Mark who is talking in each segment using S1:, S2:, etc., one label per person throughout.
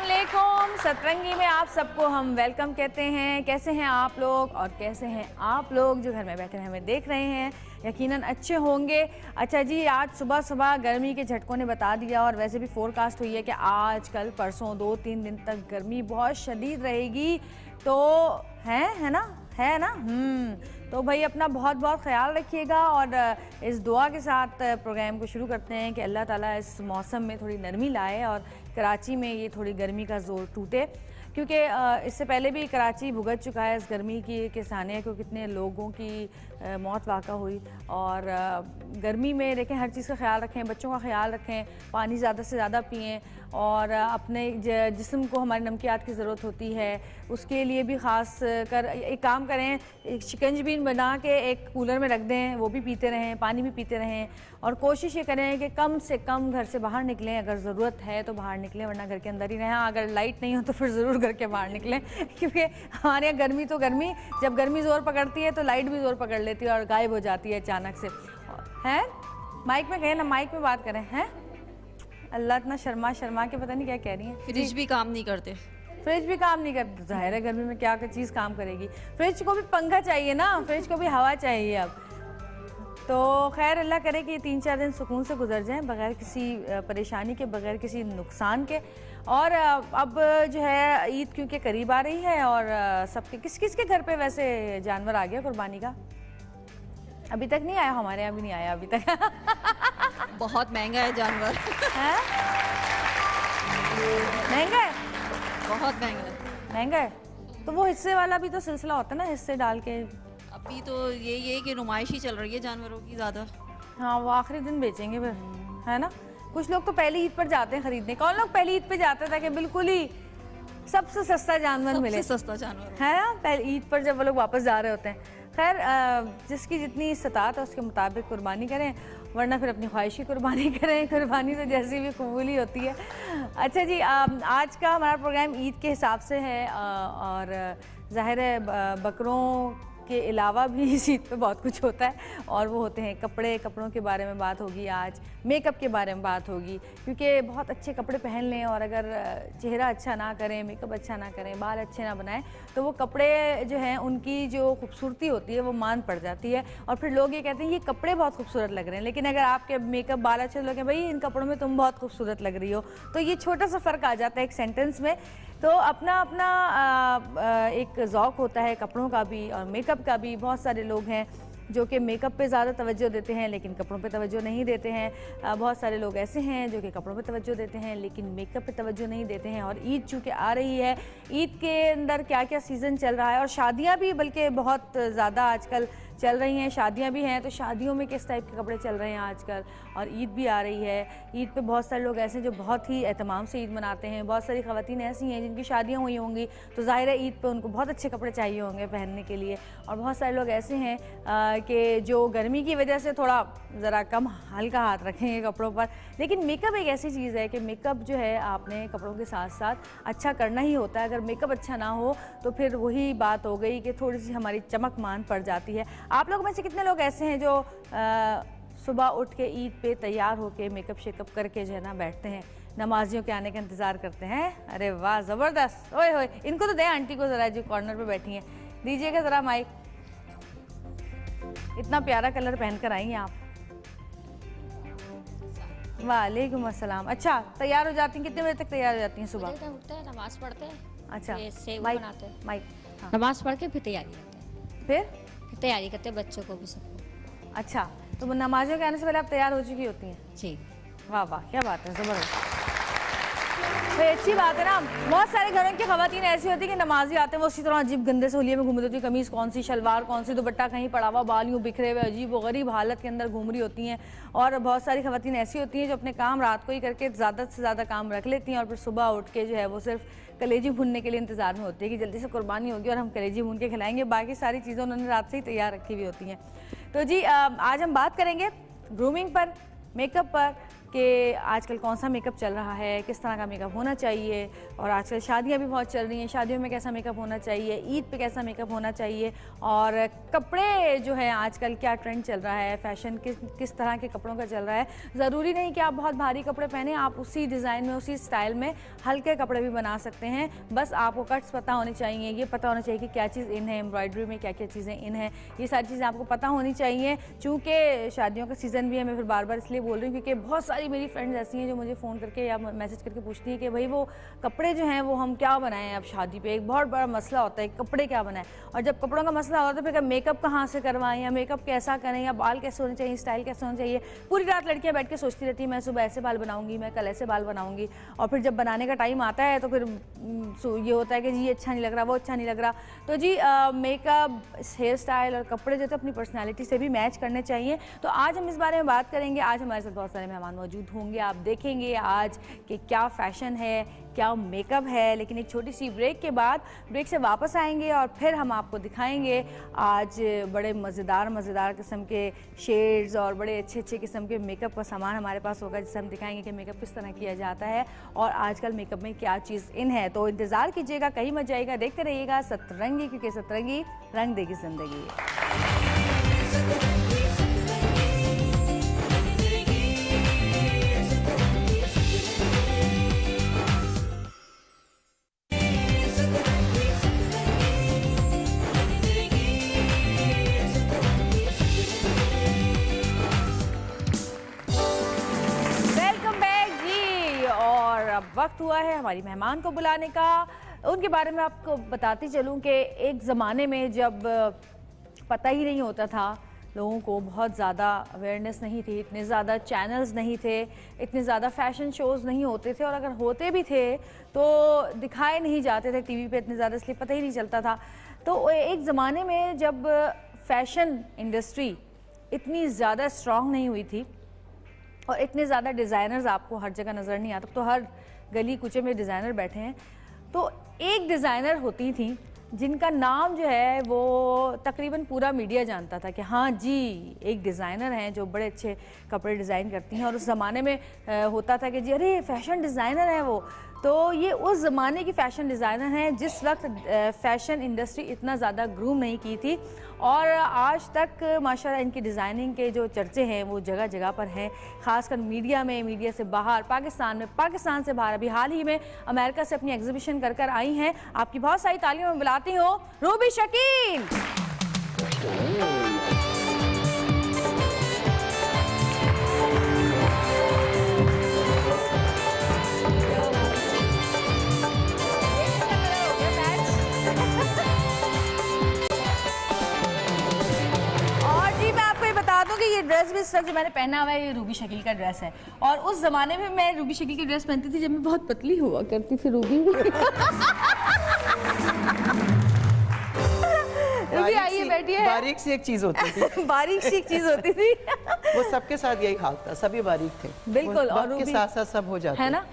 S1: अस्सलामुअलैकुम। सतरंगी में आप सबको हम वेलकम कहते हैं। कैसे हैं आप लोग और कैसे हैं आप लोग जो घर में बैठे हमें देख रहे हैं? यकीनन अच्छे होंगे। अच्छा जी, आज सुबह सुबह गर्मी के झटकों ने बता दिया और वैसे भी फोरकास्ट हुई है कि आज कल परसों 2-3 दिन तक गर्मी बहुत शदीद रहेगी। तो है ना। तो भाई अपना बहुत बहुत ख्याल रखिएगा और इस दुआ के साथ प्रोग्राम को शुरू करते हैं कि अल्लाह ताला इस मौसम में थोड़ी नरमी लाए और कराची में ये थोड़ी गर्मी का ज़ोर टूटे, क्योंकि इससे पहले भी कराची भुगत चुका है इस गर्मी के साने को। कितने लोगों की मौत वाक़ा हुई। और गर्मी में देखें, हर चीज़ का ख्याल रखें, बच्चों का ख्याल रखें, पानी ज़्यादा से ज़्यादा पिएं और अपने जिस्म को हमारे नमकियात की ज़रूरत होती है, उसके लिए भी ख़ास कर एक काम करें, एक शिकंजबीन बना के एक कूलर में रख दें, वो भी पीते रहें, पानी भी पीते रहें। और कोशिश ये करें कि कम से कम घर से बाहर निकलें, अगर ज़रूरत है तो बाहर निकलें, वरना घर के अंदर ही रहें। अगर लाइट नहीं हो तो फिर ज़रूर घर के बाहर निकलें, क्योंकि हमारे यहाँ गर्मी तो गर्मी, जब गर्मी ज़ोर पकड़ती है तो लाइट भी ज़ोर पकड़ लेती है और गायब हो जाती है अचानक से। हैं माइक में कहें ना, माइक में बात करें। हैं अल्लाह, इतना शर्मा के पता नहीं क्या कह रही हैं।
S2: फ्रिज भी काम नहीं करते।
S1: फ्रिज भी काम नहीं करती, जाहिर है गर्मी में क्या चीज़ काम करेगी। फ्रिज को भी पंखा चाहिए ना, फ्रिज को भी हवा चाहिए अब। तो खैर अल्लाह करे कि 3-4 दिन सुकून से गुजर जाएं, बगैर किसी परेशानी के, बगैर किसी नुकसान के। और अब जो है ईद क्योंकि करीब आ रही है और सबके किस के घर पे वैसे जानवर आ गया कुर्बानी का? अभी तक नहीं आया, हमारे यहाँ भी नहीं आया अभी तक।
S2: बहुत महंगा है जानवर।
S1: है? महंगा है,
S2: बहुत महंगा
S1: है। तो वो हिस्से वाला भी तो सिलसिला होता है ना, हिस्से डाल के।
S2: अभी तो ये कि नुमाइश ही चल रही है जानवरों की ज़्यादा।
S1: हाँ, वो आखिरी दिन बेचेंगे फिर, है ना। कुछ लोग तो पहली ईद पर जाते हैं खरीदने। कौन लोग पहली ईद पे जाते हैं ताकि बिल्कुल ही सबसे सस्ता जानवर मिले?
S2: सस्ता जानवर
S1: है ना, पहली ईद पर जब वो लोग वापस जा रहे होते हैं। खैर जिसकी जितनी इस्तात है उसके मुताबिक कुर्बानी करें, वरना फिर अपनी ख्वाहिश की कुर्बानी करें। कुर्बानी तो जैसी भी कबूल ही होती है। अच्छा जी, आज का हमारा प्रोग्राम ईद के हिसाब से है और ज़ाहिर है बकरों के अलावा भी इस ईद पे बहुत कुछ होता है और वो होते हैं कपड़ों के बारे में बात होगी आज, मेकअप के बारे में बात होगी। क्योंकि बहुत अच्छे कपड़े पहन लें और अगर चेहरा अच्छा ना करें, मेकअप अच्छा ना करें, बाल अच्छे ना बनाएं, तो वो कपड़े जो हैं उनकी जो खूबसूरती होती है वो मान पड़ जाती है। और फिर लोग ये कहते हैं ये कपड़े बहुत खूबसूरत लग रहे हैं, लेकिन अगर आपके मेकअप बाल अच्छे लगे, भाई इन कपड़ों में तुम बहुत खूबसूरत लग रही हो, तो ये छोटा सा फ़र्क आ जाता है एक सेंटेंस में। तो अपना अपना एक ज़ौक़ होता है कपड़ों का भी और मेकअप का भी। बहुत सारे लोग हैं जो कि मेकअप पे ज़्यादा तवज्जो देते हैं लेकिन कपड़ों पे तवज्जो नहीं देते हैं। बहुत सारे लोग ऐसे हैं जो कि कपड़ों पे तवज्जो देते हैं लेकिन मेकअप पे तवज्जो नहीं देते हैं। और ईद चूँकि आ रही है, ईद के अंदर क्या क्या सीज़न चल रहा है और शादियाँ भी बल्कि बहुत ज़्यादा आजकल चल रही हैं, शादियां भी हैं, तो शादियों में किस टाइप के कपड़े चल रहे हैं आजकल। और ईद भी आ रही है, ईद पे बहुत सारे लोग ऐसे हैं जो बहुत ही एहतमाम से ईद मनाते हैं। बहुत सारी ख़वातीन ऐसी हैं जिनकी शादियां हुई होंगी, तो ज़ाहिर है ईद पे उनको बहुत अच्छे कपड़े चाहिए होंगे पहनने के लिए। और बहुत सारे लोग ऐसे हैं कि जो गर्मी की वजह से थोड़ा ज़रा कम हल्का हाथ रखेंगे कपड़ों पर। लेकिन मेकअप एक ऐसी चीज़ है कि मेकअप जो है आपने कपड़ों के साथ साथ अच्छा करना ही होता है। अगर मेकअप अच्छा ना हो तो फिर वही बात हो गई कि थोड़ी सी हमारी चमक मान पड़ जाती है। आप लोग में से कितने लोग ऐसे हैं जो सुबह उठ के ईद पे तैयार होके मेकअप शेकअप करके जो है ना बैठते हैं, नमाजियों के आने का इंतज़ार करते हैं? अरे वाह, ज़बरदस्त। ओए होए, इनको तो दें आंटी को ज़रा, जो कॉर्नर पे बैठी हैं, दीजिएगा ज़रा माइक। इतना प्यारा कलर पहन कर आई हैं आप। वालेकुम अस्सलाम। अच्छा, तैयार हो जाती हैं? कितने बजे तक तैयार हो जाती हैं सुबह?
S3: उठते हैं, नमाज पढ़ते हैं।
S1: अच्छा,
S3: माइक
S1: हाँ।
S3: नमाज पढ़ के फिर तैयारी करते हैं।
S1: फिर
S3: तैयारी करते हैं बच्चों को भी, सबको।
S1: अच्छा, तो नमाज़ों के आने से पहले आप तैयार हो चुकी होती हैं?
S3: जी।
S1: वाह वाह, क्या बात है, ज़बरदस्त। तो अच्छी बात है ना। बहुत सारे घरों की ख़वातीन ऐसी होती है कि नमाजी आते हैं, वो उसी तरह अजीब गंदे से होलिये में घूम रही होती है, कमीज़ कौन सी, शलवार कौन सी, दुपट्टा कहीं पड़ा हुआ, बाल यूँ बिखरे हुए अजीब व गरीब हालत के अंदर घूम रही होती हैं। और बहुत सारी ख़वातीन ऐसी होती हैं जो अपने काम रात को ही करके ज़्यादा से ज़्यादा काम रख लेती हैं और फिर सुबह उठ के जो है वो सिर्फ कलेजी भूनने के लिए इंतज़ार में होती है कि जल्दी से कुर्बानी होगी और हम कलेजी भून के खिलाएंगे। बाकी सारी चीज़ें उन्होंने रात से ही तैयार रखी हुई होती हैं। तो जी आज हम बात करेंगे ग्रूमिंग पर, मेकअप पर कि आजकल कौन सा मेकअप चल रहा है, किस तरह का मेकअप होना चाहिए, और आजकल शादियां भी बहुत चल रही हैं, शादियों में कैसा मेकअप होना चाहिए, ईद पे कैसा मेकअप होना चाहिए, और कपड़े जो है आजकल क्या ट्रेंड चल रहा है, फैशन किस तरह के कपड़ों का चल रहा है। ज़रूरी नहीं कि आप बहुत भारी कपड़े पहने, आप उसी डिज़ाइन में उसी स्टाइल में हल्के कपड़े भी बना सकते हैं। बस आपको कट्स पता होने चाहिए, ये पता होना चाहिए कि क्या चीज़ इन है, एम्ब्रॉयडरी में क्या क्या चीज़ें इन है, ये सारी चीज़ें आपको पता होनी चाहिए। चूँकि शादियों का सीज़न भी है, मैं फिर बार बार इसलिए बोल रही हूँ क्योंकि बहुत सारी मेरी फ्रेंड्स ऐसी हैं जो मुझे फ़ोन करके या मैसेज करके पूछती हैं कि भाई वो कपड़े जो हैं वो हम क्या बनाएं। अब शादी पे एक बहुत बड़ा मसला होता है कपड़े क्या बनाएं, और जब कपड़ों का मसला होता है तो फिर मेकअप कहाँ से करवाएं, या मेकअप कैसा करें, या बाल कैसे होने चाहिए, स्टाइल कैसे होना चाहिए। पूरी रात लड़कियाँ बैठ के सोचती रहती हैं मैं सुबह ऐसे बाल बनाऊंगी, मैं कल ऐसे बाल बनाऊंगी, और फिर जब बनाने का टाइम आता है तो फिर ये होता है कि जी ये अच्छा नहीं लग रहा, वो अच्छा नहीं लग रहा। तो जी मेकअप, हेयर स्टाइल और कपड़े जो थे अपनी पर्सनैलिटी से भी मैच करने चाहिए। तो आज हम इस बारे में बात करेंगे। आज हमारे साथ बहुत सारे मेहमान मौजूद होंगे, आप देखेंगे आज कि क्या फ़ैशन है, क्या मेकअप है। लेकिन एक छोटी सी ब्रेक के बाद, ब्रेक से वापस आएंगे और फिर हम आपको दिखाएंगे आज बड़े मज़ेदार किस्म के शेड्स और बड़े अच्छे किस्म के मेकअप का सामान हमारे पास होगा, जिससे हम दिखाएंगे कि मेकअप किस तरह किया जाता है और आजकल मेकअप में क्या चीज़ इन है। तो इंतज़ार कीजिएगा, कहीं मत जाइएगा, देखते रहिएगा सतरंगी, क्योंकि सतरंगी रंग देगी ज़िंदगी। वक्त हुआ है हमारी मेहमान को बुलाने का। उनके बारे में आपको बताती चलूं कि एक ज़माने में जब पता ही नहीं होता था, लोगों को बहुत ज़्यादा अवेयरनेस नहीं थी, इतने ज़्यादा चैनल्स नहीं थे, इतने ज़्यादा फ़ैशन शोज़ नहीं होते थे, और अगर होते भी थे तो दिखाए नहीं जाते थे टीवी पे इतने ज़्यादा, इसलिए पता ही नहीं चलता था। तो एक ज़माने में जब फ़ैशन इंडस्ट्री इतनी ज़्यादा स्ट्रॉन्ग नहीं हुई थी और इतने ज़्यादा डिज़ाइनर्स आपको हर जगह नज़र नहीं आता, तो हर गली कूचे में डिज़ाइनर बैठे हैं, तो एक डिज़ाइनर होती थी जिनका नाम जो है वो तकरीबन पूरा मीडिया जानता था कि हाँ जी एक डिज़ाइनर हैं जो बड़े अच्छे कपड़े डिज़ाइन करती हैं। और उस ज़माने में होता था कि जी अरे फैशन डिज़ाइनर है वो। तो ये उस ज़माने की फ़ैशन डिज़ाइनर हैं जिस वक्त फ़ैशन इंडस्ट्री इतना ज़्यादा ग्रूम नहीं की थी, और आज तक माशाल्लाह इनकी डिज़ाइनिंग के जो चर्चे हैं वो जगह जगह पर हैं, ख़ासकर मीडिया में, मीडिया से बाहर, पाकिस्तान में, पाकिस्तान से बाहर। अभी हाल ही में अमेरिका से अपनी एग्जीबिशन कर आई हैं। आपकी बहुत सारी तालियों में बुलाती हूँ रूबी शकील। कि ये ड्रेस भी इस वक्त जो मैंने पहना हुआ है ये रूबी शकील का ड्रेस है, और उस जमाने में मैं रूबी शकील की ड्रेस पहनती थी जब मैं बहुत पतली हुआ करती थी। रूबी रूबी आइए बैठिए।
S4: बारीक सी एक चीज होती थी
S1: बारीक सी एक चीज होती थी
S4: वो सबके साथ यही हाल था, सभी बारीक थे
S1: बिल्कुल, और
S4: रूबी के साथ साथ सब हो जाते
S1: है ना।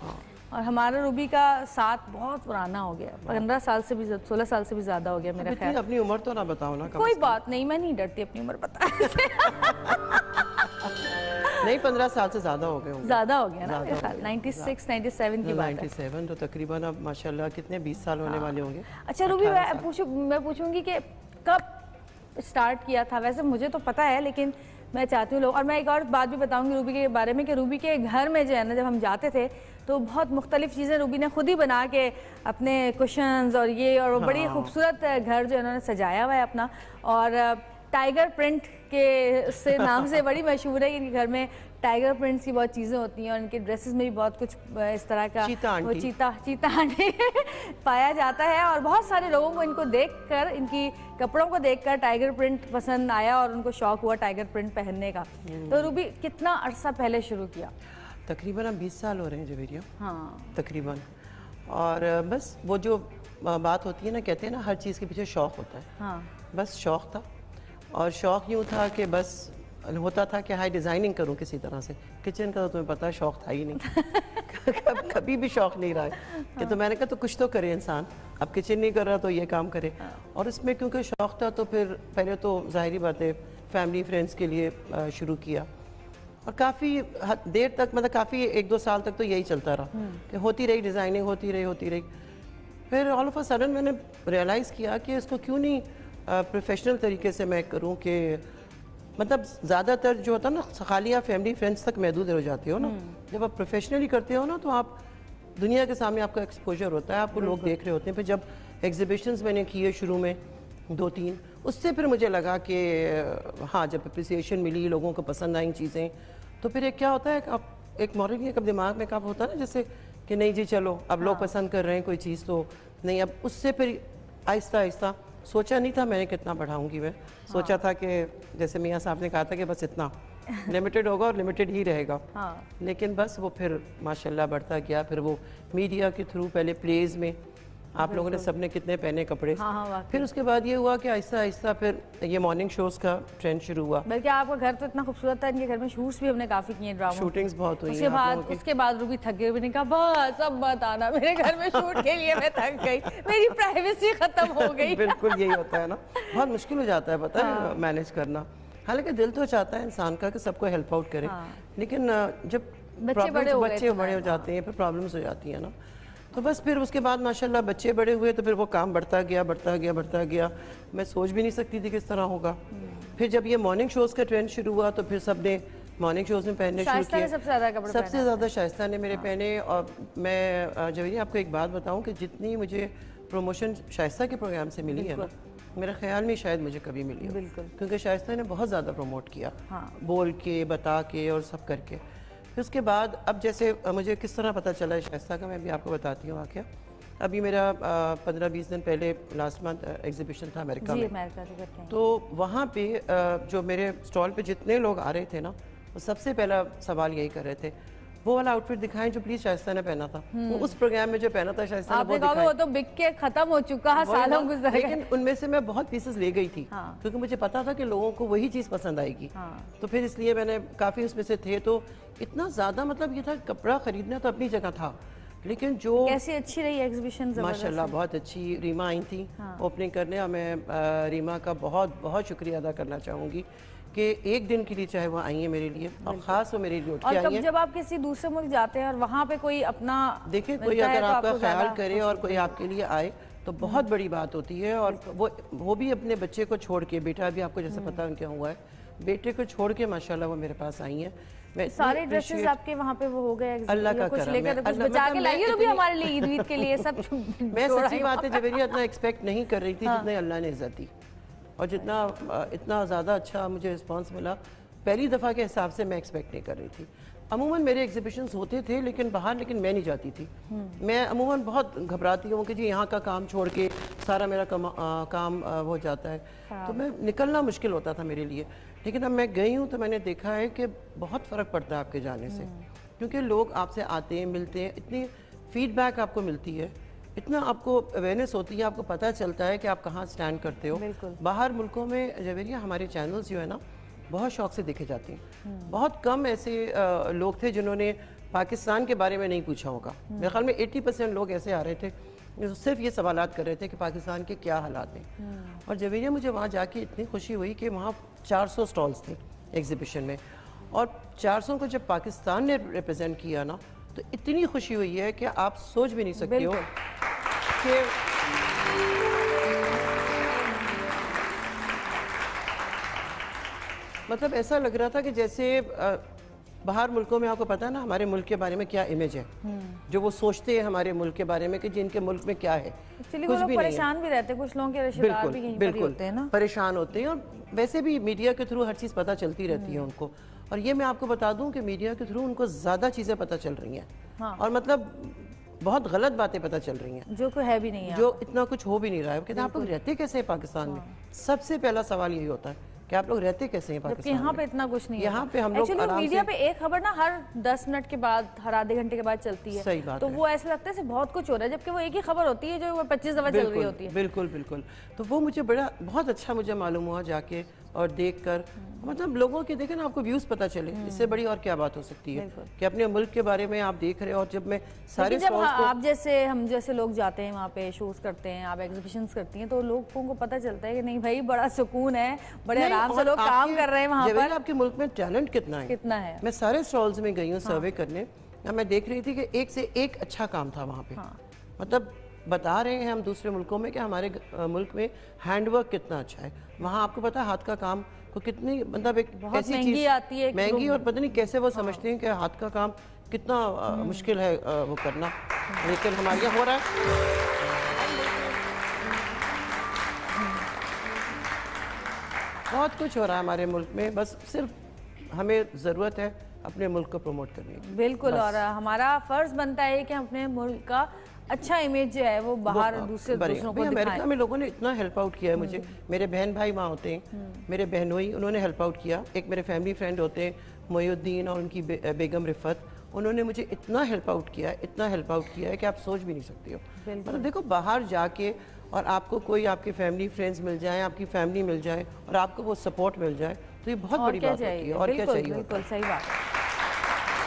S1: और हमारा रूबी का साथ बहुत पुराना हो गया, 15 साल से भी 16 साल से भी ज्यादा हो गया मेरा ख्याल।
S4: अपनी उम्र तो ना बताओ ना।
S1: कोई बात नहीं, मैं नहीं डरती अपनी उम्र बताने से।
S4: नहीं 15 साल से ज्यादा हो गए,
S1: ज्यादा हो गया ना मेरे ख्याल। 96 97 की बात है।
S4: 97 तो तकरीबन अब माशाल्लाह कितने 20 साल होने वाले होंगे।
S1: अच्छा रूबी मैं पूछूंगी कि कब स्टार्ट किया था? वैसे मुझे तो पता है, लेकिन मैं चाहती हूँ लोग, और मैं एक और बात भी बताऊंगी रूबी के बारे में कि रूबी के घर में जो है ना, जब हम जाते थे तो बहुत मुख्तलिफ चीज़ें रूबी ने खुद ही बना के अपने कुशन्स और ये, और वो बड़ी खूबसूरत घर जो उन्होंने सजाया हुआ है अपना, और टाइगर प्रिंट के से नाम से बड़ी मशहूर है कि इनके घर में टाइगर प्रिंट्स की बहुत चीज़ें होती हैं, और इनके ड्रेसेस में भी बहुत कुछ इस तरह का वो चीता आंटी पाया जाता है। और बहुत सारे लोगों को इनको देखकर, इनकी कपड़ों को देखकर टाइगर प्रिंट पसंद आया और उनको शौक हुआ टाइगर प्रिंट पहनने का। तो रूबी कितना अरसा पहले शुरू किया?
S4: तकरीबन अब 20 साल हो रहे हैं जवेरिया।
S1: हाँ
S4: तकरीबन। और बस वो जो बात होती है ना, कहते हैं ना हर चीज़ के पीछे शौक़ होता है।
S1: हाँ
S4: बस शौक़ था, और शौक़ यूँ था कि बस होता था कि हाई डिज़ाइनिंग करूं किसी तरह से। किचन का तो तुम्हें पता है शौक़ था ही नहीं। कभी भी शौक़ नहीं रहा है कि तो मैंने कहा तो कुछ तो करे इंसान, अब किचन नहीं कर रहा तो ये काम करे। और इसमें क्योंकि शौक़ था तो फिर पहले तो ज़ाहिरी बात है फैमिली फ्रेंड्स के लिए शुरू किया, और काफ़ी देर तक, मतलब काफ़ी 1-2 साल तक तो यही चलता रहा कि होती रही डिज़ाइनिंग, होती रही। फिर ऑल ऑफ अ सडन मैंने रियलाइज़ किया कि इसको क्यों नहीं प्रोफेशनल तरीके से मैं करूं, कि मतलब ज़्यादातर जो होता है ना खाली आप फैमिली फ्रेंड्स तक महदूद हो जाते हो ना, जब आप प्रोफेशनली करते हो ना तो आप दुनिया के सामने आपका एक्सपोजर होता है, आपको लोग देख रहे होते हैं। फिर जब एग्जीबिशंस मैंने किए शुरू में 2-3, उससे फिर मुझे लगा कि हाँ, जब अप्रिसिएशन मिली, लोगों को पसंद आई चीज़ें, तो फिर एक क्या होता है, आप एक मॉरल कब दिमाग में कब होता है ना, जैसे कि नहीं जी चलो अब लोग पसंद कर रहे हैं कोई चीज़, तो नहीं, अब उससे फिर आहिस्ता आहिस्ता सोचा नहीं था मैंने कितना बढ़ाऊंगी। मैं सोचा था कि जैसे मियाँ साहब ने कहा था कि बस इतना लिमिटेड होगा और लिमिटेड ही रहेगा। लेकिन बस वो फिर माशाल्लाह बढ़ता गया। फिर वो मीडिया के थ्रू, पहले प्लेज में आप लोगों ने सबने कितने पहने कपड़े, फिर उसके बाद ये हुआ कि आहिस्ता आहिस्ता फिर ये मॉर्निंग शोज़ का ट्रेंड शुरू हुआ।
S1: बल्कि आपका घर तो इतना खूबसूरत था, इनके घर में शूट्स भी हमने काफ़ी किए, ड्रामा
S4: शूटिंग्स बहुत हुई
S1: उसके बाद रूबी थक गई, मैंने कहा बस अब मत आना मेरे घर में शूट के लिए, मैं थक गई, मेरी प्राइवेसी खत्म हो गई।
S4: बिल्कुल यही होता है ना, बहुत मुश्किल हो जाता है पता है मैनेज करना। हालांकि दिल तो चाहता है इंसान का कि सबको हेल्प आउट करे, लेकिन जब बच्चे बड़े हो जाते हैं फिर प्रॉब्लम्स हो जाती है ना, तो बस फिर उसके बाद माशाल्लाह बच्चे बड़े हुए तो फिर वो काम बढ़ता गया। मैं सोच भी नहीं सकती थी किस तरह होगा। फिर जब ये मॉर्निंग शोज़ का ट्रेंड शुरू हुआ तो फिर सब ने मॉर्निंग शोज़ में पहनने शुरू किए। सबसे ज़्यादा शाइस्ता ने मेरे पहने। और मैं जवेरी आपको एक बात बताऊँ कि जितनी मुझे प्रमोशन शाइस्ता के प्रोग्राम से मिली है ना, मेरे ख्याल में शायद मुझे कभी मिली हो, क्योंकि शाइस्ता ने बहुत ज़्यादा प्रमोट किया, बोल के, बता के और सब करके। फिर उसके बाद अब जैसे मुझे किस तरह पता चला है शाइस्ता का, मैं भी आपको बताती हूँ वाक़या। अभी मेरा 15-20 दिन पहले लास्ट मंथ एग्जीबिशन था अमेरिका में, तो वहाँ पे जो मेरे स्टॉल पे जितने लोग आ रहे थे ना, वो सबसे पहला सवाल यही कर रहे थे, वो वाला आउटफिट दिखाएं जो प्लीज शाइस्ता ने पहना था। वो उस प्रोग्राम में जो पहना था शाइस्ता ने,
S1: वो तो बिक के खत्म हो चुका है, सालों गुजर गए।
S4: लेकिन उनमें से मैं बहुत पीसेस ले गई थी, क्योंकि मुझे पता था कि लोगों को वही चीज़ पसंद आएगी। तो फिर इसलिए मैंने काफ़ी उसमें से थे, तो इतना ज़्यादा मतलब ये था, कपड़ा खरीदना तो अपनी जगह था, लेकिन जो
S1: कैसी अच्छी रही एग्जीबिशन,
S4: माशाल्लाह बहुत अच्छी। रीमा आई थी ओपनिंग करने, और मैं रीमा का बहुत बहुत शुक्रिया अदा करना चाहूँगी कि एक दिन के लिए चाहे वो आई है मेरे लिए, और ख़ास वो मेरे लिए उठ के आई है।
S1: जब आप किसी दूसरे मुल्क जाते हैं और वहाँ पे कोई अपना
S4: देखिए, कोई अगर आपका ख्याल करे और कोई आपके लिए आए तो बहुत बड़ी बात होती है। और वो भी अपने बच्चे को छोड़ के, बेटा भी आपको जैसे पता उनका हुआ है, बेटे को छोड़ के माशाल्लाह वो मेरे पास आई हैं। मैं
S1: सारे ड्रेसेस आपके वहाँ पे वो हो गए,
S4: अल्लाह का करम है,
S1: कुछ बचा के लाइए तो भी हमारे लिए ईद के लिए सब।
S4: मैं सच्ची बात है जवेरिया इतना एक्सपेक्ट नहीं कर रही थी जितना अल्लाह ने इज्जत दी, और जितना इतना ज़्यादा अच्छा मुझे रिस्पांस मिला, पहली दफ़ा के हिसाब से मैं एक्सपेक्ट नहीं कर रही थी। अमूमन मेरे एग्जीबिशंस होते थे लेकिन बाहर, लेकिन मैं नहीं जाती थी। मैं अमूमन बहुत घबराती हूँ कि जी यहाँ का काम छोड़ के सारा मेरा काम हो जाता है, तो मैं निकलना मुश्किल होता था मेरे लिए। लेकिन अब मैं गई हूँ तो मैंने देखा है कि बहुत फ़र्क पड़ता है आपके जाने से, क्योंकि लोग आपसे आते हैं, मिलते हैं, इतनी फीडबैक आपको मिलती है, इतना आपको अवेयरनेस होती है, आपको पता चलता है कि आप कहाँ स्टैंड करते हो। बाहर मुल्कों में जवेरिया हमारे चैनल्स जो है ना बहुत शौक से देखे जाते हैं। बहुत कम ऐसे लोग थे जिन्होंने पाकिस्तान के बारे में नहीं पूछा होगा। मेरे ख्याल में 80% लोग ऐसे आ रहे थे जो सिर्फ ये सवालात कर रहे थे कि पाकिस्तान के क्या हालात हैं। और जवेरिया मुझे वहाँ जाके इतनी खुशी हुई कि वहाँ 400 स्टॉल्स थे एग्जीबिशन में, और 400 को जब पाकिस्तान ने रिप्रेजेंट किया ना, तो इतनी खुशी हुई है कि आप सोच भी नहीं सकते हो कि मतलब ऐसा लग रहा था कि जैसे बाहर मुल्कों में आपको पता है ना हमारे मुल्क के बारे में क्या इमेज है, जो वो सोचते हैं हमारे मुल्क के बारे में कि जिनके मुल्क में क्या है, कुछ भी
S1: परेशान भी रहते हैं, कुछ लोगों के रिश्तेदार भी यहीं पर होते हैं ना,
S4: परेशान होते हैं। और वैसे भी मीडिया के थ्रू हर चीज़ पता चलती रहती है उनको। और ये मैं आपको बता दूं कि मीडिया के थ्रू उनको ज़्यादा चीज़ें पता चल रही हैं, और मतलब बहुत गलत बातें पता चल रही हैं,
S1: जो कोई है भी नहीं है,
S4: जो इतना कुछ हो भी नहीं रहा है। कहते हैं आप लोग रहते कैसे हैं पाकिस्तान में? सबसे पहला सवाल यही होता है कि आप लोग रहते कैसे हैं पाकिस्तान में?
S1: यहाँ पे इतना कुछ नहीं है।
S4: यहाँ पे हम लोग
S1: मीडिया पे एक खबर ना हर 10 मिनट के बाद, हर आधे घंटे के बाद चलती है।
S4: सही बात
S1: तो वो ऐसा लगता है बहुत कुछ हो रहा है, जबकि वो एक ही खबर होती है जो 25 दफा चल रही होती है।
S4: बिल्कुल बिल्कुल। तो वो मुझे बहुत अच्छा मुझे मालूम हुआ जाके, और देखकर मतलब लोगों के देखें ना, आपको व्यूज पता चले, इससे बड़ी और क्या बात हो सकती है कि अपने मुल्क के बारे में आप देख रहे हो। और जब मैं सारे
S1: लेकिन जब
S4: स्टॉल्स को
S1: आप जैसे हम जैसे लोग जाते हैं वहाँ पे शोज करते हैं, आप एग्जीबिशंस करती हैं, तो लोगों को पता चलता है कि नहीं भाई बड़ा सुकून है, बड़े
S4: नहीं,
S1: आराम से
S4: और
S1: लोग काम
S4: आपके-
S1: कर रहे हैं वहाँ
S4: जवेरी,
S1: पर।
S4: आपके मुल्क में टैलेंट कितना है,
S1: कितना है।
S4: मैं सारे स्टॉल्स में गई हूँ सर्वे करने, मैं देख रही थी कि एक से एक अच्छा काम था वहाँ पे। मतलब बता रहे हैं हम दूसरे मुल्कों में कि हमारे मुल्क में हैंडवर्क कितना अच्छा है। वहाँ आपको पता है हाथ का काम को कितनी मतलब एक
S1: बहुत
S4: ऐसी
S1: महंगी
S4: चीज
S1: आती है,
S4: महंगी, और पता नहीं कैसे वो समझते हैं कि हाथ का काम कितना मुश्किल है वो करना, लेकिन हमारे यहाँ हो रहा है। बहुत कुछ हो रहा है हमारे मुल्क में, बस सिर्फ हमें ज़रूरत है अपने मुल्क को प्रमोट करने की।
S1: बिल्कुल, और हमारा फर्ज बनता है कि हम अपने मुल्क का अच्छा इमेज जो है वो बाहर दूसरों को
S4: भाई अमेरिका
S1: दिखाएं।
S4: में लोगों ने इतना हेल्प आउट किया है मुझे, मेरे बहन भाई वहाँ होते हैं, मेरे बहनोई, उन्होंने हेल्प आउट किया। एक मेरे फैमिली फ्रेंड होते हैं मोयुद्दीन और उनकी बेगम रिफत, उन्होंने मुझे इतना हेल्प आउट किया है, इतना हेल्प आउट किया है कि आप सोच भी नहीं सकते हो। मतलब देखो बाहर जाके और आपको कोई आपके फैमिली फ्रेंड्स मिल जाए, आपकी फैमिली मिल जाए और आपको वो सपोर्ट मिल जाए, तो ये बहुत बड़ी बात होती है। और क्या चाहिए?
S1: बिल्कुल सही बात है।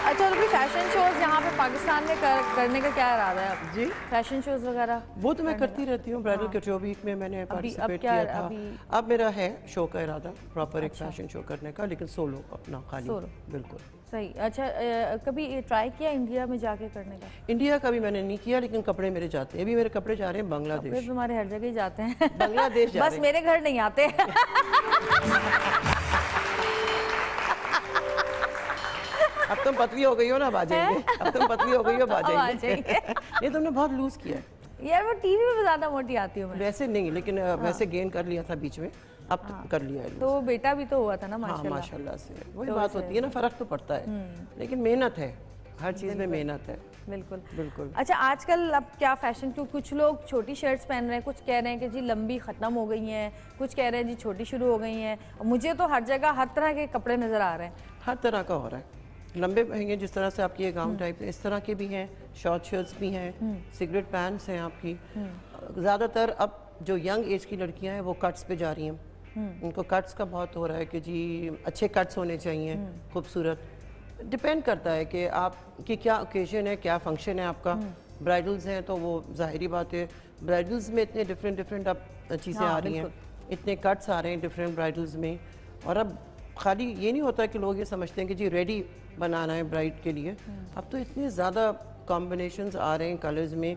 S1: अच्छा, तो फैशन शोज यहाँ पे पाकिस्तान में करने का क्या इरादा है अब?
S4: जी,
S1: फैशन शोज वगैरह
S4: वो तो मैं करती रहती हूँ। ब्राइडल कटोरी वीक में मैंने पार्टिसिपेट किया था। अब मेरा है शो का इरादा प्रॉपर एक फैशन शो करने का, लेकिन सोलो अपना खाली। बिल्कुल
S1: सही। अच्छा, कभी ट्राई किया इंडिया में जाके करने का?
S4: इंडिया का भी मैंने नहीं किया, लेकिन कपड़े मेरे जाते हैं। अभी मेरे कपड़े जा रहे हैं बांग्लादेश।
S1: फिर तुम्हारे हर जगह ही जाते हैं।
S4: बांग्लादेश जा
S1: बस
S4: रहे हैं।
S1: मेरे घर नहीं आते।
S4: अब तुम पतली हो गई हो ना, अब आ जाएंगे। अब तुम पतली हो गई हो, अब आ
S1: अब आ
S4: जाएंगे।
S1: जाएंगे।
S4: नहीं, तुमने बहुत लूज किया है।
S1: यार वो टीवी में ज्यादा मोटी आती हूँ मैं।
S4: वैसे नहीं, लेकिन वैसे गेन कर लिया था बीच में, अब तो कर लिया है।
S1: तो बेटा भी तो हुआ था ना
S4: हाँ
S1: माशाल्लाह।
S4: माशाल्लाह से वही बात होती है ना, फर्क तो पड़ता है, लेकिन मेहनत है, हर चीज में मेहनत है।
S1: बिल्कुल
S4: बिल्कुल।
S1: अच्छा, आजकल अब क्या फैशन, क्यों कुछ लोग छोटी शर्ट्स पहन रहे हैं, कुछ कह रहे हैं कि जी लंबी ख़त्म हो गई हैं, कुछ कह रहे हैं जी छोटी शुरू हो गई हैं। मुझे तो हर जगह हर तरह के कपड़े नज़र आ रहे हैं।
S4: हर तरह का हो रहा है। लंबे महंगे जिस तरह से आपकी ये गाउन टाइप इस तरह के भी हैं, शॉर्ट शर्ट्स भी हैं, सिगरेट पैंट्स हैं आपकी। ज़्यादातर अब जो यंग एज की लड़कियां हैं वो कट्स पे जा रही हैं। उनको कट्स का बहुत हो रहा है कि जी अच्छे कट्स होने चाहिए, खूबसूरत। डिपेंड करता है कि आपकी क्या ओकेजन है, क्या फंक्शन है आपका। ब्राइडल्स हैं तो वो जाहिरी बात है, ब्राइडल्स में इतने डिफरेंट अब चीज़ें आ रही हैं, इतने कट्स आ रहे हैं डिफरेंट ब्राइडल्स में। और अब खाली ये नहीं होता कि लोग ये समझते हैं कि जी रेडी बनाना है ब्राइड के लिए। अब तो इतने ज़्यादा कॉम्बिनेशंस आ रहे हैं कलर्स में,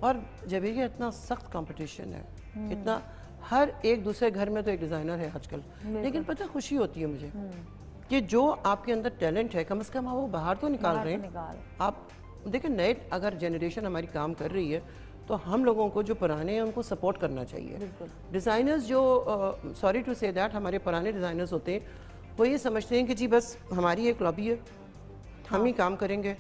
S4: और जब ये इतना सख्त कंपटीशन है, इतना हर एक दूसरे घर में तो एक डिज़ाइनर है आजकल। लेकिन पता खुशी होती है मुझे कि जो आपके अंदर टैलेंट है कम से कम आप वो बाहर तो निकाल रहे हैं। आप देखिए नए अगर जनरेशन हमारी काम कर रही है तो हम लोगों को जो पुराने हैं उनको सपोर्ट करना चाहिए। डिज़ाइनर्स जो सॉरी टू से दैट हमारे पुराने डिज़ाइनर्स होते हैं वो ये समझते हैं कि जी बस हमारी एक लॉबी है, हम ही काम करेंगे,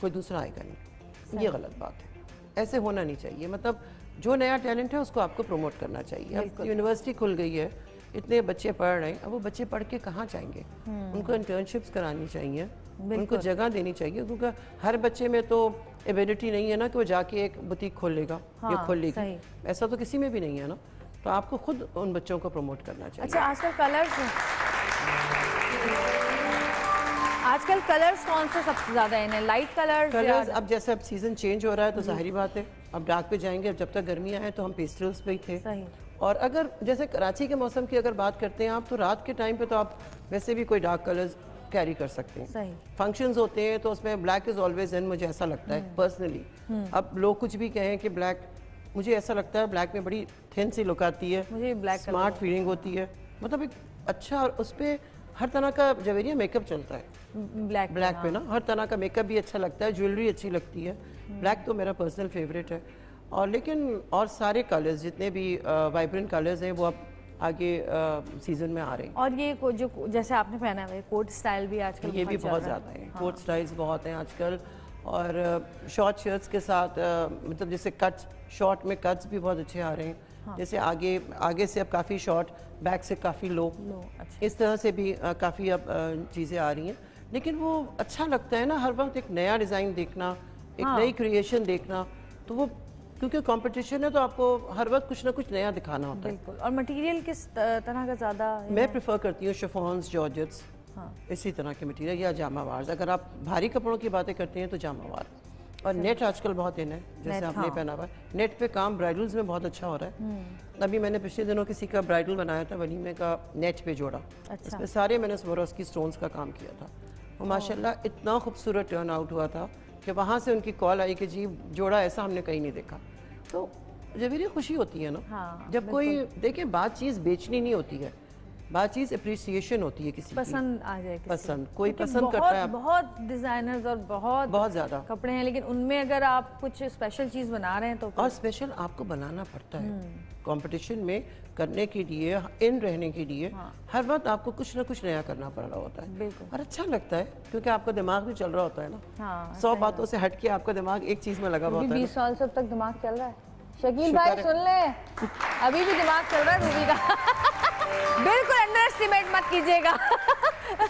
S4: कोई दूसरा आएगा नहीं। ये गलत बात है, ऐसे होना नहीं चाहिए। मतलब जो नया टैलेंट है उसको आपको प्रमोट करना चाहिए। अब यूनिवर्सिटी खुल गई है, इतने बच्चे पढ़ रहे हैं, अब वो बच्चे पढ़ के कहाँ जाएंगे? उनको इंटर्नशिप्स करानी चाहिए, उनको जगह देनी चाहिए, क्योंकि हर बच्चे में तो एबिलिटी नहीं है ना कि वो जाके एक बुटीक खोल लेगा या खोल लेगी। ऐसा तो किसी में भी नहीं है ना, तो आपको खुद उन बच्चों को प्रमोट करना चाहिए।
S1: अच्छा, आजकल कलर्स कौन से सबसे ज्यादा इन है? Light colours?
S4: अब जैसे अब सीजन चेंज हो रहा है तो जाहिर बात है अब डार्क पे जाएंगे। अब जब तक गर्मियाँ हैं तो हम पेस्टल्स पे ही थे।
S1: सही।
S4: और अगर जैसे कराची के मौसम की अगर बात करते हैं आप, तो रात के टाइम पे तो आप वैसे भी कोई डार्क कलर्स कैरी कर सकते हैं।
S1: सही।
S4: फंक्शंस होते हैं तो उसमें ब्लैक इज ऑलवेज इन, मुझे ऐसा लगता है पर्सनली। अब लोग कुछ भी कहें कि ब्लैक, मुझे ऐसा लगता है ब्लैक में बड़ी थिन सी लुक आती है,
S1: मुझे ब्लैक
S4: स्मार्ट फीलिंग होती है, मतलब एक अच्छा। और उस पर हर तरह का जवेरिया मेकअप चलता है ब्लैक पे ना, हर तरह का मेकअप भी अच्छा लगता है, ज्वेलरी अच्छी लगती है। ब्लैक तो मेरा पर्सनल फेवरेट है। और लेकिन और सारे कलर्स जितने भी वाइब्रेंट कलर्स हैं वो अब आगे सीजन में आ रहे हैं।
S1: और ये जो जैसे आपने पहना है कोट स्टाइल भी आजकल
S4: ये भी बहुत ज़्यादा है। कोट स्टाइल्स बहुत हैं आजकल। और शॉर्ट शर्ट्स के साथ मतलब जैसे कट्स, शॉर्ट में कट्स भी बहुत अच्छे आ रहे हैं। जैसे आगे से अब काफ़ी शॉर्ट, बैक से काफ़ी लो, अच्छा। इस तरह से भी काफ़ी अब चीज़ें आ रही हैं। लेकिन वो अच्छा लगता है ना हर वक्त एक नया डिज़ाइन देखना, एक नई क्रिएशन देखना, तो वो क्योंकि कंपटीशन है तो आपको हर वक्त कुछ ना कुछ नया दिखाना होता है।
S1: बिल्कुल। और मटेरियल किस तरह का ज़्यादा?
S4: मैं प्रेफर करती हूँ शिफॉन्स, जॉर्जेट्स,
S1: हाँ।
S4: इसी तरह के मटेरियल या जामावार। अगर आप भारी कपड़ों की बातें करते हैं तो जामावार। और नेट आजकल बहुत इन है, जैसे
S1: नेट,
S4: आपने
S1: हाँ।
S4: पहना हुआ है। नेट पे काम ब्राइडल्स में बहुत अच्छा हो रहा है। अभी मैंने पिछले दिनों किसी का ब्राइडल बनाया था, वलीमे का, नेट पे जोड़ा।
S1: अच्छा।
S4: इसमें सारे मैंने स्वरोस्की स्टोन्स का काम किया था और माशाल्लाह इतना खूबसूरत टर्न आउट हुआ था कि वहाँ से उनकी कॉल आई कि जी जोड़ा ऐसा हमने कहीं नहीं देखा। तो मुझे भी खुशी होती है ना,
S1: हाँ,
S4: जब कोई देखिए, बात चीज़ बेचनी नहीं होती है, बात चीज़ अप्रिसिएशन होती है किसी की।
S1: पसंद आ जाए,
S4: पसंद, कोई
S1: क्योंकि
S4: पसंद करता है।
S1: बहुत डिजाइनर्स और बहुत
S4: ज़्यादा
S1: कपड़े हैं, लेकिन उनमें अगर आप कुछ स्पेशल चीज बना रहे हैं तो
S4: और स्पेशल आपको बनाना पड़ता है कंपटीशन में करने के लिए, इन रहने के लिए। हर वक्त आपको कुछ ना कुछ नया करना पड़ रहा होता है।
S1: बिल्कुल।
S4: और अच्छा लगता है क्योंकि आपका दिमाग भी चल रहा होता है ना।
S1: हाँ,
S4: 100 बातों से हट के आपका दिमाग एक चीज में लगा हुआ होता है
S1: 20 साल से अब तक दिमाग चल रहा है। शकील
S4: शुक्र
S1: भाई
S4: है।
S1: सुन ले, अभी भी दिमाग चल रहा है रूबी का। बिल्कुल अंडर एस्टिमेट मत कीजिएगा।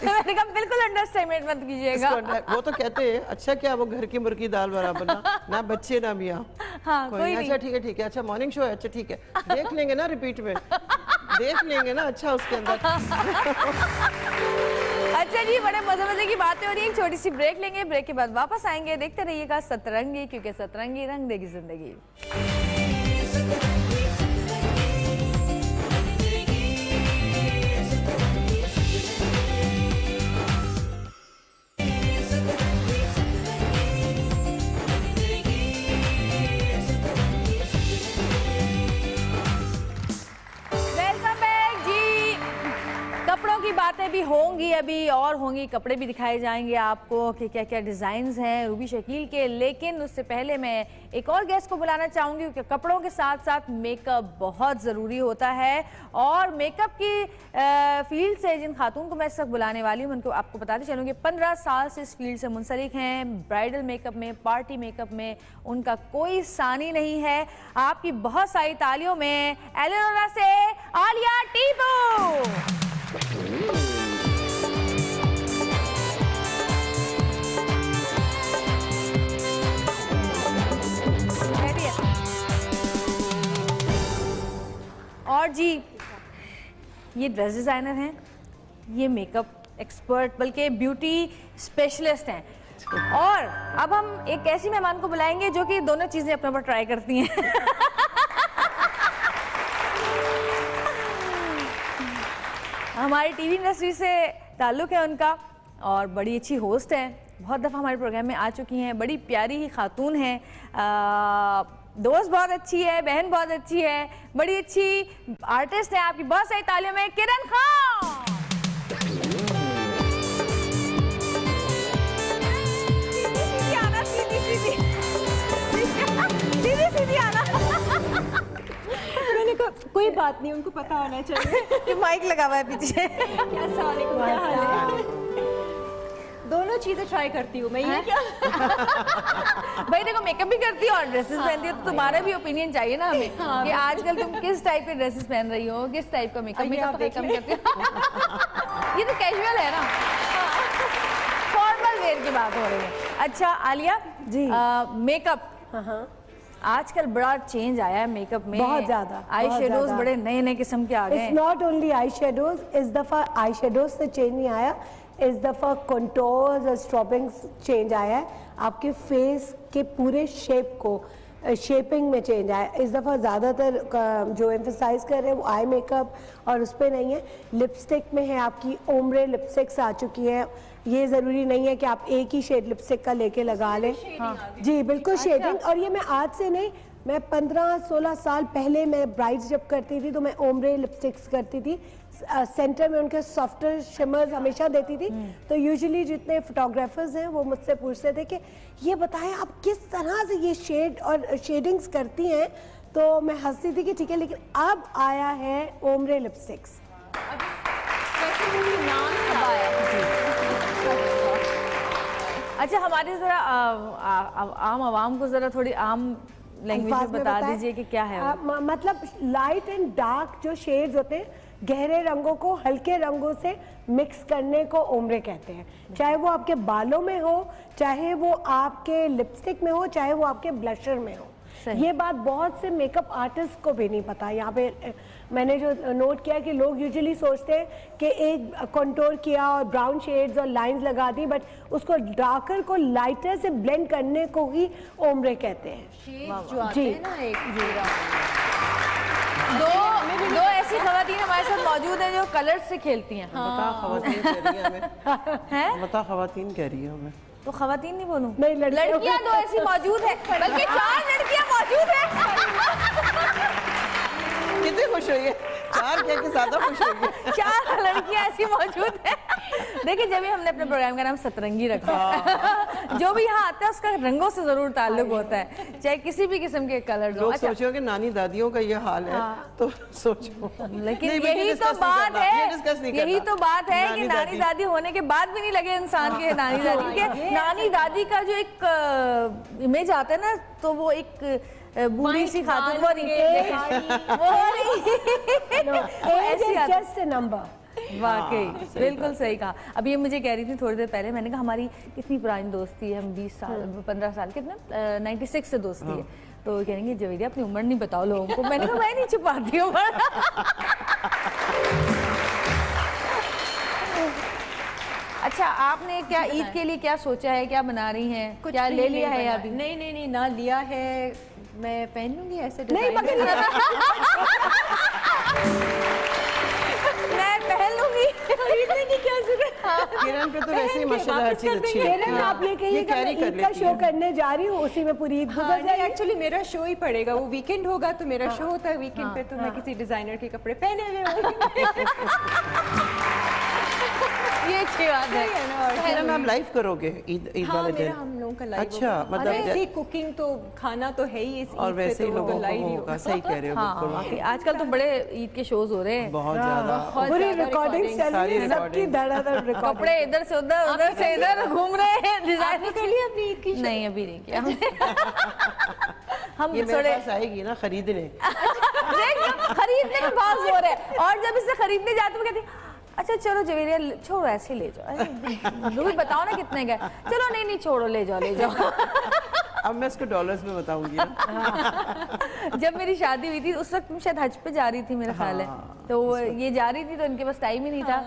S1: मैंने कहा बिल्कुल अंडर एस्टिमेट मत कीजिएगा।
S4: वो तो कहते हैं अच्छा क्या वो घर की मुर्गी दाल बराबर ना बच्चे ना मियाँ।
S1: हाँ, कोई नहीं।
S4: अच्छा ठीक है ठीक है, अच्छा मॉर्निंग शो है, अच्छा ठीक है, देख लेंगे ना रिपीट में, देख लेंगे ना। अच्छा उसके अंदर
S1: अच्छा जी, बड़े मजे मजे की बातें हो रही है। एक छोटी सी ब्रेक लेंगे, ब्रेक के बाद वापस आएंगे। देखते रहिएगा सतरंगी, क्योंकि सतरंगी रंग देगी जिंदगी। वेलकम बैक जी। कपड़ों की बातें भी होंगी अभी, और होंगी, कपड़े भी दिखाए जाएंगे आपको कि क्या क्या डिज़ाइंस हैं रूबी शकील के। लेकिन उससे पहले मैं एक और गेस्ट को बुलाना चाहूँगी, क्योंकि कपड़ों के साथ साथ मेकअप बहुत ज़रूरी होता है। और मेकअप की फील्ड से जिन खातून को मैं इस वक्त बुलाने वाली हूँ, उनको आपको बताते चलूँगी 15 साल से इस फील्ड से मुंसलिक हैं। ब्राइडल मेकअप में, पार्टी मेकअप में उनका कोई सानी नहीं है। आपकी बहुत सारी तालियों में एलेनोरा से आलिया टीपू। और जी, ये ड्रेस डिज़ाइनर हैं, ये मेकअप एक्सपर्ट, बल्कि ब्यूटी स्पेशलिस्ट हैं। और अब हम एक ऐसी मेहमान को बुलाएंगे जो कि दोनों चीज़ें अपने ऊपर ट्राई करती हैं। हमारी टीवी इंडस्ट्री से ताल्लुक़ है उनका और बड़ी अच्छी होस्ट हैं, बहुत दफ़ा हमारे प्रोग्राम में आ चुकी हैं। बड़ी प्यारी ही खातून हैं, दोस्त बहुत अच्छी है, बहन बहुत अच्छी है, बड़ी अच्छी आर्टिस्ट है। आपकी बहुत सारी तालियों में किरण खान। सीधी आना, सीधी आना।
S5: मैंने कहा कोई बात नहीं, उनको पता होना चाहिए।
S1: माइक लगा हुआ है पीछे।
S5: अस्सलाम वालेकुम, क्या हाल है? दोनों चीजें ट्राई करती हूँ मैं। ये क्या?
S1: भाई देखो, मेकअप भी करती है और ड्रेसेस पहनती है, तो तुम्हारा भी ओपिनियन चाहिए ना हमें कि आजकल तुम किस टाइप के ड्रेसेस पहन रही हो, किस टाइप का मेकअप। मेकअप तो कम करती हो। ये तो कैजुअल है ना, फॉर्मल वेयर की बात हो रही है। अच्छा आलिया जी, मेकअप आजकल बड़ा चेंज आया है मेकअप में,
S6: बहुत ज्यादा,
S1: आई
S6: बहुत
S1: शेडोज
S6: ज्यादा।
S1: बड़े नए नए किस्म के आ गए
S6: इट्स
S1: हैं।
S6: नॉट ओनली आई शेडोज, इस दफ़ा आई शेडोज से चेंज नहीं आया, इस दफ़ा कंटोर्स और स्ट्रॉपिंग्स चेंज आया है। आपके फेस के पूरे शेप को शेपिंग में चेंज आया। इस दफ़ा ज़्यादातर जो एम्फसाइज कर रहे हैं वो आई मेकअप और उस पर नहीं है। लिपस्टिक में है आपकी ओम्ब्रे लिपस्टिक्स आ चुकी हैं। ये ज़रूरी नहीं है कि आप एक ही शेड लिपस्टिक का लेके लगा लें। हाँ जी बिल्कुल शेडिंग। और ये मैं आज से नहीं, मैं 15-16 साल पहले मैं ब्राइड्स जब करती थी तो मैं ओम्ब्रे लिपस्टिक्स करती थी, सेंटर में उनके सॉफ्टर शिमर्स हमेशा देती थी। तो यूजुअली जितने फोटोग्राफर्स हैं वो मुझसे पूछते थे कि ये बताएं आप किस तरह से ये शेड और शेडिंग्स करती हैं। तो मैं हंसती थी कि ठीक है, लेकिन अब आया है ओम्ब्रे लिपस्टिक्स।
S1: अच्छा हमारे जरा आम आवाम को जरा थोड़ी आम लैंग्वेज में बता दीजिए कि क्या है वो?
S6: मतलब लाइट एंड डार्क जो शेड्स होते हैं, गहरे रंगों को हल्के रंगों से मिक्स करने को ओम्ब्रे कहते हैं। चाहे वो आपके बालों में हो, चाहे वो आपके लिपस्टिक में हो, चाहे वो आपके ब्लशर में हो। ये बात बहुत से मेकअप आर्टिस्ट को भी नहीं पता। यहाँ पे मैंने जो नोट किया कि लोग यूजुअली सोचते हैं कि एक कंटूर किया और ब्राउन शेड्स और लाइंस लगा दी, बट उसको डार्कर को लाइटर से ब्लेंड करने को ही ओम्ब्रे कहते हैं।
S5: जो आते हैं ना एक
S1: दो ऐसी खवातीन हमारे साथ मौजूद हैं जो कलर से खेलती हैं।
S4: बता खवातीन कह रही है हमें,
S1: हैं?
S4: बता खवातीन कह रही है हमें।
S1: तो खवातीन नहीं बोलूं?
S6: नहीं,
S1: लड़कियां दो ऐसी मौजूद है, बल्कि 4 लड़कियां मौजूद हैं।
S4: कितनी खुश हुई है, 4 कह के ज्यादा खुश हुई है।
S1: 4 लड़कियां ऐसी मौजूद हैं। देखिए जब भी हमने अपने प्रोग्राम का नाम सतरंगी रखा है, जो भी यहाँ आता है उसका रंगों से जरूर ताल्लुक होता है, चाहे किसी भी किस्म के कलर।
S4: लोग सोचो कि नानी दादियों का ये हाल है, तो सोचो।
S1: लेकिन
S4: नहीं,
S1: यही तो बात है, यही तो बात है कि नानी
S4: दादी
S1: दादी होने के बाद भी नहीं लगे इंसान के नानी दादी के। नानी दादी का जो एक इमेज आता है ना, तो वो एक बूढ़ी सी खातून, वो नहीं, ऐसी आती है।
S6: Just a number.
S1: वाकई बिल्कुल सही कहा। अब ये मुझे कह रही थी थोड़ी देर पहले, मैंने कहा हमारी कितनी पुरानी दोस्ती है, हम 20 साल 15 साल कितना 96 से दोस्ती है। तो कहेंगे जवेरिया अपनी उम्र नहीं बताओ लोगों को। मैंने कहा मैं नहीं छुपाती हूँ। अच्छा आपने क्या ईद के लिए क्या सोचा है, क्या बना रही हैं, क्या ले लिया है अभी?
S5: नहीं ना लिया है, मैं पहन लूंगी ऐसे
S6: नहीं मगर
S1: मैं पहन लूंगी,
S5: खरीदने की क्या जरूरत।
S4: किरण पे तो वैसे ही माशाल्लाह हर चीज अच्छी है।
S6: किरण आप ये कहिए कि मैं ईद का शो करने जा रही हूँ, उसी में पूरी ईद गुजर जाएगी।
S5: एक्चुअली मेरा शो ही पड़ेगा, वो वीकेंड होगा तो मेरा शो होता है वीकेंड पे, तो मैं किसी डिजाइनर के कपड़े पहने हुए होंगी।
S1: ये अच्छी बात है।
S4: किरण आप लाइव करोगे ईद वाले दिन?
S5: मेरा हम लोगों का लाइव
S4: अच्छा,
S5: होगा।
S4: मतलब
S5: ऐसी कुकिंग तो खाना तो है ही इस ईद
S4: और
S5: पे,
S4: वैसे ही
S5: तो वो
S4: लोगों
S5: लाइव
S4: को
S5: ही
S4: होगा। सही कह रहे हो
S1: हाँ,
S4: बिल्कुल।
S1: वाकई आजकल तो बड़े ईद के शोज हो रहे हैं,
S4: बहुत ज्यादा।
S6: पूरी रिकॉर्डिंग चल रही है, सबकी धड़ाधड़ रिकॉर्डिंग।
S1: कपड़े इधर से उधर, उधर से इधर घूम रहे हैं। डिजाइन
S5: कर लिया अपनी ईद की?
S1: नहीं अभी नहीं किया हमने। हम
S4: ये मेरे
S1: थोड़े
S4: पास आएगी ना खरीदने।
S1: देख खरीदने में बहुत जोर है, और जब इसे खरीदने जाते हुए कहती अच्छा चलो जवेरिया छोड़ो ऐसे ले जाओ, भी बताओ ना कितने का, चलो नहीं छोड़ो ले जाओ ले जाओ।
S4: अब मैं इसको डॉलर्स में बताऊंगी ना।
S1: जब मेरी शादी हुई थी उस वक्त मैं शायद हज पे जा रही थी मेरा ख्याल है, तो ये जा रही थी तो इनके पास टाइम ही नहीं था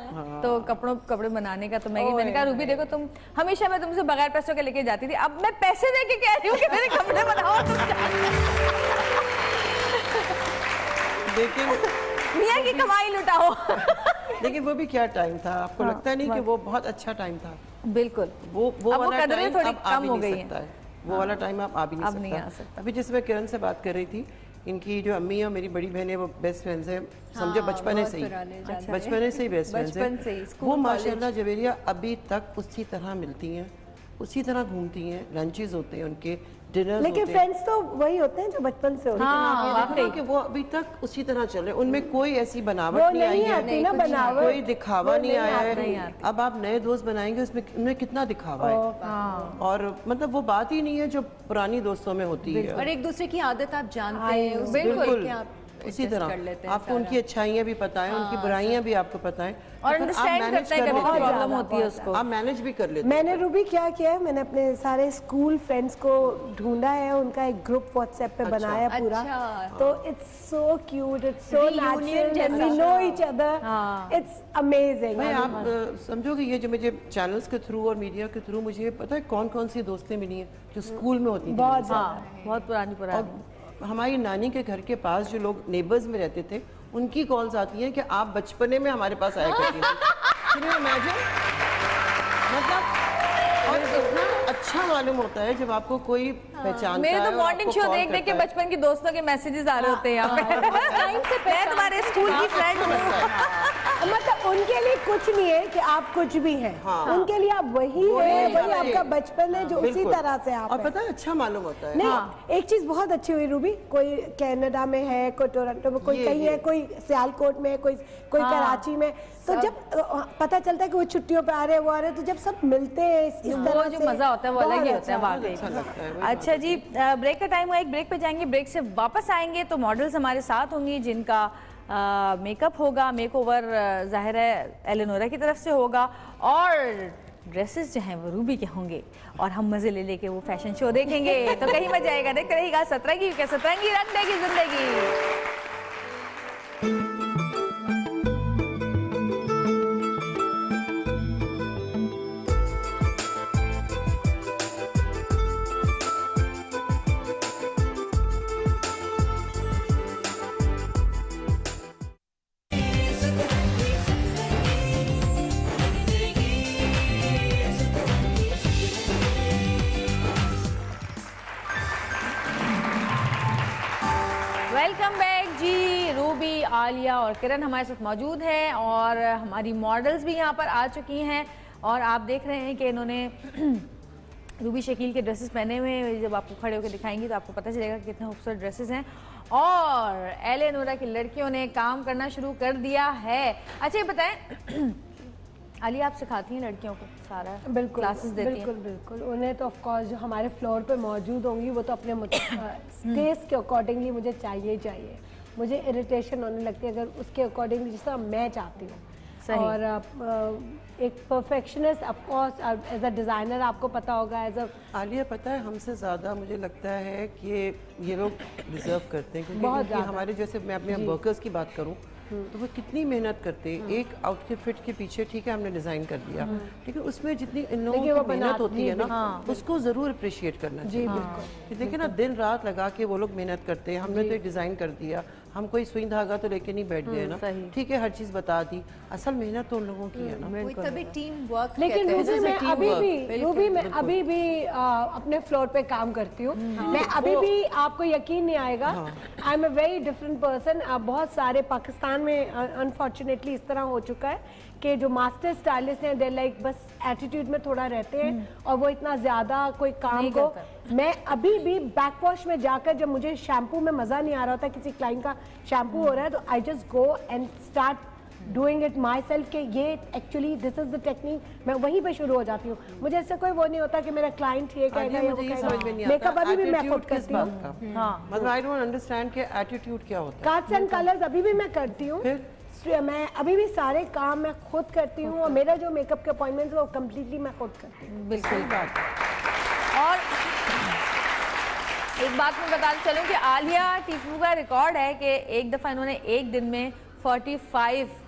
S1: तो कपड़े बनाने का। तो मैंने कहा रूबी देखो तुम हमेशा मैं तुमसे बगैर पैसों के लेके जाती थी, अब मैं पैसे दे के कह रही हूँ कि मेरे कपड़े बनाओ तुम।
S4: लेकिन
S1: मियाँ की कमाई लुटाओ।
S4: लेकिन वो भी क्या टाइम था, आपको लगता नहीं कि वो बहुत अच्छा टाइम था?
S1: बिल्कुल
S4: वो
S1: अब वो
S4: वाला
S1: कदरें
S4: टाइम
S1: थोड़ी
S4: अब आ
S1: कम
S4: भी
S1: हो
S4: नहीं
S1: गई
S4: सकता
S1: हैं।
S4: है। वो वाला टाइम अब आ भी
S1: अब नहीं
S4: नहीं
S1: आ
S4: सकता।
S1: सकता।
S4: अभी जिसमें किरण से बात कर रही थी, इनकी जो अम्मी और मेरी बड़ी बहन है वो बेस्ट फ्रेंड्स है, समझो बचपने से ही, बचपने से ही बेस्ट फ्रेंड्स है। वो माशाल्लाह जवेरिया अभी तक उसी तरह मिलती हैं, उसी तरह घूमती हैं, लंचेस होते हैं उनके, डिनर
S6: लेकिन फ्रेंड्स तो वही होते हैं जो बचपन से होते हैं।
S4: हाँ, कि वो अभी तक उसी तरह चल रहे हैं, उनमें कोई ऐसी बनावट
S6: वो
S4: नहीं आई
S6: नहीं आती ना
S4: है,
S6: बनावट,
S4: कोई दिखावा नहीं आया
S1: नहीं
S4: है।
S1: आती।
S4: अब आप नए दोस्त बनाएंगे उनमें कितना दिखावा है, और मतलब वो बात ही नहीं है जो पुरानी दोस्तों में होती है।
S5: और एक दूसरे की आदत आप जानते हैं, उस
S1: बिल्कुल।
S5: के आप
S4: उसी
S5: adjust कर लेते
S4: तरह
S5: हैं
S4: आपको उनकी अच्छाइयाँ भी पता है, उनकी बुराइयाँ भी आपको पता है,
S1: और
S4: तो फिर आप
S1: अंडरस्टैंड
S4: manage
S1: करते हैं
S4: कर
S1: कभी
S4: लेते हैं।
S1: प्रॉब्लम होती है उसको।
S4: आप मैनेज भी कर लेते
S6: मैंने रूबी क्या किया है, मैंने अपने सारे स्कूल फ्रेंड्स को ढूंढा है, उनका एक ग्रुप व्हाट्सएप पे बनाया पूरा। तो it's so cute, it's so natural, we know each other, it's amazing.
S4: भाई आप समझोगे ये जो मुझे चैनल्स के थ्रू और मीडिया के थ्रू मुझे पता है कौन कौन सी दोस्तें मिली हैं जो स्कूल में होती थी।
S6: बहुत
S1: बहुत पुरानी
S4: और हमारी नानी के घर के पास जो लोग नेबर्स में रहते थे उनकी कॉल्स आती हैं कि आप बचपने में हमारे पास आया करती थी। Can you imagine? मतलब और इतना अच्छा मालूम होता है जब आपको कोई पहचानता
S1: मेरे
S4: है
S1: तो
S4: और
S1: मॉर्निंग
S4: आपको
S1: शो
S4: call
S1: देख देख के
S4: करता है।
S1: बचपन की दोस्तों के मैसेजेस आ रहे होते हैं यहाँ पे। मैं तुम्हारे स्कूल की फ्रेंड हूँ।
S6: मतलब उनके लिए कुछ नहीं है कि आप कुछ भी हैं, उनके लिए आप वही है, वही आपका बचपन है जो उसी
S4: बिल्कुल।
S6: तरह से आप
S4: और
S6: हैं।
S4: पता है अच्छा मालूम होता है।
S6: नहीं, एक चीज बहुत अच्छी हुई रूबी, कोई कनाडा में है, कोई टोरंटो में, कोई कहीं है, कोई सियालकोट में है, कोई कराची में, तो जब पता चलता है कि वो छुट्टियों पे आ रहे हैं, वो आ रहे हैं, तो जब सब मिलते हैं इस तरह
S1: वो जो
S6: से
S1: मजा होता है वो अलग ही होता है वाकई।
S4: अच्छा लगता है।
S1: अच्छा जी ब्रेक का टाइम हुआ, एक ब्रेक पे जाएंगे, ब्रेक से वापस आएंगे तो मॉडल्स हमारे साथ होंगी जिनका मेकअप होगा, मेकओवर जाहिर है एलेनोरा की तरफ से होगा, और ड्रेसेस जो हैं वो रूबी के होंगे और हम मज़े ले लेके वो फैशन शो देखेंगे तो कहीं मजा आएगा। देखते रहिएगा सतरंगी, क्या सतरंगी रंग देगी जिंदगी। वेलकम बैक जी। रूबी, आलिया और किरण हमारे साथ मौजूद हैं और हमारी मॉडल्स भी यहाँ पर आ चुकी हैं और आप देख रहे हैं कि इन्होंने रूबी शकील के ड्रेसेस पहने हुए हैं। जब आपको खड़े होकर दिखाएंगी तो आपको पता चलेगा कि कितने खूबसूरत ड्रेसेस हैं और एले नूरा की लड़कियों ने काम करना शुरू कर दिया है। अच्छा ये बताएं आलिया, आप सिखाती हैं लड़कियों को सारा?
S6: बिल्कुल
S1: क्लासेस देती
S6: बिल्कुल बिल्कुल। उन्हें तो ऑफ कोर्स जो हमारे फ्लोर पे मौजूद होंगी वो तो अपने टेस्ट के अकॉर्डिंगली मुझे चाहिए। मुझे इरिटेशन होने लगती है अगर उसके अकॉर्डिंगली जिस तरह मैं चाहती हूँ।
S1: सही।
S6: और एक perfectionist of course as a designer आपको पता होगा एज अ
S4: आलिया पता है हमसे ज़्यादा मुझे लगता है कि ये लोग डिज़र्व करते हैं
S6: बहुत
S4: क्योंकि
S6: ज़्यादा।
S4: हमारे जैसे मैं अपने वर्कर्स की बात करूं तो वो कितनी मेहनत करते हैं। एक आउटफिट के पीछे ठीक है हमने डिज़ाइन कर दिया लेकिन उसमें जितनी इन लोगों
S6: देखिए वो
S4: की मेहनत होती है ना
S1: हाँ।
S4: उसको ज़रूर अप्रिशिएट करना चाहिए। कि देखिए ना दिन रात लगा के वो लोग मेहनत करते हैं। हमने तो एक डिज़ाइन कर दिया, हम कोई सुई धागा तो लेके नहीं बैठ गए ना,
S1: सही।
S4: ठीक है हर चीज़ बता दी, असल मेहनत तो उन लोगों की है ना।
S2: कोई तभी टीम वर्क
S6: लेकिन रूबी मैं
S4: team
S6: अभी
S4: work,
S6: भी रूबी मैं अभी भी अपने फ्लोर पे काम करती हूँ। मैं अभी भी आपको यकीन नहीं आएगा I am a very different person. बहुत सारे पाकिस्तान में अनफॉर्चुनेटली इस तरह हो चुका है कि जो मास्टर स्टाइलिस्ट हैं दे लाइक बस एटीट्यूड में थोड़ा रहते हैं और वो इतना ज्यादा कोई काम
S1: नहीं
S6: को
S1: करता।
S6: मैं अभी भी बैक वॉश में जाकर जब मुझे शैम्पू में मजा नहीं आ रहा होता किसी क्लाइंट का शैम्पू हो रहा है तो I just go and start doing it my self के ये actually this is the technique. मैं वहीं पे शुरू हो जाती हूँ। मुझे इससे कोई वो नहीं होता कि मेरा क्लाइंट ये कहेगा
S4: आलिया,
S6: ये वो
S4: मुझे ये
S6: कहेगा।
S4: समझ में नहीं
S6: मेकअप
S4: आता
S6: अभी भी मैं
S4: attitude
S6: खुद
S4: किस
S6: करती
S4: बात
S6: हूँ।
S4: का?
S1: हाँ।
S4: मतलब आई डोंट अंडरस्टैंड कि एटीट्यूड क्या होता है।
S6: कार्ड्स एंड कलर्स अभी भी मैं करती हूँ। मैं अभी भी सारे काम मैं खुद करती हूँ और मेरा जो मेकअप के अपॉइंटमेंट्स वो कम्प्लीटली मैं खुद करती हूँ।
S1: बिल्कुल बात। और एक बात मैं बताते चलूं कि आलिया टीपू का रिकॉर्ड है कि एक दफ़ा इन्होंने एक दिन में 45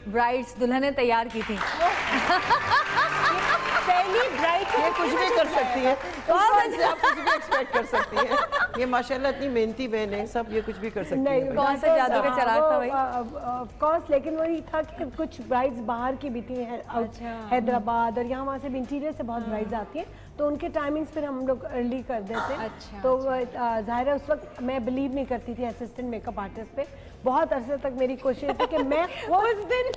S1: ब्राइड्स दुल्हनें तैयार की थी।
S6: पहली ब्राइड
S4: ये कुछ भी कर सकती है, से आप कुछ भी एक्सपेक्ट कर सकती हैं। ये माशाल्लाह इतनी मेहनती बहन है, सब ये कुछ भी कर सकती
S6: नहीं
S4: है।
S1: कौन सा जादू का चिराग था भाई?
S6: ऑफ कोर्स, लेकिन वही था कि कुछ ब्राइड्स बाहर की भी थी हैदराबाद और यहाँ वहाँ से भी इंटीरियर से बहुत ब्राइड्स आती हैं तो उनके टाइमिंग्स फिर हम लोग अर्ली कर देते हैं। तो जाहिर है उस वक्त मैं बिलीव नहीं करती थी असिस्टेंट मेकअप आर्टिस्ट पे। बहुत अरसे तक मेरी कोशिश थी कि मैं उस दिन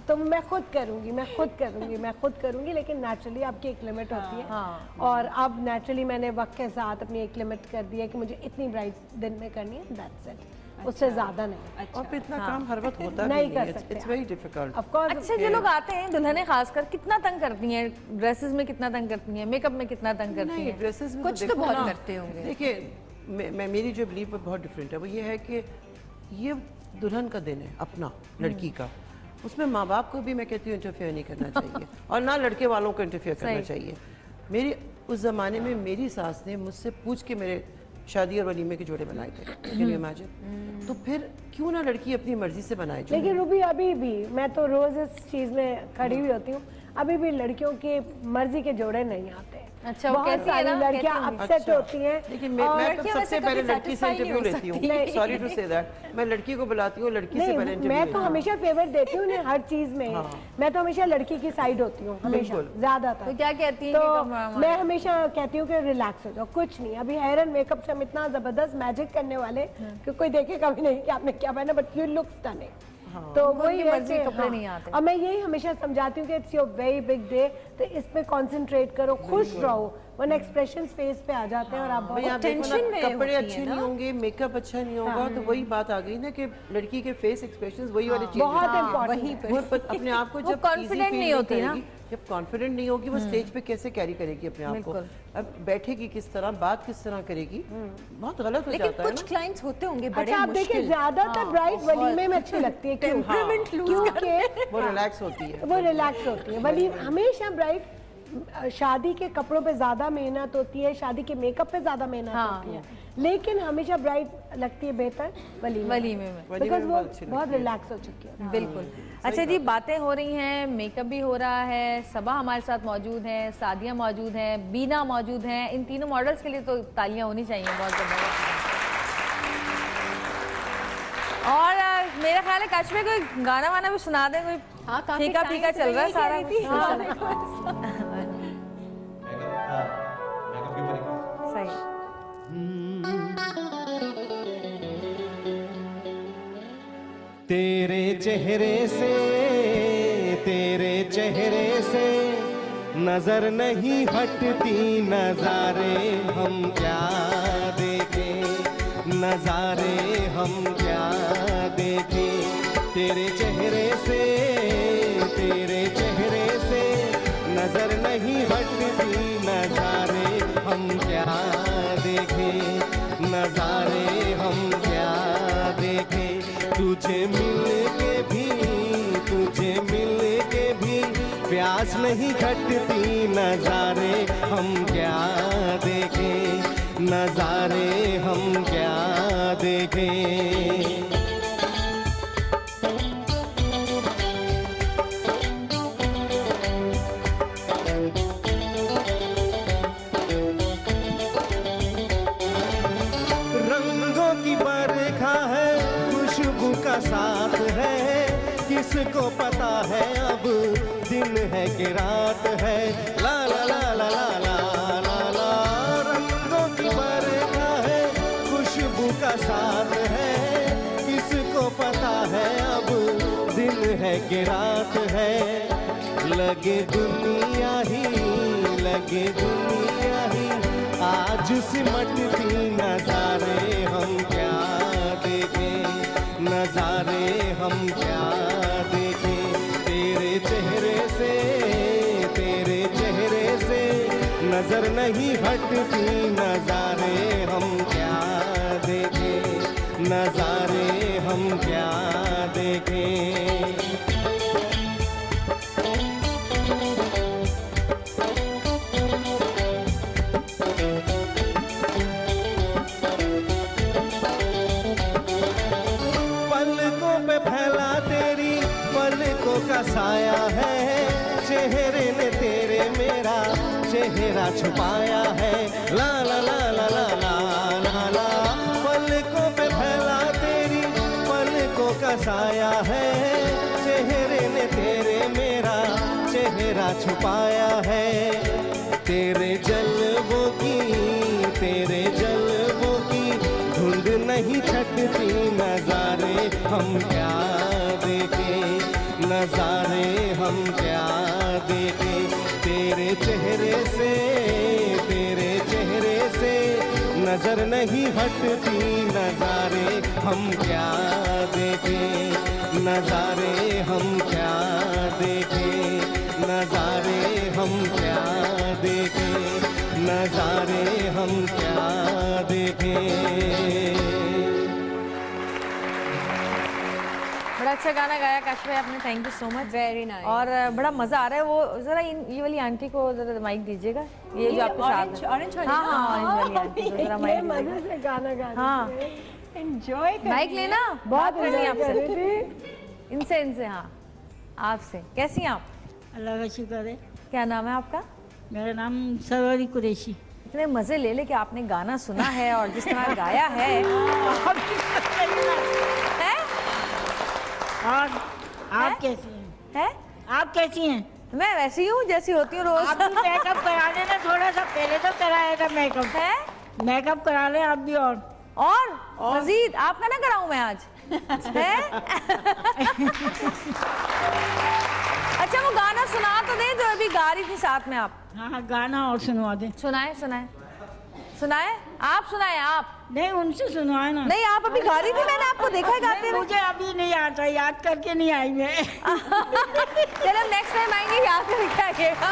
S6: तो मैं खुद करूँगी लेकिन नेचुरली आपकी एक लिमिट होती है।
S1: हाँ।
S6: और अब नेचुरली मैंने वक्त के साथ अपनी एक लिमिट कर दी है कि मुझे इतनी ब्राइड्स दिन में करनी है, दैट्स इट। उससे ज्यादा नहीं।
S4: और फिर इतना काम हर वक्त होता
S6: नहीं
S4: भी
S6: कर
S4: नहीं है।
S6: सकते
S4: it's very difficult.
S6: Of course
S1: अच्छा जो लोग आते हैं दुल्हनें खासकर कितना तंग करती हैं? ड्रेसेस में कितना तंग करती हैं? मेकअप में कितना तंग करती
S4: नहीं
S1: हैं?
S4: ड्रेसेस में
S2: कुछ तो
S4: देखो
S2: बहुत
S4: ना,
S2: करते होंगे।
S4: देखिए मैं मेरी जो बिलीव है बहुत डिफरेंट है। वो ये है कि ये दुल्हन का दिन है अपना, लड़की का। उसमें माँ बाप को भी मैं कहती हूँ इंटरफेयर नहीं करना चाहिए और ना लड़के वालों को इंटरफेयर करना चाहिए। मेरी उस ज़माने में मेरी सास ने मुझसे पूछ के मेरे शादी और वलीमे के जोड़े बनाए थे। Can you imagine? तो फिर क्यों ना लड़की अपनी मर्जी से बनाए जोड़े?
S6: लेकिन रूबी अभी भी मैं तो रोज इस चीज में खड़ी हुई होती हूँ, अभी भी लड़कियों के मर्जी के जोड़े नहीं आते।
S1: अच्छा, वो
S6: बहुत
S1: कैसी है
S6: सारी
S1: ना?
S6: लड़कियां
S1: कैसी
S6: अपसेट
S4: अच्छा।
S6: होती हैं।
S4: लेकिन मैं तो
S2: लड़कियां
S4: सबसे
S2: वैसे
S4: पहले
S2: कभी
S4: लड़की से
S2: satisfy नहीं
S4: इंटरव्यू
S2: हो
S4: लेती हूँ।
S2: सकती।
S4: सॉरी टू से दैट, मैं लड़की को बुलाती हूँ, लड़की से पहले
S6: नहीं,
S4: इंटरव्यू
S6: मैं
S4: लेती
S6: तो
S4: हूँ।
S6: हमेशा फेवर देती हूँ उन्हें हर चीज में। मैं तो हमेशा लड़की की साइड होती हूँ, हमेशा
S4: बिल्कुल।
S6: ज्यादातर।
S1: तो क्या कहती हैं?
S6: तो मैं हमेशा कहती हूँ कि रिलैक्स हो जाओ, कुछ नहीं। अभी हेयर एंड मेकअप से हम इतना जबरदस्त मैजिक करने वाले कि कोई देखेगा भी नहीं कि आपने क्या पहना, बट यू लुक स्टनिंग। तो वही
S1: उनकी
S6: है
S1: मर्जी
S6: कि
S1: कपड़े नहीं आते।
S6: और मैं यही हमेशा समझाती हूँ कि it's your very big day, तो इस पे कंसंट्रेट करो, खुश रहो, वरना एक्सप्रेशंस फेस पे आ जाते हैं और आप
S4: भाई
S6: बहुत
S4: आप देखो ना,
S2: टेंशन में
S4: कपड़े
S2: होती है
S4: अच्छे
S2: ना।
S4: नहीं होंगे, मेकअप अच्छा नहीं होगा, तो वही बात आ गई ना कि लड़की के फेस एक्सप्रेशंस वही वाले चीज
S6: बहुत इम्पोर्टेंट।
S4: वो अपने आप को
S1: वो
S4: जब
S1: confident
S4: easy feel
S1: नहीं होती ना।
S4: करेगी, जब कॉन्फिडेंट नहीं होगी वो स्टेज पे कैसे कैरी करेगी अपने आप को? अब बैठेगी किस तरह, बात किस तरह करेगी, बहुत गलत हो
S2: लेकिन
S4: जाता है
S2: कुछ
S4: ना।
S2: क्लाइंट्स होते होंगे बड़े
S6: अच्छा आप देखिए
S2: मुश्किल।
S6: ज्यादातर ब्राइड वलीमे में अच्छी लगती है। क्यों?
S2: Temperament lose
S6: क्योंकि
S4: वो रिलैक्स होती है।
S6: वो रिलैक्स होती है। वली हमेशा ब्राइड शादी के कपड़ों पे ज्यादा मेहनत होती है, शादी के मेकअप पे ज्यादा मेहनत होती है, लेकिन हमेशा ब्राइड लगती है बेहतर
S1: वलीमे में।
S6: बिकॉज वो बहुत रिलैक्स हो चुकी है।
S1: बिल्कुल। अच्छा जी, बातें हो रही हैं, मेकअप भी हो रहा है, सबा हमारे साथ मौजूद है, सादिया मौजूद है, बीना मौजूद है। इन तीनों मॉडल्स के लिए तो तालियां होनी चाहिए बहुत ज़बरदस्त। और मेरा ख्याल है कश में कोई गाना वाना भी सुना दें, कोई फीका फीका चल रहा है सारा कुछ। सही।
S7: तेरे चेहरे से नजर नहीं हटती, नजारे हम क्या देखें, नजारे हम क्या देखें। तेरे चेहरे से नजर नहीं हटती, नजारे हम क्या देखें, नजारे हम क्या देखें। तुझे मिल के भी प्यास नहीं घटती, नजारे हम क्या देखें, नजारे हम क्या देखें। रंगों की बरखा है, खुशबू का साथ है, किसको पता है अब दिन है कि रात है। ला ला ला ला ला ला ला ला। रंगों की बरखा है, खुशबू का साथ है, किसको पता है अब दिन है कि रात है। लगे दुनिया ही आज सिमटती, नजारे हम क्या देखें, नजारे हम क्या देखें। तेरे चेहरे से नजर नहीं हटती, नजारे हम क्या देखें, नजारे हम क्या देखें। पलकों पे फैला तेरी पलकों का साया है, चेहरे ने तेरे मेरा चेहरा छुपाया है। ला ला ला ला ला ला ला ला। पलकों पे फैला तेरी पलकों का साया है, चेहरे ने तेरे मेरा चेहरा छुपाया है। तेरे जलवों की धुंध नहीं छटती, नजारे हम क्या देखें, नजारे हम क्या देखें। तेरे चेहरे से नजर नहीं हटती, नजारे हम क्या देखें, नजारे हम क्या देखें, नजारे हम क्या देखें, नजारे हम क्या देखें।
S1: बड़ा अच्छा गाना गाया काश भाई आपने, thank you so much.
S5: Very nice.
S1: और बड़ा मजा आ रहा है। वो जरा ये वाली आंटी को जरा माइक दीजिएगा, ये जो आपके साथ है।
S5: ऑरेंज वाली,
S1: हाँ हाँ, ऑरेंज वाली आंटी को जरा माइक
S6: मजे से गाना गा
S1: हाँ,
S5: एंजॉय कर।
S1: माइक लेना,
S6: बहुत
S1: करनी है
S6: enjoy कर
S1: आपसे,
S6: रही थी।
S1: इनसे हाँ, आपसे। कैसी हैं आप?
S8: अल्लाह का शुक्र है।
S1: क्या नाम है आपका?
S8: मेरा नाम सरवरी कुरैशी।
S1: इतने मजे ले ले कि आपने गाना सुना है और जिस तरह गाया है। हैं?
S8: और आप कैसी हैं?
S1: हैं?
S8: आप कैसी हैं?
S1: मैं वैसी हूँ जैसी होती हूँ रोज।
S8: आप भी मेकअप कराने ना, थोड़ा सा पहले तो कराया था मेकअप।
S1: है?
S8: मेकअप करा लें आप भी।
S1: और मजीद आपका ना कराऊं मैं आज? है? अच्छा वो गाना सुना तो दे जो अभी गा रही थी साथ में आप।
S8: हाँ हाँ, गाना और सुनवा दें।
S1: सुनाए सुनाए सुनाए, आप सुनाए आप।
S8: नहीं, उनसे सुनवाए ना।
S1: नहीं आप अभी गा रही थी, मैंने आपको देखा है गाते हुए।
S8: मुझे अभी नहीं आता, याद करके नहीं आई मैं।
S1: चलो नेक्स्ट टाइम आएंगे, याद करके आइएगा।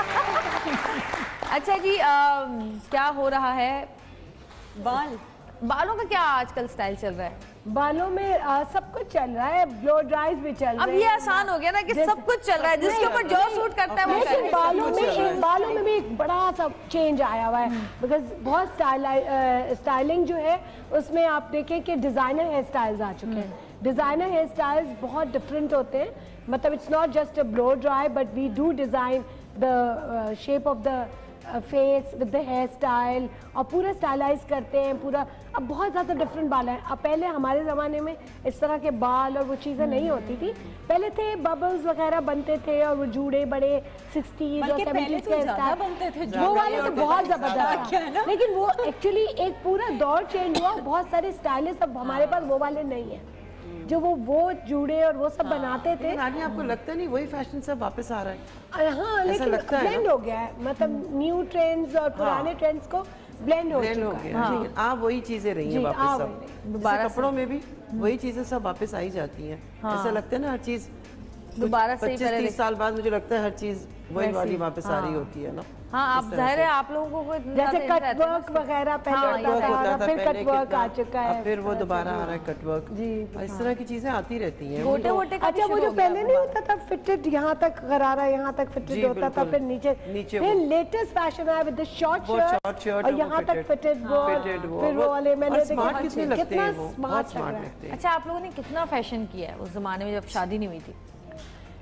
S1: अच्छा जी, क्या हो रहा है? बालों का क्या आजकल स्टाइल चल रहा है?
S6: बालों में सब कुछ चल रहा है, ब्लो ड्राइज भी चल रहे
S1: अब
S6: हैं।
S1: ये आसान हो गया ना कि सब कुछ चल रहा है, जिसके ऊपर जो सूट करता है वो
S6: लेकिन
S1: करे।
S6: बालों में भी एक बड़ा सा चेंज आया हुआ है, बिकॉज बहुत स्टाइलिंग जो है उसमें आप देखें कि डिजाइनर हेयर स्टाइल्स आ चुके हैं। डिजाइनर हेयर स्टाइल्स बहुत डिफरेंट होते हैं, मतलब it's not just a blow dry but we do design the shape of the face with the hair style और पूरा स्टाइलाइज करते हैं पूरा। अब बहुत ज़्यादा डिफरेंट बाल हैं। अब पहले हमारे ज़माने में इस तरह के बाल और वो चीज़ें नहीं होती थी, पहले थे बबल्स वगैरह बनते थे और वो जूड़े बड़े 60s और 70s के
S5: ज्यादा बनते थे,
S6: वो वाले तो बहुत जबरदस्त था। लेकिन वो एक्चुअली एक पूरा दौर चेंज हुआ, बहुत सारे स्टाइलिस्ट अब हमारे पास वो वाले नहीं है जो वो जूड़े और वो सब बनाते थे।
S4: रानी आपको लगता नहीं वही फैशन सब वापस आ रहा है?
S6: हाँ, लेकिन
S4: लगता है ना?
S6: ब्लेंड हो गया है, मतलब न्यू ट्रेंड्स और पुराने ट्रेंड्स को ब्लेंड हो
S4: ब्लेंड हो
S6: चुका है।
S4: गया, लेकिन आप वही चीजें रही हैं
S6: जी,
S4: वापस सब।
S6: वही
S4: दोबारा कपड़ों में भी वही चीजें सब वापस आई जाती हैं। ऐसा लगता है ना हर चीज
S1: दोबारा से ही
S4: 25-30 साल बाद मुझे लगता है हर चीज वही वाली वापस आ रही होती है ना।
S1: हाँ, आप जाहिर है आप लोगों को इतना
S6: जैसे
S1: ज़्यादा
S6: कट
S1: रहता है
S6: वर्क वगैरह पहले
S1: हाँ,
S6: होता
S1: ये
S6: था
S4: होता
S6: और
S4: था
S6: फिर
S4: पहले
S6: कट वर्क
S4: कितना,
S6: आ चुका है।
S4: अब फिर वो दोबारा आ रहा है कट वर्क।
S6: जी,
S4: और इस तरह की चीजें आती रहती हैं।
S1: गोटे वोटे का
S6: अच्छा, वो जो पहले नहीं होता था फिटेड यहाँ तक गरारा यहाँ तक
S4: जी,
S6: फिटेड होता था,
S4: बिल्कुल।
S6: फिर नीचे
S4: नीचे
S6: फिर
S4: वो।
S6: लेटेस्ट फैशन आया विद द शॉर्ट
S4: वो short
S6: शर्ट
S4: shirt
S6: और
S4: और
S6: यहाँ
S4: वो
S6: तक
S4: fitted।
S6: फिटेड वो
S4: Fitted वो,
S6: फिर वो वाले मैंने
S4: और
S6: देखे
S4: स्मार्ट कितने लगते
S6: कितना
S4: हैं वो, बहुत
S6: स्मार्ट लग
S4: स्मार्ट
S6: रहा है।
S4: लगते हैं।
S1: अच्छा, आप लोगों ने कितना फैशन किया है उस जमाने में जब शादी नहीं हुई थी?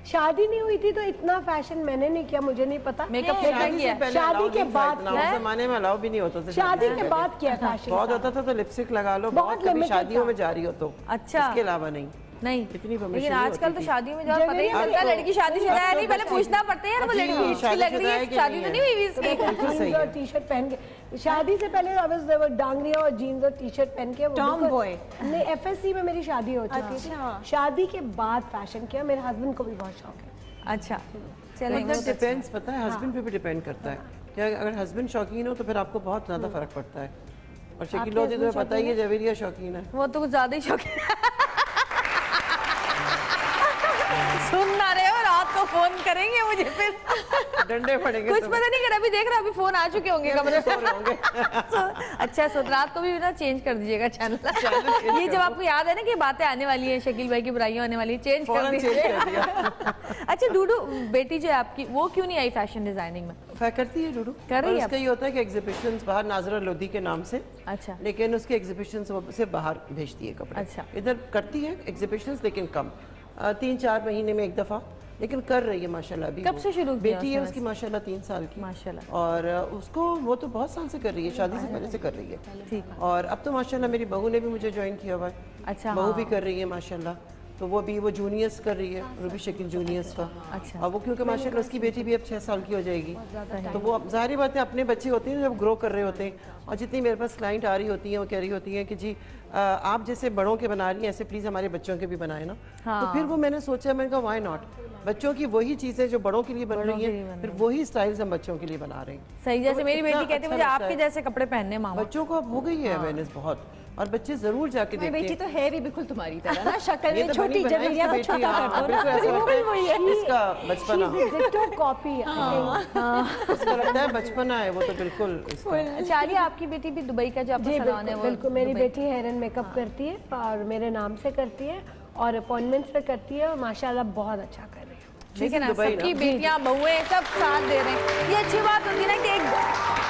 S6: शादी नहीं हुई थी तो इतना फैशन मैंने नहीं किया, मुझे नहीं पता।
S1: मेकअप
S6: लेकिन
S1: कितना किया?
S6: शादी के बाद
S4: उस जमाने में अलाउ भी नहीं होता था।
S6: शादी के बाद किया फैशन।
S4: बहुत होता था तो लिपस्टिक लगा लो,
S6: बहुत
S4: बहुत कभी
S6: limited
S4: शादियों
S6: था।
S4: में जारी हो तो।
S1: अच्छा।
S4: इसके अलावा नहीं।
S1: नहीं,
S4: इतनी permission
S1: लेकिन
S4: नहीं
S1: आजकल
S4: होती
S1: तो
S4: थी।
S1: शादियों में जाओ पता ही नहीं चलता लड़की शादीशुदा है नहीं, पहले पूछना पड़ता है यार वो लड़की इसकी लग रही है, शादी तो नहीं हुई इसकी।
S4: बिल्कुल सही
S6: जीन्स और
S4: है।
S6: टी शर्ट पहन के शादी से पहले डांगरिया और जीन्स और टी शर्ट पहन के वो
S5: Tom
S6: बिल्कुल-
S5: boy।
S6: नहीं, FSC में मेरी शादी हो चुकी थी। शादी के बाद फैशन किया, मेरे हस्बैंड को भी बहुत शौक है।
S1: अच्छा, चलें
S4: मतलब डिपेंड्स, पता है हस्बैंड पे भी डिपेंड करता है कि अगर हस्बैंड शौकीन हो तो फिर आपको बहुत ज़्यादा फर्क पड़ता है। और शकील लोधी तो पता ही है जवेरिया शौकीन है।
S1: वो तो कुछ ज्यादा ही शौकीन सुन ना रहे हो, रात को फोन करेंगे मुझे फिर
S4: डंडे पड़ेंगे
S1: कुछ
S4: तो
S1: पता नहीं कर, अभी देख रहा अभी फोन आ चुके होंगे कमरे
S4: सो रहे होंगे।
S1: अच्छा, सो रात को भी ना चेंज कर दीजिएगा चैनल। ये जब आपको याद है ना कि बातें आने वाली हैं, शकील भाई की बुराइयां आने वाली है, चेंज कर
S4: फौरन चेंज
S1: दीजिएगा।
S4: कर दिया।
S1: अच्छा डूडू, बेटी जो है आपकी, वो क्यों नहीं आई फैशन डिजाइनिंग में?
S4: करती है डूडू,
S1: कर रही है
S4: उसका ये होता है कि एग्जीबिशंस बाहर, नाजरा लोधी के नाम से,
S1: अच्छा
S4: लेकिन उसके एग्जीबिशंस वो से बाहर भेजती है कपड़े।
S1: अच्छा।
S4: इधर करती है एग्जीबिशंस लेकिन कम, 3-4 महीने में एक दफ़ा, लेकिन कर रही है माशाल्लाह। अभी
S1: कब
S4: वो
S1: से शुरू किया
S4: बेटी है
S1: उसने
S4: उसकी माशाल्लाह 3 साल की
S1: माशाल्लाह।
S4: और उसको वो तो बहुत साल से कर रही है, शादी से पहले से कर रही है।
S1: ठीक।
S4: और अब तो माशाल्लाह मेरी बहू ने भी मुझे ज्वाइन किया हुआ है।
S1: अच्छा,
S4: बहू
S1: हाँ।
S4: भी कर रही है माशाल्लाह, तो वो भी वो जूनियर्स कर रही है, रूबी शकील जूनियर्स का।
S1: अच्छा।
S4: और वो क्योंकि माशाल्लाह उसकी बेटी भी अब 6 साल की हो जाएगी, तो वो अब जाहिर बात है अपने बच्चे होते हैं जब ग्रो कर रहे होते हैं। और जितनी मेरे पास क्लाइंट आ रही होती हैं वो कह रही होती हैं कि जी आप जैसे बड़ों के बना रही हैं ऐसे प्लीज़ हमारे बच्चों के भी बनाए ना।
S1: हाँ।
S4: तो फिर वो मैंने सोचा, मैंने कहा व्हाई नॉट, बच्चों की वही चीज़ें जो बड़ों के लिए बन रही हैं, फिर वही स्टाइल्स हम बच्चों के लिए बना रहे हैं।
S1: सही, जैसे
S4: तो
S1: मेरी
S4: इतना
S1: बेटी कहती है
S4: अच्छा
S1: मुझे
S4: लगता
S1: आपके
S4: है।
S1: जैसे कपड़े पहनने मामा।
S4: बच्चों को अब हो गई है अवेयरनेस बहुत, और बच्चे जरूर जाके
S5: मेरी
S4: देखते
S5: बेटी
S4: हैं।
S5: तो है भी बिल्कुल तुम्हारी तरह ना, शक्ल
S4: ये
S5: में
S4: तो
S5: छोटी
S4: बनी बनाई
S5: जवेरिया को
S4: इसकी
S5: छोटा
S4: बेटी,
S5: कर दो
S4: हाँ,
S5: ना।
S4: बिल्कुल ऐसा लगता है इसका बचपना,
S6: डिट्टो कॉपी
S4: उसको लगता है बचपना है वो तो बिल्कुल इसका।
S1: अच्छा आलिया, आपकी बेटी भी दुबई का जो आपका
S6: जी
S1: सैलून है
S6: बिल्कुल,
S1: वो
S6: बिल्कुल मेरी
S1: दुबई-
S6: बेटी हेयर एंड मेकअप करती है और मेरे नाम से करती है और अपॉइंटमेंट्स पे करती है और माशाल्लाह बहुत अच्छा कर रही है।
S1: ठीक है ना,
S4: दुबई ना।
S1: सबकी बेटियां बहुएं सब साथ दे रहे हैं। ये अच्छी बात होती है ना कि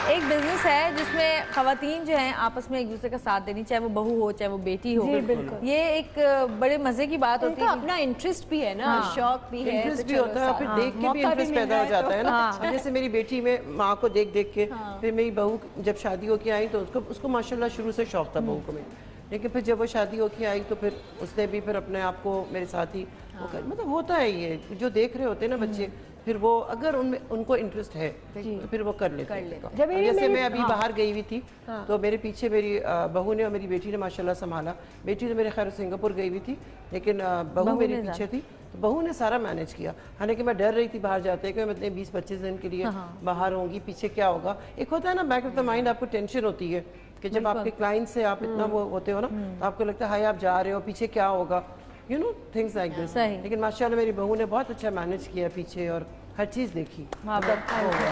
S1: एक बिजनेस है जिसमें खवातीन जो हैं आपस में एक दूसरे का साथ देनी, चाहे वो बहू हो चाहे वो बेटी हो।
S6: जी, बिल्कुल।
S1: ये एक बड़े मजे की बात होती
S5: उनका
S1: है।
S5: अपना इंटरेस्ट भी है ना, शौक भी है,
S4: इंटरेस्ट
S5: तो
S4: भी
S5: चलो
S4: होता है, फिर
S5: साथ।
S4: देख के भी
S5: मौका
S4: इंटरेस्ट
S5: मिल
S4: पैदा
S5: रहा
S4: हो
S5: है
S4: जाता है ना।
S1: हाँ।
S4: अब जैसे मेरी बेटी में माँ को देख देख के फिर मेरी बहू जब शादी होके आई तो उसको माशाल्लाह शुरू से शौक था बहू को मेरी, लेकिन फिर जब वो शादी होके आई तो फिर उसने भी फिर अपने आप को मेरे साथ ही वो कर, मतलब होता है ये जो देख रहे होते हैं ना बच्चे, फिर वो अगर उनमें उनको इंटरेस्ट है तो फिर वो कर लेते हैं।
S6: जब
S4: अब जैसे
S6: मेरी-
S4: मैं अभी बाहर गई हुई थी तो मेरे पीछे मेरी बहू ने और मेरी बेटी ने माशाल्लाह संभाला। बेटी तो मेरे खैर सिंगापुर गई हुई थी, लेकिन बहू मेरी पीछे थी, तो बहू ने सारा मैनेज किया। हालांकि मैं डर रही थी बाहर जाते कि मैं इतने 20-25 दिन के लिए बाहर होंगी, पीछे क्या होगा। एक होता है ना बैक ऑफ द माइंड, आपको टेंशन होती है कि जब आपके क्लाइंट से आप इतना वो होते हो ना, तो आपको लगता है हाय आप जा रहे हो, पीछे क्या होगा, you know things like this.
S1: सही।
S4: लेकिन माशाल्लाह मेरी बहू ने बहुत अच्छा मैनेज किया पीछे और हर चीज़ देखी।
S1: हाँ,
S4: मतलब हो गया।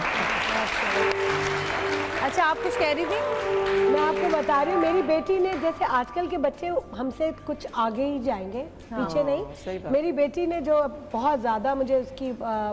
S1: अच्छा, आप कुछ कह रही थी?
S6: मैं आपको बता रही हूँ, मेरी बेटी ने, जैसे आजकल के बच्चे हमसे कुछ आगे ही जाएंगे, पीछे
S4: सही
S6: नहीं।
S4: बात।
S6: मेरी बेटी ने जो बहुत ज़्यादा मुझे उसकी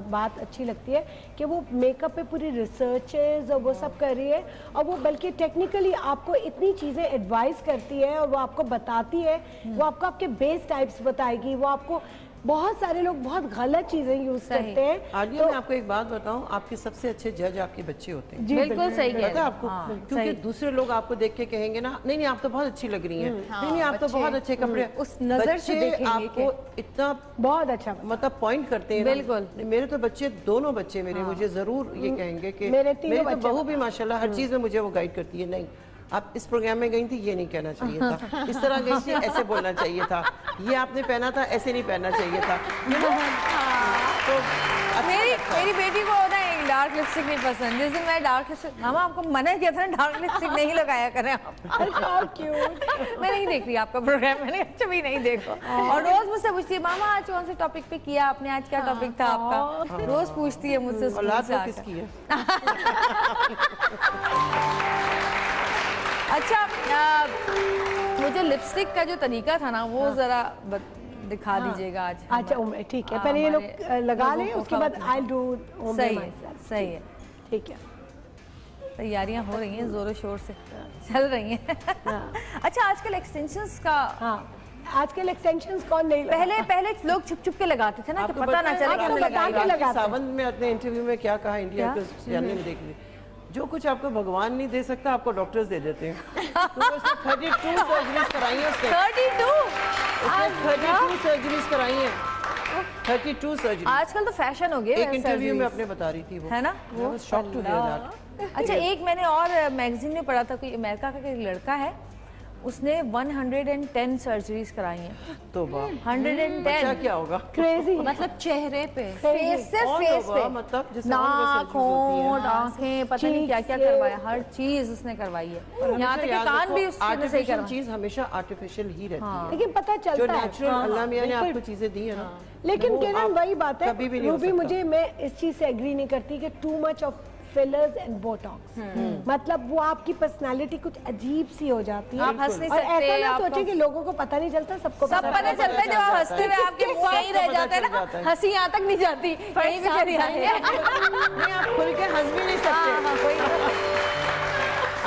S6: बात अच्छी लगती है कि वो मेकअप पे पूरी रिसर्चेस और वो सब कर रही है, और वो बल्कि टेक्निकली आपको इतनी चीज़ें एडवाइस करती है और वो आपको बताती है, वो आपको आपके बेस टाइप्स बताएगी, वो आपको बहुत सारे लोग बहुत गलत चीज़ें यूज़ करते हैं।
S4: आलिया, मैं आपको एक बात बताऊं, आपके सबसे अच्छे जज आपके बच्चे होते हैं।
S6: जी,
S1: बिल्कुल सही कह
S4: पता
S1: रहे
S4: है
S1: हैं।
S4: आपको,
S1: हाँ,
S4: क्योंकि
S1: सही।
S4: दूसरे लोग आपको देख के कहेंगे ना, नहीं नहीं आप तो बहुत अच्छी लग रही हैं, नहीं नहीं आप तो बहुत अच्छे कपड़े,
S1: उस नजर से
S4: बच्चे
S1: देखेंगे
S4: आपको इतना
S6: बहुत अच्छा।
S4: मतलब पॉइंट करते हैं ना।
S1: बिल्कुल।
S4: मेरे तो बच्चे, दोनों बच्चे मेरे मुझे जरूर ये कहेंगे कि
S6: मेरे तीनों
S4: मेरी तो
S6: बच्चे-
S4: बहू भी माशाल्लाह हर चीज में मुझे वो गाइड करती है। नहीं, आप इस प्रोग्राम में गई थी, ये नहीं कहना चाहिए था, इस तरह गई थी, ऐसे बोलना चाहिए था, ये आपने पहना था, ऐसे नहीं पहनना चाहिए था। तो अच्छा
S1: मेरी
S4: लगता है।
S1: मेरी बेटी को ना एक डार्क लिपस्टिक नहीं पसंद। जिस दिन मैं डार्क लिपस्टिक, मामा आपको मना किया था ना डार्क लिपस्टिक नहीं लगाया करें आप। मैं नहीं देख रही आपका प्रोग्राम, मैंने अच्छा भी नहीं देखो। और रोज मुझसे पूछती है, मामा आज कौन से टॉपिक पे किया आपने, आज क्या टॉपिक था आपका, रोज पूछती है मुझसे स्कूल
S4: औलाद
S1: से
S4: वो
S1: आकर।
S4: किसकी है?
S1: अच्छा, वो जो लिपस्टिक का जो तरीका था ना, वो जरा दिखा दीजिएगा आज।
S6: अच्छा उम्र, ठीक है, पहले ये लोग लगा लें, उसके बाद आई डू
S1: सही है, सही है।
S6: ठीक है।
S1: तैयारियां हो रही हैं जोरों शोर से, चल रही हैं। अच्छा, आजकल एक्सटेंशंस का,
S6: हाँ, आजकल एक्सटेंशंस कौन नहीं लगा?
S1: पहले लोग छुप छुप के लगाते थे ना कि
S4: आपको
S1: पता ना चले कि
S6: आपको
S1: हमने
S6: बता
S1: लगाई
S6: के
S1: है।
S6: लगाते हैं।
S4: सावंत में अपने इंटरव्यू में क्या कहा, इंडिया के चैनल में देख लीजिए, जो कुछ आपको भगवान नहीं दे सकता आपको डॉक्टर्स दे देते हैं। तो उसने 32 सर्जरीज कराई हैं उसने। 32 सर्जरीज कराई हैं, 32 सर्जरी।
S1: आजकल तो फैशन हो गया
S4: एक इंटरव्यू में अपने बता रही थी वो,
S1: है ना?
S4: वो शॉक टू हियर दैट।
S1: अच्छा, एक मैंने और मैगजीन में पढ़ा था, कोई अमेरिका का कोई लड़का है, उसने 110 सर्जरीज कराई हैं।
S4: तो वाह,
S1: 110
S4: बच्चा क्या होगा?
S6: क्रेजी,
S2: मतलब चेहरे पे
S1: फेस से
S4: All
S1: फेस
S4: over,
S1: पे,
S4: मतलब जैसे
S1: नाक,
S4: और में surgeries होती हैं।
S1: होंठ, आंखें, पता नहीं क्या क्या
S6: cheeks,
S1: करवाया, हर चीज उसने करवाई है। यहाँ तक कि कान भी उसने सही
S4: आर्टिफिशियल
S1: करवाए।
S4: चीज हमेशा आर्टिफिशियल ही रहती है।
S6: लेकिन पता
S4: जो
S6: चलता है।
S4: नेचुरल अल्लाह मियां ने आपको चीजें दी है ना,
S6: लेकिन
S4: वो
S6: किरण
S4: आप
S6: वही बात है,
S4: कभी भी नहीं हो
S6: रूबी,
S4: सकता।
S6: मुझे, मैं इस चीज से एग्री नहीं करती कि too much of fillers and Botox, मतलब वो आपकी पर्सनालिटी कुछ अजीब सी हो जाती है।
S1: आप हंस नहीं
S6: और
S1: सकते,
S6: ऐसा ना
S1: आपको-
S6: सोचे कि लोगों को पता नहीं चलता, सबको
S1: सब पता चलता है, जब आप हंसते हुए आपके मुंह यहीं रह जाते हैं ना, हंसी यहाँ तक नहीं जाती, कहीं भी चली जाती है।
S4: नहीं, आप खुल के हंस भी नहीं सकते,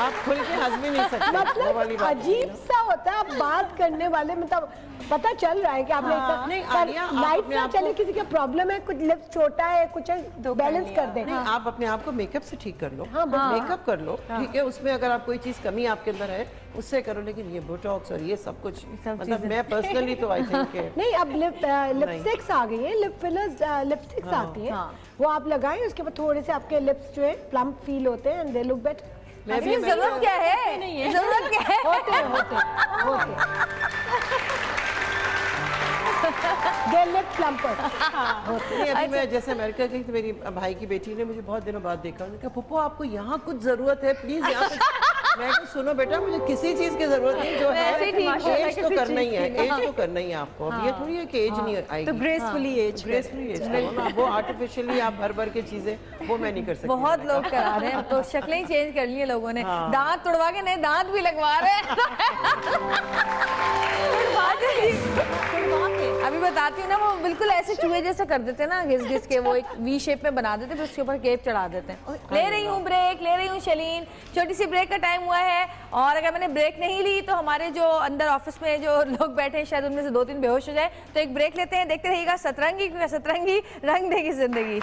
S4: आप खुल के हंस भी नहीं सकते, वो वाली
S6: मतलब
S4: बात
S6: अजीब सा होता है। आप बात करने वाले, मतलब पता चल रहा है कि आपने
S4: नहीं, आलिया, आप
S6: लाइट
S4: अपने
S6: ना
S4: आप को-
S6: चले, किसी का प्रॉब्लम है, कुछ लिप्स छोटा है, कुछ बैलेंस कर दे।
S4: नहीं, आप अपने आप को मेकअप से ठीक कर लो,
S6: हाँ,
S4: मेकअप कर लो, ठीक है, उसमें अगर आप कोई चीज कमी आपके अंदर है उससे करो, लेकिन ये बोटॉक्स और ये सब कुछ, मतलब मैं पर्सनली तो आई थिंक
S6: नहीं, अब लिपस्टिक्स आ गई हैं, लिप फिलर्स, लिपस्टिक्स आती हैं, वो आप लगाएं, उसके बाद थोड़े से आपके लिप्स जो है प्लम्प फील होते हैं एंड दे लुक बेटर।
S4: मैं भी
S1: जरूरत क्या है, जरूरत क्या है?
S6: दे लिप प्लम्पर्स।
S4: नहीं, अभी मैं जैसे अमेरिका गई तो मेरी भाई की बेटी ने मुझे बहुत दिनों बाद देखा, उन्होंने कहा पप्पू आपको यहाँ कुछ जरूरत है, प्लीज यहाँ मैं कहा सुनो बेटा, मुझे किसी चीज की जरूरत नहीं, जो
S1: वैसे ही ठीक है,
S4: एज तो करना ही है, एज तो करना ही है आपको। अब ये थोड़ी है कि एज नहीं आएगी,
S5: तो ग्रेसफुली एज
S4: ग्रेसफुली एज करो ना, वो आर्टिफिशियली आप भर भर के चीजें, वो मैं नहीं कर सकती।
S1: बहुत लोग करा रहे हैं, तो शक्लें ही चेंज कर ली है लोगों ने, दांत तुड़वा के नए दांत भी लगवा रहे हैं। अभी बताती हूँ ना, वो बिल्कुल ऐसे चूहे जैसे कर देते हैं ना, घिस घिस के, वो एक वी शेप में बना देते हैं, फिर उसके ऊपर केप चढ़ा देते हैं। ले रही हूँ ब्रेक, ले रही हूँ शलीन, छोटी सी ब्रेक का टाइम हुआ है, और अगर मैंने ब्रेक नहीं ली तो हमारे जो अंदर ऑफिस में जो लोग बैठे हैं शायद उनमें से 2-3 बेहोश हो जाए, तो एक ब्रेक लेते हैं, देखते रहिएगा सतरंगी, क्योंकि सतरंगी रंग देगी जिंदगी।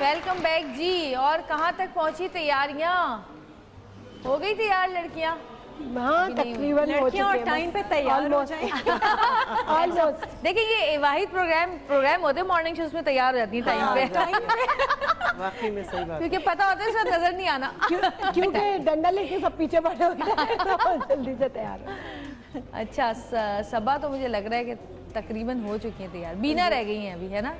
S1: वेलकम बैक जी। और कहाँ तक पहुंची तैयारियां? हो गई थी यार लड़कियां?
S6: हाँ तकरीबन हो
S5: लड़कियां और
S6: चुके हैं,
S5: टाइम
S6: बस
S5: पे तैयार हो जाएं।
S6: ऑलमोस्ट।
S1: देखिए ये वाहिद प्रोग्राम होते हैं मॉर्निंग शोज में तैयार हो जाती है टाइम पे,
S4: वाकई में सही बात।
S1: क्योंकि पता होता है इस वक्त नजर नहीं आना।
S6: क्योंकि डंडा लेके सब पीछे पड़े होते हैं तो जल्दी से तैयार हो।
S1: अच्छा सबा तो मुझे लग रहा है कि तकरीबन हो चुकी हैं तैयार, बीना रह गई हैं अभी, है ना?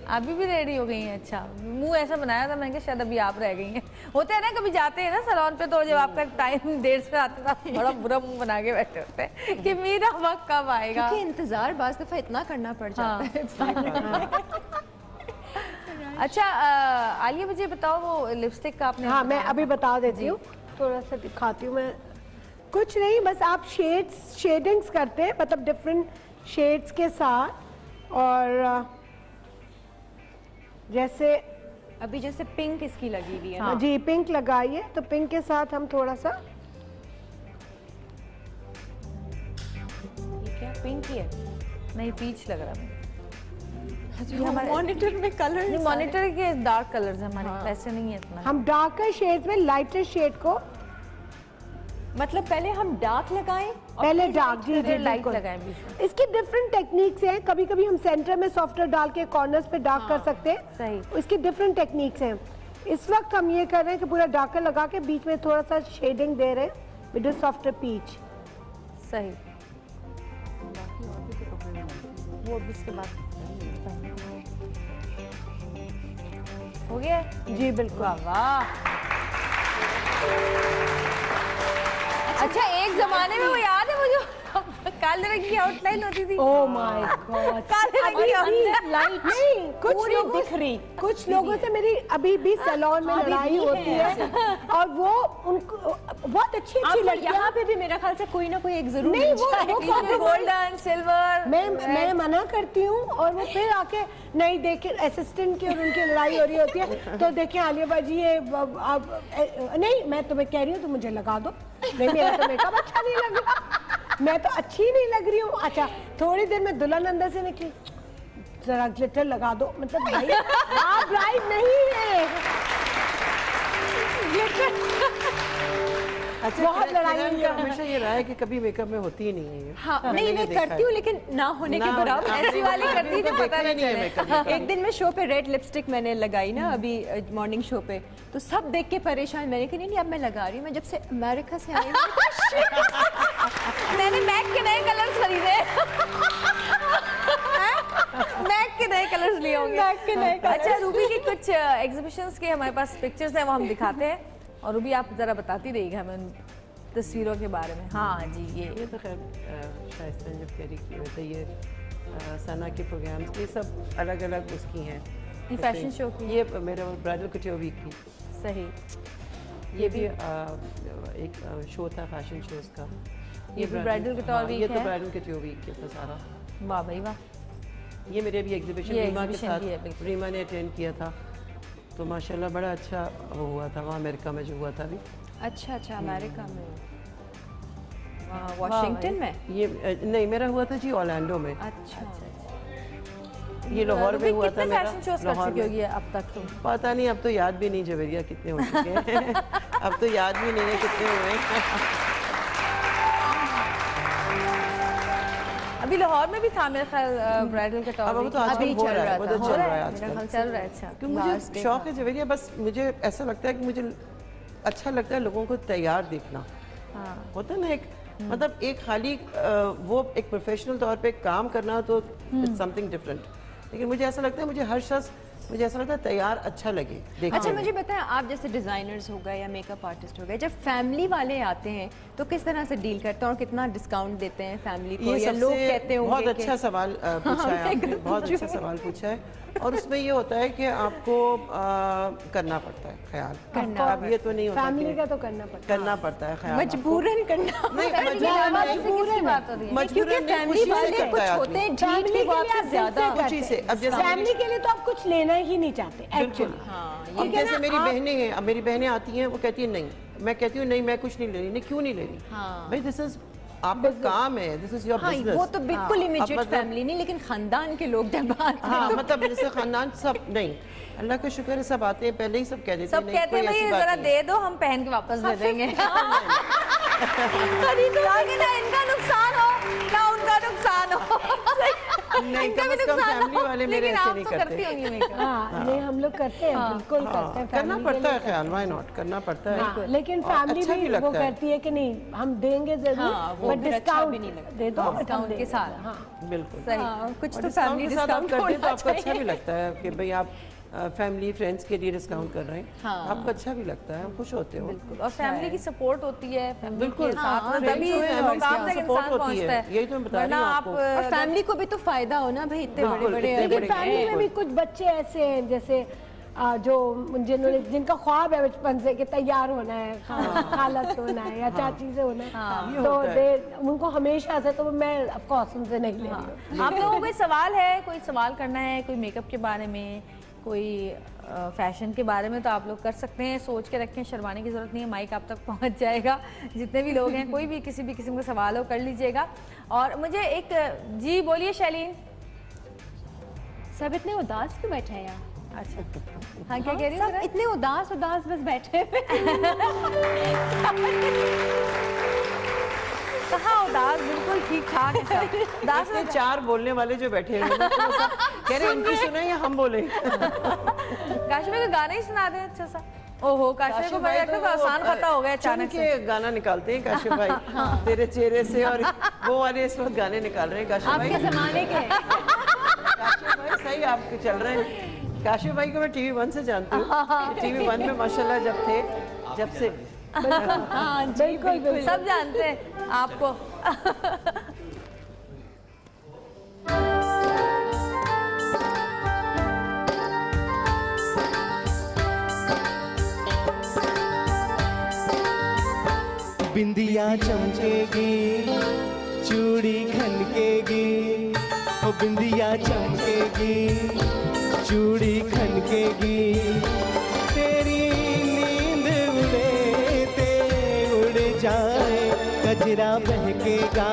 S1: अभी भी रेडी हो गई हैं। अच्छा मुंह ऐसा बनाया था मैंने कहा शायद अभी आप रह गई हैं। होता है ना कभी जाते हैं ना सैलून पे तो जब आपका टाइम देर से आता था बड़ा बुरा मुंह बना के बैठे होते हैं कि मेरा वक्त कब आएगा।
S5: क्योंकि इंतजार बाज दफा इतना करना पड़ जाता है।
S1: अच्छा आलिया मुझे बताओ वो लिपस्टिक का आपने
S6: हाँ मैं अभी बता देती हूँ, थोड़ा सा दिखाती हूँ मैं। कुछ नहीं, बस आप शेडिंग्स करते हैं, मतलब डिफरेंट शेड्स के साथ। और जैसे
S5: अभी जैसे पिंक इसकी लगी हुई है ना,
S6: हाँ। जी पिंक लगाइए, तो पिंक के साथ हम थोड़ा सा,
S5: ये क्या पिंक ही है?
S1: नहीं पीच लग रहा है
S5: मॉनिटर में कलर
S1: नहीं, मॉनिटर के डार्क कलर्स हैं हमारे, वैसे नहीं है इतना।
S6: हम डार्कर शेड में लाइटर शेड को
S5: मतलब पहले हम डार्क लगाएं और
S6: पहले डार्क, जी जी
S1: लाइट
S6: बिल्कुल।
S1: लगाएं बीच में।
S6: इसकी डिफरेंट टेक्निक्स हैं, कभी कभी हम सेंटर में सॉफ्टर डाल के कॉर्नर्स पे डार्क कर सकते हैं।
S1: सही।
S6: इसकी डिफरेंट टेक्निक्स हैं। इस वक्त हम ये कर रहे हैं कि पूरा डार्कर लगा के बीच में थोड़ा सा शेडिंग दे रहे हैं विद सॉफ्टर पीच।
S1: सही। वो अभी इसके बाद हो गया है?
S6: जी बिल्कुल।
S1: वाह। अच्छा एक जमाने में वो याद है वो जो काले रंग की आउटलाइन होती थी?
S6: Oh my God.
S1: काले रंग की आउटलाइन।
S6: लाइट नहीं, कुछ लोगों से मेरी अभी भी सैलून में लड़ाई होती है और वो उनको बहुत अच्छी लड़कियां,
S5: यहाँ पे भी मेरा ख्याल से कोई ना कोई एक जरूर
S6: नहीं वो
S1: गोल्डन सिल्वर
S6: मैं मना करती हूँ और वो फिर आके नहीं देखे असिस्टेंट की और उनकी लड़ाई हो रही होती है तो देखें आलिया बाजी ये नहीं मैं तुम्हें कह रही हूँ तो मुझे लगा दो, नहीं मेरा तो मेकअप अच्छा नहीं लग रहा, मैं तो अच्छी नहीं लग रही हूँ। अच्छा थोड़ी देर में दुल्हन अंदर से निकली, जरा ग्लिटर लगा दो, मतलब भाई आप ब्राइड नहीं है।
S4: अच्छा
S6: बहुत लड़ाई हुई है।
S4: हमेशा ये रहा है कि कभी मेकअप में होती ही नहीं है ये।
S5: हाँ
S4: मैंने
S5: नहीं
S4: ये
S5: मैं
S4: देखा
S5: करती हूँ
S4: है।
S5: लेकिन ना होने के
S4: ना,
S5: बराबर।
S4: आपने
S1: ऐसी वाली
S4: तो
S1: करती थी,
S4: देखा
S1: पता
S4: ही
S1: नहीं
S4: नहीं है
S1: चले।
S4: makeup।
S5: एक दिन मैं शो पे रेड लिपस्टिक मैंने लगाई ना अभी मॉर्निंग शो पे, तो सब देख के परेशान, मैंने कहा नहीं अब मैं लगा रही हूँ, मैं जब से अमेरिका से आई हूँ
S1: मैंने मैक के नए कलर्स खरीदे। मैक के नए कलर्स लिए होंगे।
S5: मैक के नए colours।
S1: अच्छा रूबी की कुछ एग्जीबिशंस के हमारे पास पिक्चर्स हैं वो हम दिखाते हैं और रूबी आप जरा बताती रहिएगा हमें उन तस्वीरों के बारे में। हाँ जी
S4: ये तो खैर शाइस्ता ने जब कैरी किए थे ये सना के प्रोग्राम्स, ये सब अलग अलग उसकी हैं।
S1: ये फैशन शो की?
S4: ये मेरा ब्राइडल कटियो वीक की।
S1: सही।
S4: ये भी एक शो था फैशन शोज का।
S1: ये भी bridal couture
S4: हाँ,
S1: week
S4: ये तो
S1: है?
S4: ब्राइडल कटियो वीक के था सारा।
S1: वाह भाई वाह।
S4: ये मेरे भी एग्जीबिशन
S1: ये
S4: रीमा के
S1: exhibition
S4: साथ
S1: भी है, बिल्कुल।
S4: रीमा ने अटेंड किया था तो माशाल्लाह बड़ा अच्छा वो हुआ था वहाँ अमेरिका में जो हुआ था अभी।
S5: अच्छा अच्छा अमेरिका में वॉशिंगटन में।
S4: ये नहीं मेरा हुआ था जी ऑरलैंडो में।
S5: अच्छा
S4: ये लाहौर में हुआ था
S1: कितने
S4: मेरा।
S1: फैशन शोज कर
S4: लाहौर
S1: चुकी
S4: में
S1: होगी अब तक तुम?
S4: पता नहीं, अब तो याद भी नहीं जवेरिया कितने हो चुके हैं। अब तो याद भी नहीं है कितने हुए हैं।
S1: अभी लाहौर में भी था मेरा ख्याल ब्राइडल का
S4: अब वो तो आजकल हो रहा है, वो तो चल रहा है आजकल।
S1: चल रहा है। अच्छा
S4: क्योंकि मुझे शौक है जवेरिया, बस मुझे ऐसा लगता है कि मुझे अच्छा लगता है लोगों को तैयार देखना।
S1: हाँ।
S4: होता है ना एक मतलब एक खाली वो एक प्रोफेशनल तौर पे काम करना तो इट्स समथिंग डिफरेंट, लेकिन मुझे ऐसा लगता है मुझे हर शख्स मुझे ऐसा लगता है तैयार अच्छा लगे देखने
S5: अच्छा
S4: में।
S5: मुझे बताएं आप जैसे डिजाइनर्स हो गए या मेकअप आर्टिस्ट हो गए, जब फैमिली वाले आते हैं तो किस तरह से डील करते हैं और कितना डिस्काउंट देते हैं फैमिली को,
S4: ये
S5: या लोग
S4: सबसे
S5: कहते होंगे
S4: बहुत
S5: कि-
S4: अच्छा सवाल पूछा है आपने, बहुत अच्छा सवाल पूछा है। और उसमें ये होता है कि आपको करना पड़ता है ख्याल। अब ये तो नहीं होता
S6: फैमिली
S4: कि
S6: का तो करना पड़ता
S4: करना पड़ता है ख्याल आपको।
S5: मजबूरन करना
S4: नहीं
S1: मजबूरन बात हो रही है।
S5: क्योंकि
S4: मजबूरन नहीं,
S5: फैमिली
S4: खुशी से
S5: वाले
S4: करता
S5: कुछ
S4: है आदमी।
S5: होते हैं
S6: फैमिली
S5: जीत के
S6: के लिए
S5: आपसे
S6: आप
S5: ज्यादा
S6: दिल से
S4: खुशी से। अब जैसे
S6: फैमिली के लिए तो आप कुछ लेना ही नहीं चाहते एक्चुअली।
S4: अब जैसे मेरी बहनें हैं, अब मेरी बहनें आती हैं वो कहती हैं नहीं, मैं कहती हूँ नहीं मैं कुछ नहीं ले रही। नहीं क्यों नहीं ले रही? भाई दिस इज आपका काम है, दिस इज योर
S5: हाँ,
S4: बिजनेस।
S5: वो तो बिल्कुल इमीडिएट
S4: मतलब-
S5: फैमिली नहीं, लेकिन खानदान के लोग जब आते हैं
S4: हाँ
S5: तो
S4: मतलब जैसे खानदान सब नहीं, अल्लाह का शुक्र है सब आते हैं, पहले ही सब कह देते
S1: सब
S4: नहीं,
S1: कहते हैं
S4: कोई
S1: भाई
S4: ऐसी बात
S1: जरा
S4: नहीं।
S1: दे दो, हम पहन के वापस दे देंगे। ताकि ना इनका नुकसान हो ना उनका नुकसान हो।
S4: नहीं,
S1: इनका
S4: कम
S1: भी
S4: से कम
S1: नुकसान
S4: फैमिली
S1: हो,
S4: वाले मेरे
S1: लेकिन
S4: ऐसे
S1: आप
S4: नहीं
S1: तो
S4: करते।
S1: करती होंगी मेकअप।
S6: हाँ नहीं हम लोग करते हैं, बिल्कुल करते हैं,
S4: करना
S6: family के
S4: पड़ता है
S6: लिए
S4: ख्याल, व्हाई नॉट, करना पड़ता है।
S6: हाँ, लेकिन
S4: और
S6: फैमिली
S4: अच्छा
S6: भी वो
S4: लगता है।
S6: करती है कि नहीं हम देंगे
S5: हाँ,
S6: जरूर,
S5: वो
S6: बट
S5: फिर अच्छा
S6: डिस्काउंट
S5: भी नहीं लगता।
S6: दे दो,
S1: डिस्काउंट के साथ।
S6: हाँ
S4: बिल्कुल
S1: सही।
S5: हाँ, कुछ
S4: और
S5: तो
S4: डिस्काउंट
S5: फैमिली
S4: के साथ आप
S5: डिस्काउंट
S4: करते हैं तो
S5: होना
S4: आपको अच्छा भी
S5: चाहिए।
S4: लगता है कि भाई आप फैमिली फ्रेंड्स के लिए डिस्काउंट कर रहे हैं,
S5: हाँ।
S4: आपको अच्छा भी लगता है, आप खुश होते हो।
S1: और फैमिली की सपोर्ट होती है, फैमिली
S4: बिल्कुल,
S1: के साथ
S5: हाँ,
S1: में तभी
S4: friends जो है,
S1: मुकाम तक
S4: support
S1: इंसान
S4: होती है।
S1: पहुंचता है।
S4: यही तो मैं बता रही
S1: वरना
S4: हूँ
S1: आप
S4: आपको।
S5: और फैमिली को भी तो फायदा हो ना भाई, इतने
S4: बिल्कुल,
S5: बड़े
S4: इतने
S5: बड़े
S4: बड़े-
S6: फैमिली में भी कुछ बच्चे ऐसे हैं जैसे जो जिनका ख्वाब है बचपन से कि तैयार होना है, खाला से होना है या चाची से होना है,
S4: ये
S6: तो
S4: होता है।
S6: उनको हमेशा से, तो मैं ऑफ कोर्स उनसे नहीं ले रही हूँ।
S1: आप लोगों को कोई सवाल है, कोई सवाल करना है, कोई मेकअप के बारे में, कोई फैशन के बारे में, तो आप लोग कर सकते हैं। सोच के रखें, शर्माने की ज़रूरत नहीं है, माइक आप तक पहुंच जाएगा। जितने भी लोग हैं, कोई भी किसी भी किस्म का सवाल हो कर लीजिएगा। और मुझे एक जी बोलिए शैलीन।
S5: सब इतने उदास क्यों बैठे हैं यहाँ?
S1: अच्छा हाँ, क्या कह रही हो
S5: सब इतने उदास उदास बस बैठे हुए।
S1: कहाँ उदास, बिल्कुल ठीक ठाक है सब। उदास
S4: इसमें 4 बोलने वाले जो बैठे हैं वो तो सब कह रहे हैं इनकी सुने या हम बोले।
S1: काशिफ को गाना ही सुना दे अच्छा सा। ओहो, काशिफ को बड़ा लगता है आसान पता हो गया अचानक
S4: चुन
S1: से।
S4: के गाना निकालते हैं काशिफ भाई, तेरे चेहरे से, और वो वाले इस वक्त गाने निकाल रहे हैं काशिफ भाई।
S5: आपके जमाने के हैं।
S4: काशिफ भाई सही आपके चल रहे हैं। काशिफ भाई को मैं टीवी 1 से जानती हूँ, टीवी 1 में माशाल्लाह जब से
S5: हाँ जी बिल्कुल।
S1: सब जानते हैं आपको।
S7: बिंदिया चमकेगी, चूड़ी खनकेगी, ओ बिंदिया चमकेगी, चूड़ी खनकेगी, तेरी नींद उड़े ते उड़ जाए, गजरा बहकेगा,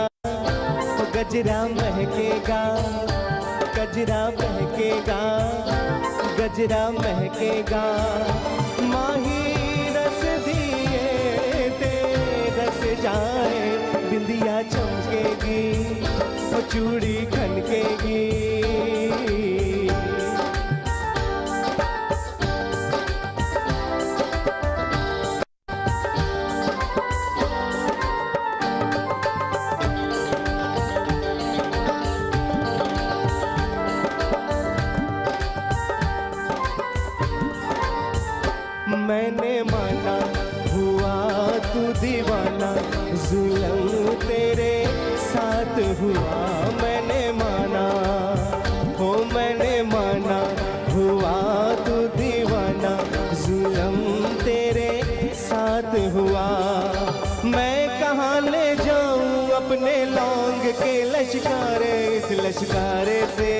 S7: ओ गजरा महकेगा, गजरा बहकेगा, गजरा महकेगा, माही रस दिए ते रस जाए, बिंदिया चमकेगी, ओ चूड़ी खनकेगी। मैंने माना हुआ तू दीवाना, जुल्म तेरे साथ हुआ, मैंने माना, हो मैंने माना हुआ तू दीवाना, जुल्म तेरे साथ हुआ, मैं कहाँ ले जाऊँ अपने लौंग के लश्कारे, इस लश्कारे से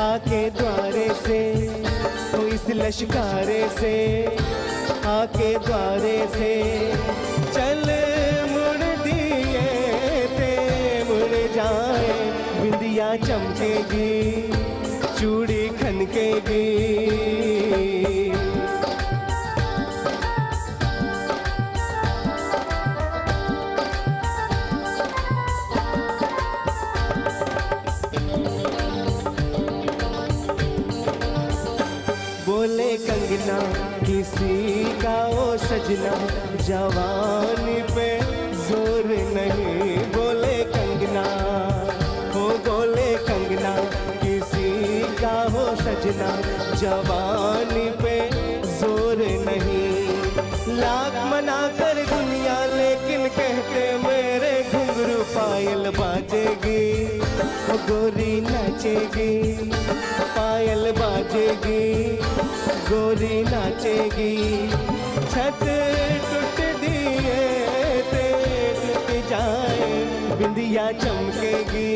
S7: आके द्वारे से, तो इस लश्कारे से आके द्वारे से, चल मुड़ दिए ते मुड़ जाए, बिंदिया चमकेगी, चूड़ी खनकेगी। बोले कंगना किसी का ओ सजना, जवानी पे जोर नहीं, बोले कंगना, हो बोले कंगना किसी का हो सजना, जवानी पे जोर नहीं, लाख मना कर दुनिया लेकिन कहते मेरे घुंघरू पायल बाजेगी, ओ गोरी नाचेगी, पायल बाजेगी, गोरी नाचेगी, छत टूट दिए ते टूट जाए, बिंदिया चमकेगी,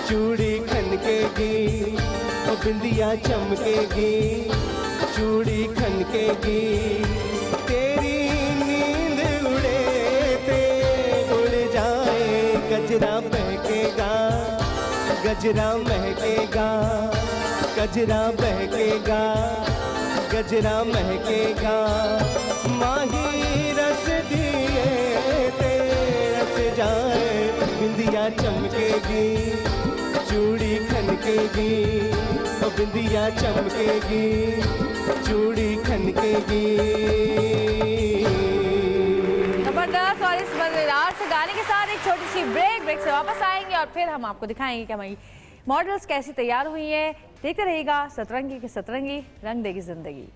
S7: चूड़ी खनकेगी, ओ बिंदिया चमकेगी, चूड़ी खनकेगी, तेरी नींद उड़े ते उड़ जाए, गजरा महकेगा, गजरा महकेगा, गजरा महकेगा, गजरा महकेगा, माही रस दिए रस जाए, बिंदिया चमकेगी, चूड़ी खनकेगी, ओ बिंदिया चमकेगी, चूड़ी खनकेगी।
S1: जबरदस्त। और इस मजेदार से गाने के साथ एक छोटी सी ब्रेक से वापस आएंगे और फिर हम आपको दिखाएंगे कि हमारी मॉडल्स कैसी तैयार हुई हैं। देखते रहिएगा सतरंगी की सतरंगी, रंग देगी जिंदगी।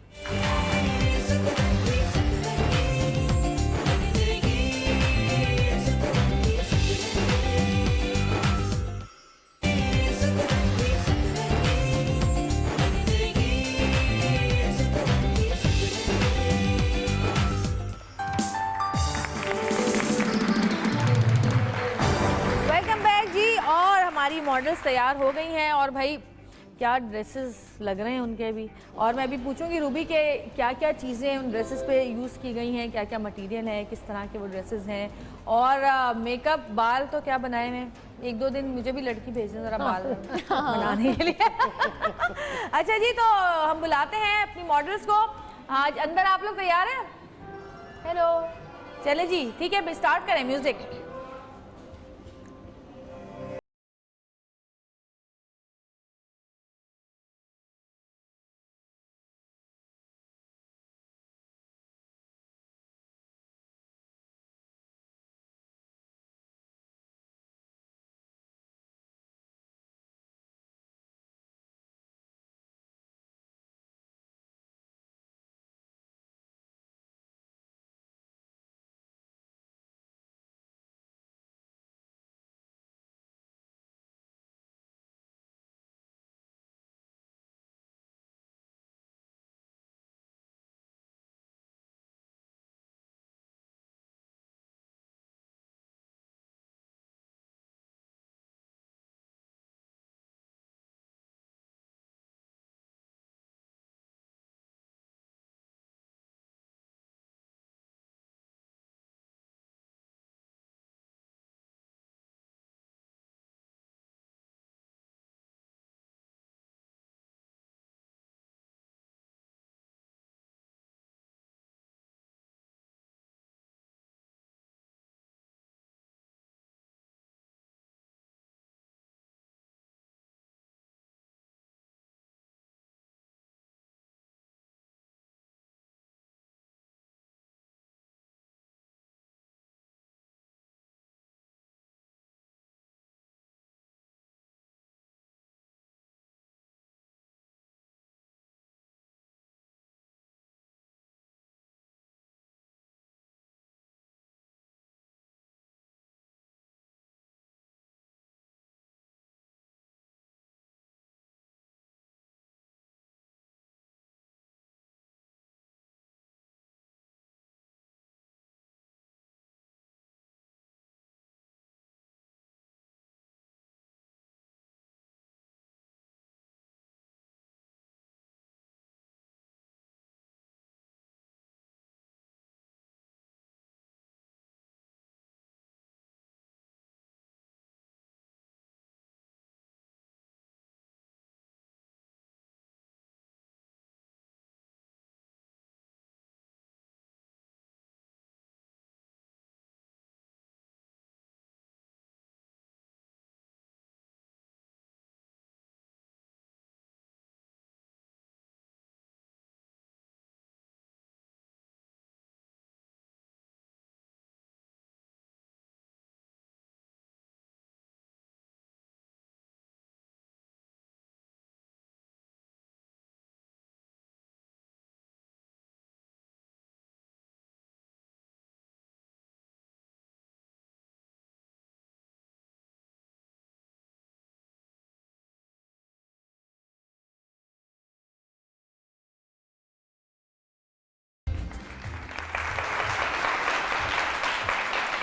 S1: हमारी मॉडल्स तैयार हो गई हैं और भाई क्या ड्रेसेस लग रहे हैं उनके भी। और मैं भी पूछूंगी रूबी के क्या क्या चीज़ें उन ड्रेसेस पे यूज़ की गई हैं, क्या क्या मटेरियल है, किस तरह के वो ड्रेसेस हैं, और मेकअप, बाल तो क्या बनाए हैं। एक दो दिन मुझे भी लड़की भेजें ज़रा बाल बनाने के लिए। अच्छा जी, तो हम बुलाते हैं अपनी मॉडल्स को। आज अंदर आप लोग तैयार हैं? हेलो, चले जी, ठीक है, स्टार्ट करें म्यूज़िक।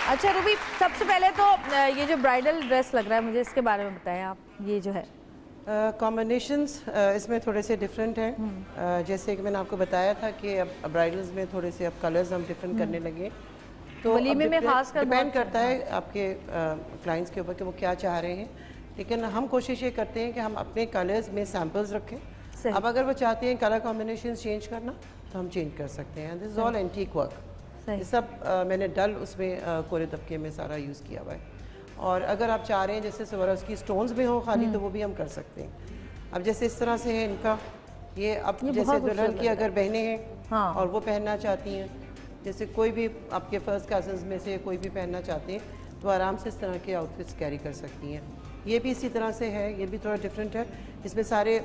S1: अच्छा रूबी, सबसे पहले तो ये जो ब्राइडल ड्रेस लग रहा है मुझे, इसके बारे में बताएं आप। ये जो है
S4: कॉम्बिनेशंस इसमें थोड़े से डिफरेंट हैं। जैसे कि मैंने आपको बताया था कि अब ब्राइडल्स में थोड़े से अब कलर्स हम डिफरेंट करने लगे। तो
S1: वलीमे में खास कर
S4: डिपेंड करता है आपके क्लाइंट्स के ऊपर कि वो क्या चाह रहे हैं, लेकिन हम कोशिश ये करते हैं कि हम अपने कलर्स में सैम्पल्स रखें। अब अगर वो चाहते हैं कलर कॉम्बिनेशन चेंज करना तो हम चेंज कर सकते हैं। This is all antique work, ये सब मैंने डल उसमें कोरे तबके में सारा यूज़ किया हुआ है। और अगर आप चाह रहे हैं जैसे स्वरस्की स्टोन्स में हो खाली तो वो भी हम कर सकते हैं। अब जैसे इस तरह से है इनका ये, अब जैसे दुल्हन की अगर बहनें हैं और वो पहनना चाहती हैं, जैसे कोई भी आपके फर्स्ट कजन्स में से कोई भी पहनना चाहते हैं तो आराम से इस तरह के आउटफिट्स कैरी कर सकती हैं। ये भी इसी तरह से है, ये भी थोड़ा डिफरेंट है, इसमें सारे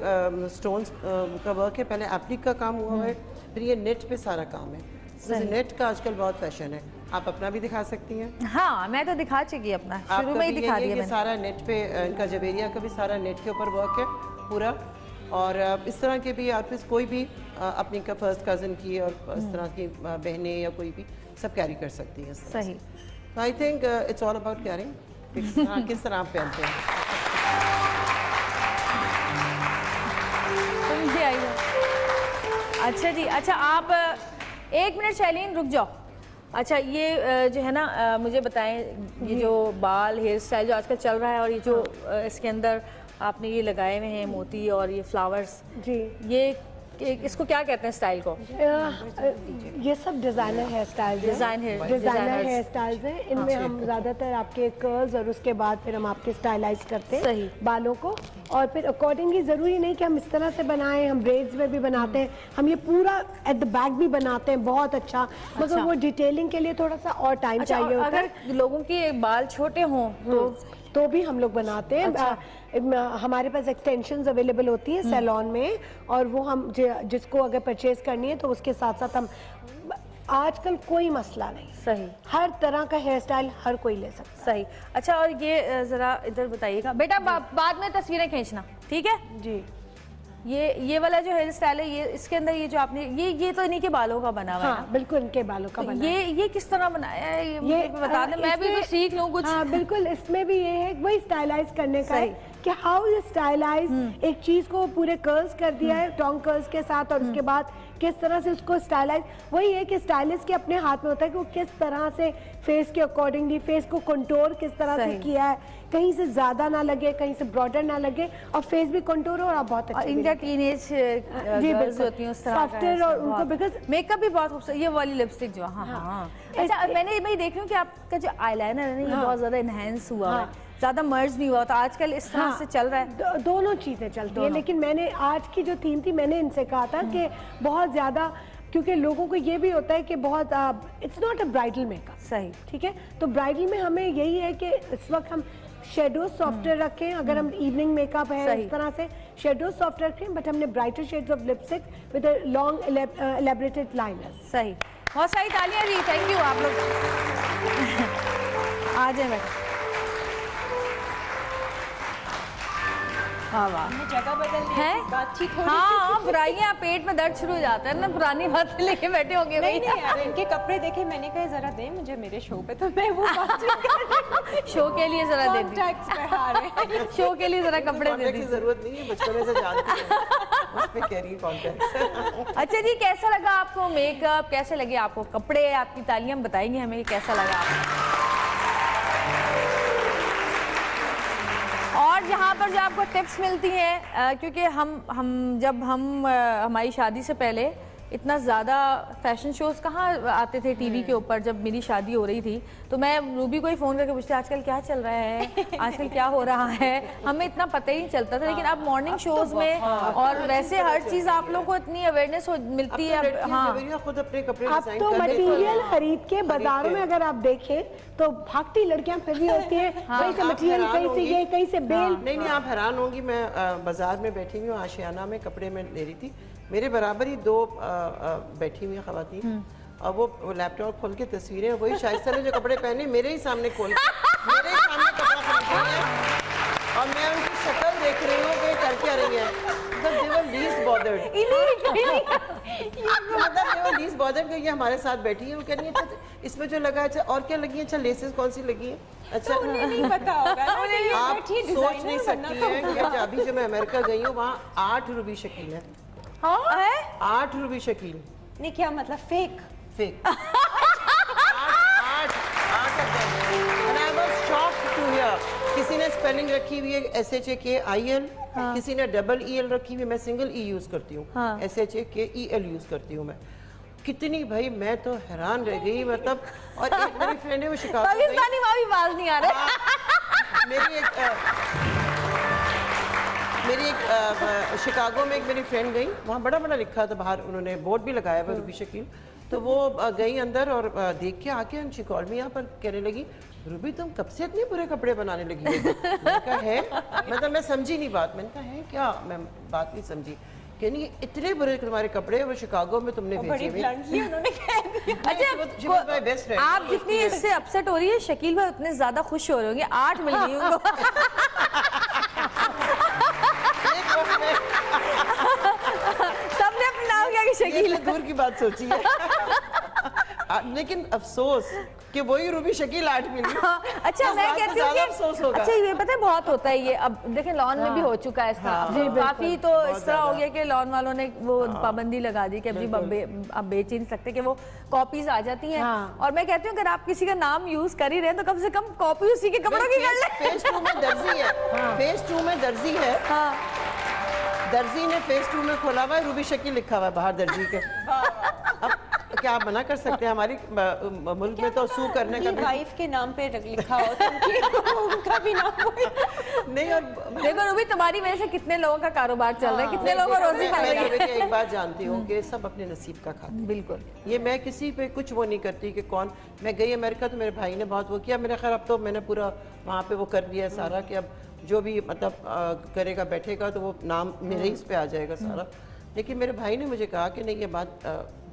S4: स्टोन्स का वर्क है। पहले एप्लिक का काम हुआ है, फिर ये नेट पे सारा काम है। जैसे नेट का आजकल बहुत फैशन है, आप अपना भी दिखा सकती हैं।
S1: हाँ, मैं तो दिखा चुकी अपना, शुरू में ही दिखा दिया मैंने।
S4: सारा नेट पे, इनका जवेरिया का भी सारा नेट के ऊपर वर्क है पूरा। और इस तरह के भी आउटफिट्स कोई भी अपनी का फर्स्ट कज़न की और इस तरह की बहनें या कोई भी सब कैरी कर सकती हैं।
S1: सही।
S4: I think it's all about carrying, किस तरह आप पहनते हैं।
S1: अच्छा जी, अच्छा आप 1 मिनट शैलीन रुक जाओ। अच्छा ये जो है ना मुझे बताएं, ये जो बाल हेयर स्टाइल जो आजकल चल रहा है और ये जो इसके अंदर आपने ये लगाए हुए हैं मोती और ये फ्लावर्स
S6: जी,
S1: ये इसको क्या कहते हैं स्टाइल को?
S6: ये सब designer hair styles designer hair styles हैं। इनमें हम ज़्यादातर आपके कर्ल्स और उसके बाद फिर हम आपके स्टाइलाइज करते हैं
S1: सही
S6: बालों को, और फिर अकॉर्डिंगली ज़रूरी नहीं कि हम इस तरह से बनाएं, हम ब्रेड्स में भी बनाते हैं, हम ये पूरा एट द बैक भी बनाते हैं बहुत अच्छा, मगर वो डिटेलिंग के लिए थोड़ा सा और टाइम चाहिए होता है।
S1: अगर लोगों के बाल छोटे हों
S6: तो भी हम लोग बनाते हैं। हमारे पास एक्सटेंशंस अवेलेबल होती है सैलून में, और वो हम जिसको अगर परचेज करनी है तो उसके साथ साथ हम, आजकल कोई मसला नहीं,
S1: सही
S6: हर तरह का हेयर स्टाइल हर कोई ले सकता है।
S1: सही। अच्छा और ये ज़रा इधर बताइएगा बेटा, बाद में तस्वीरें खींचना, ठीक है
S6: जी।
S1: ये वाला जो हेयर स्टाइल है, ये इसके अंदर ये जो आपने ये तो इन्हीं के बालों का बना हुआ है
S6: हाँ, बिल्कुल इनके बालों का बना है।
S1: ये किस तरह बनाया है, ये मुझे बता दें, मैं भी तो सीख लूँ कुछ।
S6: हाँ बिल्कुल, इसमें भी ये है वही स्टाइलाइज करने का है कि हाउ यू स्टाइलाइज एक चीज को पूरे कर्ल्स कर दिया है टोंग कर्ल्स के साथ, और उसके बाद किस तरह से उसको स्टाइलाइज, वही है कि स्टाइलिस्ट के अपने हाथ में होता है कि वो किस तरह से फेस के अकॉर्डिंगली फेस को कंटूर किस तरह से किया है, कहीं से ज्यादा ना लगे कहीं से ब्रॉडर ना लगे, और फेस भी कंटूर हो और आप बहुत अच्छे
S1: इंडिया टीनेज गर्ल्स होती हैं उस तरह
S6: सॉफ्टवेयर, और उनको बिकॉज
S1: मेकअप भी बहुत खूबसूरत, ये वाली लिपस्टिक जो हाँ। अच्छा मैं देख रही हूँ कि आपका जो आईलाइनर है ना ये बहुत ज्यादा इनहेंस हुआ है, ज़्यादा मर्ज नहीं हुआ, तो आजकल इस तरह से चल रहा है।
S6: दोनों चीज़ें चलती हैं, लेकिन मैंने आज की जो थीम थी मैंने इनसे कहा था कि बहुत ज़्यादा, क्योंकि लोगों को ये भी होता है कि बहुत it's not a bridal makeup,
S1: सही
S6: ठीक है, तो ब्राइडल में हमें यही है कि इस वक्त हम शेडो सॉफ्टवेयर रखें, अगर हम इवनिंग मेकअप है इस तरह से शेडो सॉफ्टवेयर रखें, बट हमने brighter shades of lipstick with long elaborated liners.
S1: सही, बहुत सारी तालियां जी, थैंक यू। आप लोग आ जाए बेटा।
S5: जगह बदलनी
S1: है
S5: बातचीत हो
S1: हाँ, बुराइयां, पेट में दर्द शुरू हो जाता है ना, पुरानी बातें लेके बैठे होंगे।
S5: नहीं यार, इनके कपड़े देखे, मैंने कहा जरा दे मुझे मेरे शो पे, तो मैं वो बातचीत
S1: शो के लिए जरा दे दी, शो के लिए जरा कपड़े दे दी,
S4: जरूरत नहीं है, बचपन से जानती हैं उस पे कह रही कॉन्टेक्ट।
S1: अच्छा जी, कैसा लगा आपको मेकअप, कैसे लगे आपको कपड़े? आपकी तालियां बताएंगे हमें कैसा लगा आपको। और जहाँ पर जो आपको टिप्स मिलती हैं, क्योंकि जब हमारी शादी से पहले इतना ज़्यादा फैशन शोज़ कहाँ आते थे टीवी के ऊपर, जब मेरी शादी हो रही थी तो मैं रूबी को ही फ़ोन करके पूछती आजकल क्या चल रहा है, आजकल क्या हो रहा है, हमें इतना पता ही नहीं चलता था। लेकिन अब मॉर्निंग शोज़ में और वैसे हर चीज़ आप लोगों को इतनी अवेयरनेस मिलती है। हाँ,
S4: खुद अपने कपड़े
S6: अब तो मटेरियल खरीद के बाजारों में अगर आप देखें तो भागती लड़कियां फिर भी होती हैं, कहीं से मटेरियल, कहीं से ये, कहीं से बेल।
S4: नहीं, आप हैरान होंगी, मैं बाजार में बैठी हुई हूँ, आशियाना में कपड़े में ले रही थी, मेरे बराबर ही 2 बैठी हुई खवातीन, और वो लैपटॉप खोल के तस्वीरें, वही शाइस्ता ने जो कपड़े पहने मेरे ही सामने खोल के मेरे ही सामने कपड़ा खरीद रही है, और मैं उनकी शक्ल देख रही हूँ कि कर क्या रही है। They were least bothered, मतलब they were least bothered कि ये हमारे साथ बैठी है, वो कह रही है अच्छा इसमें जो लगा, अच्छा और क्या लगी है, अच्छा लेसेस कौन सी लगी है, अच्छा
S5: उन्हें नहीं पता होगा ना, ये
S4: आप
S5: बैठी
S4: सोच नहीं
S5: डिजाइनर
S4: सकती हैं कि अभी जो मैं अमेरिका गई हूँ वहाँ 8 रुपये शकील है।
S1: हाँ है 8
S4: रुपये शकील।
S5: नहीं, क्या मतलब फेक?
S4: फेक। 8 किसी ने स्पेलिंग रखी हुई है SHAKIL, किसी ने डबल EL रखी हुई है, मैं सिंगल E यूज करती हूँ, SHAKEL यूज करती हूँ मैं। कितनी भाई मैं तो हैरान रह गई, मतलब। और एक मेरी फ्रेंड है वो शिकागो गई,
S1: पाकिस्तानी वहाँ भी आवाज नहीं आ रहा।
S4: मेरी एक शिकागो में एक मेरी फ्रेंड गई, वहाँ बड़ा बड़ा लिखा था बाहर, उन्होंने बोर्ड भी लगाया हुआ रूबी शकील। तो वो गई अंदर और देख के आके एंड कॉल मी यहाँ पर कहने लगी, रूबी तुम कब से इतने बुरे कपड़े बनाने लगी हो? मैंने कहा है, मतलब मैं समझी नहीं बात। मैंने कहा है क्या? मैं बात नहीं समझी। कहनी इतने बुरे तुम्हारे कपड़े वो शिकागो में तुमने भेजे हुए।
S1: अच्छा, आप जितनी इससे अपसेट हो रही है, शकील भाई उतने ज्यादा खुश हो रहे होंगे। 8 मिल गई उनको। सबने अपना नाम किया कि शकील।
S4: दूर की बात सोची है। लेकिन अफसोस कि वही रूबी शकील 8 मिली।
S1: अच्छा, मैं कहती हूँ कि अच्छा ये पता है बहुत होता है ये। अब देखें लॉन में भी हो चुका है इस तरह, काफी तो इस तरह हो गया कि लॉन वालों ने वो पाबंदी लगा दी कि अब बेच ही नहीं सकते, कि वो कॉपीज आ जाती हैं। और मैं कहती हूँ अगर आप किसी का नाम यूज कर ही रहे हैं तो कम से कम कॉपी उसी के कपड़ों की कर लें।
S4: फेज 2 में दर्जी है, फेज 2 में दर्जी है। दर्जी ने फेज 2 में खोला हुआ है, रूबी शकील लिखा हुआ है बाहर दर्जी के। अब क्या आप मना कर सकते हैं? हमारी मुल्क में तो सू करने का
S5: वाइफ के नाम पे लिखा हो तो उनका भी नाम हो।
S4: नहीं। और
S1: देखो रूबी, तुम्हारी वजह से कितने लोगों का कारोबार चल रहा है, कितने लोगों को रोजी मिल रही है।
S4: एक बात जानती हूँ कि सब अपने नसीब का खाते हैं।
S1: बिल्कुल, ये
S4: मैं किसी पे कुछ वो नहीं करती कि कौन। मैं गई अमेरिका तो मेरे भाई ने बहुत वो किया, मेरा खैर अब तो मैंने पूरा वहाँ पे वो कर दिया है सारा, कि अब जो भी मतलब करेगा बैठेगा तो वो नाम मेरे ही इस पे आ जाएगा सारा। लेकिन मेरे भाई ने मुझे कहा कि नहीं ये बात,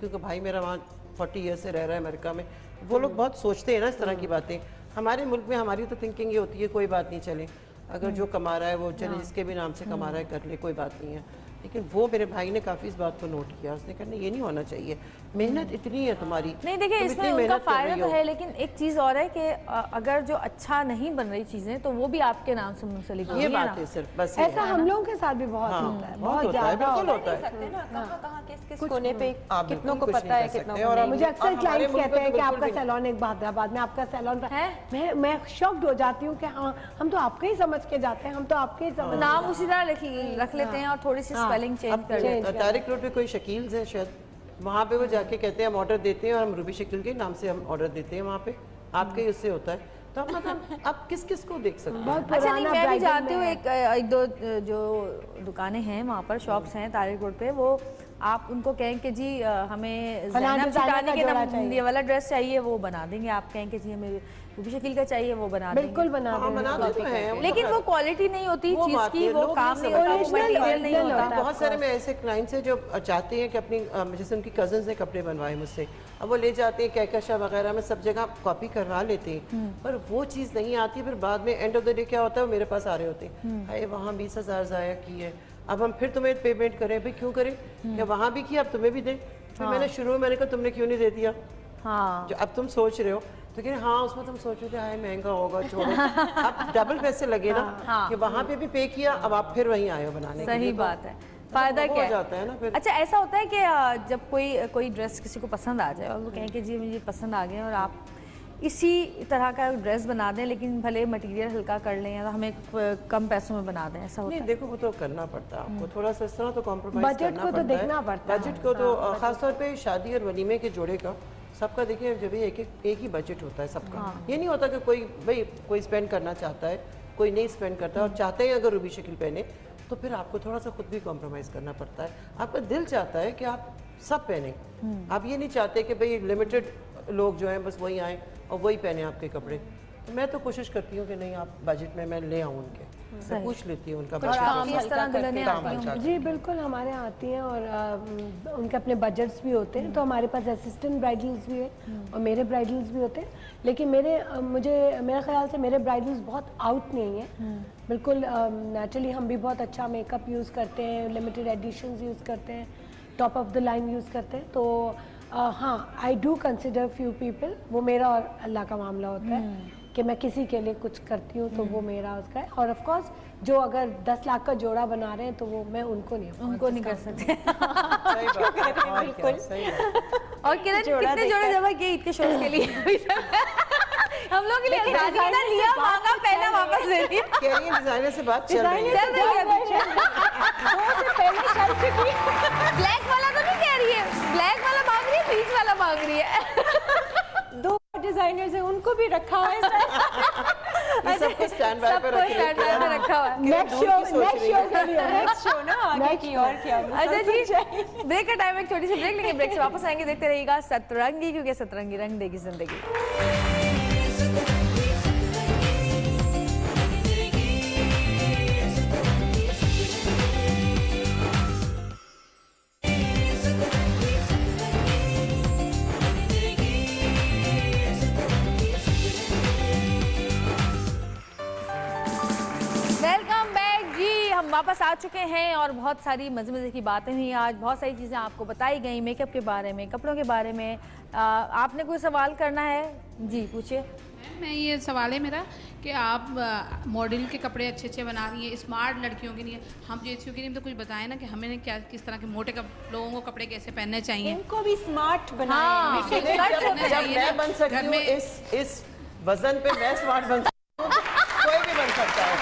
S4: क्योंकि भाई मेरा वहाँ 40 ईयर से रह रहा है अमेरिका में, वो लोग बहुत सोचते हैं ना इस तरह की बातें। हमारे मुल्क में हमारी तो थिंकिंग ये होती है कोई बात नहीं, चले अगर जो कमा रहा है वो चले, जिसके भी नाम से कमा रहा है कर ले, कोई बात नहीं है। लेकिन वो मेरे भाई ने काफ़ी इस बात को नोट किया, उसने कहा नहीं ये नहीं होना चाहिए, मेहनत इतनी है तुम्हारी।
S1: नहीं देखिए, इसमें उनका फ़ायदा तो है, लेकिन एक चीज़ और है कि अगर जो अच्छा नहीं बन रही चीज़ें तो वो भी आपके नाम से मुंसलिक होगी।
S4: ये बात है सिर्फ, बस
S6: ऐसा हम लोगों के साथ भी बहुत होता है, बहुत ज़्यादा
S4: होता है।
S5: कहाँ किस कोने पे कितनों को पता है, कितनों को नहीं।
S6: मुझे अक्सर क्लाइंट्स कहते हैं कि आपका सैलून एक हैदराबाद में, आपका सैलून है। मैं शॉक्ड हो जाती हूँ कि हाँ हम तो आपका ही समझ के जाते हैं, हम तो आपके ही समझ।
S1: नाम उसी तरह रख लेते हैं और थोड़ी सी स्पेलिंग चेंज कर लेते हैं।
S4: तारिक रोड पे कोई शकील है शायद, वहाँ पे वो जाके कहते हैं हम ऑर्डर देते हैं और हम रूबी शकील के नाम से हम ऑर्डर देते हैं, वहाँ पे आपके उससे होता है। तो मतलब आप किस किस को देख सकते हैं?
S1: अच्छा नहीं, मैं भी जानती हूँ एक दो जो दुकानें हैं वहाँ पर, शॉप्स हैं तारिक रोड पे, वो आप उनको कहें कि जी हमें ज़ैनब शिटानी के नाम ये वाला ड्रेस चाहिए, वो बना देंगे। आप कहें कि जी हमें रूबी शकील का चाहिए, वो बना देंगे।
S6: बिल्कुल बना देंगे,
S1: लेकिन वो क्वालिटी नहीं होती चीज़ की, वो काम नहीं होता, वो मटेरियल नहीं होता।
S4: बहुत सारे में ऐसे क्लाइंट्स हैं जो चाहते हैं कि अपनी, जैसे उनकी कजन्स ने कपड़े बनवाए मुझसे, अब वो ले जाते हैं कहकशा वगैरह में सब जगह कॉपी करवा लेते हैं, पर वो चीज़ नहीं आती। फिर बाद में एंड ऑफ द डे क्या होता है, वो मेरे पास आ रहे होते हैं, हाय वहाँ 20,000 ज़ाया की है, अब हम फिर तुम्हें पेमेंट करें, भाई क्यों करें, या वहाँ भी किया अब तुम्हें भी दें। फिर मैंने शुरू में मैंने कहा तुमने क्यों नहीं दे दिया,
S1: हाँ
S4: जो अब तुम सोच रहे हो, तो कह रहे हाँ उसमें तुम सोच रहे थे हाय महंगा होगा, छोड़ो। अब डबल पैसे लगे ना, कि वहाँ पे भी पे किया, अब आप फिर वहीं आए हो बनाने के लिए।
S1: सही बात है, फायदा क्या
S4: जाता है ना फिर।
S1: अच्छा ऐसा होता है कि जब कोई ड्रेस किसी को पसंद आ जाए और वो कहें कि जी मुझे पसंद आ गया और आप इसी तरह का ड्रेस बना दें, लेकिन भले मटेरियल हल्का कर लें या तो हमें कम पैसों में बना दें, ऐसा होता है?
S4: नहीं देखो वो तो करना पड़ता है आपको, थोड़ा सा इस तरह तो कॉम्प्रोमाइज
S6: बजट को तो देखना पड़ता है।
S4: बजट को तो खासतौर पे शादी और वलीमे के जोड़े का सबका देखिए जब एक ही बजट होता है सबका। ये नहीं होता कि कोई स्पेंड करना चाहता है, कोई नहीं स्पेंड करता, और चाहते हैं अगर रूबी शकील पहने तो फिर आपको थोड़ा सा खुद भी कॉम्प्रोमाइज करना पड़ता है। आपका दिल चाहता है कि आप सब पहने, आप ये नहीं चाहते कि भाई लिमिटेड लोग जो हैं बस वही आए और वही पहने आपके कपड़े। तो मैं तो कोशिश करती हूँ कि नहीं आप बजट में मैं ले आऊँ उनके, मैं पूछ लेती हूँ उनका बजट।
S6: जी बिल्कुल हमारे यहाँ आती हैं और उनके अपने बजट्स भी होते हैं, तो हमारे पास असिस्टेंट ब्राइडल्स भी है और मेरे ब्राइडल्स भी होते हैं। लेकिन मेरे ख्याल से मेरे ब्राइडल्स बहुत आउट नहीं है, बिल्कुल नेचुरली हम भी बहुत अच्छा मेकअप यूज़ करते हैं, लिमिटेड एडिशंस यूज़ करते हैं, top of the line use करते हैं। तो हाँ I do consider few people, वो मेरा और अल्लाह का मामला होता है कि मैं किसी के लिए कुछ करती हूँ तो वो मेरा उसका है। और ऑफ कोर्स जो अगर 10 लाख का जोड़ा बना रहे हैं तो वो मैं उनको नहीं कर सकते।
S1: और किरण कितने जोड़े जमा किए ईद के शौक के लिए? हम लोग के लिए आजादी है ना, लिया मांगा पहला वापस ले लिया।
S4: कह रही है डिजाइनर से बात चल रही है।
S1: चल रही है ब्लैक वाला तो नहीं कह रही है, ब्लैक वाला मांग रही है, पीच वाला मांग रही है।
S5: दो डिजाइनर्स हैं, उनको भी रखा हुआ है।
S4: ये सबको स्टैंड बाय पे
S1: रखा हुआ है।
S5: नेक्स्ट शो ना आगे की और क्या।
S1: अच्छा जी, ब्रेक का टाइम है, एक छोटी सी ब्रेक लेंगे, ब्रेक से वापस आएंगे, देखते रहिएगा सतरंगी, क्योंकि सतरंगी रंग देगी जिंदगी। वेलकम बैक जी, हम वापस आ चुके हैं और बहुत सारी मज़े की बातें हुई आज, बहुत सारी चीज़ें आपको बताई गई, मेकअप के बारे में, कपड़ों के बारे में। आपने कोई सवाल करना है? जी पूछिए।
S9: मैं ये सवाल है मेरा कि आप मॉडल के कपड़े अच्छे अच्छे बना रही हैं, स्मार्ट लड़कियों के लिए, हम जेंट्सों के लिए तो कुछ बताएं ना कि हमें क्या किस तरह के मोटे लोगों को कपड़े कैसे पहनने चाहिए।
S5: इनको भी स्मार्ट
S1: हाँ,
S5: बनाएं।
S4: जब मैं बन सकती हूँ इस वजन पे, मैं स्मार्ट बन सकती हूँ, कोई भी बन सकता है।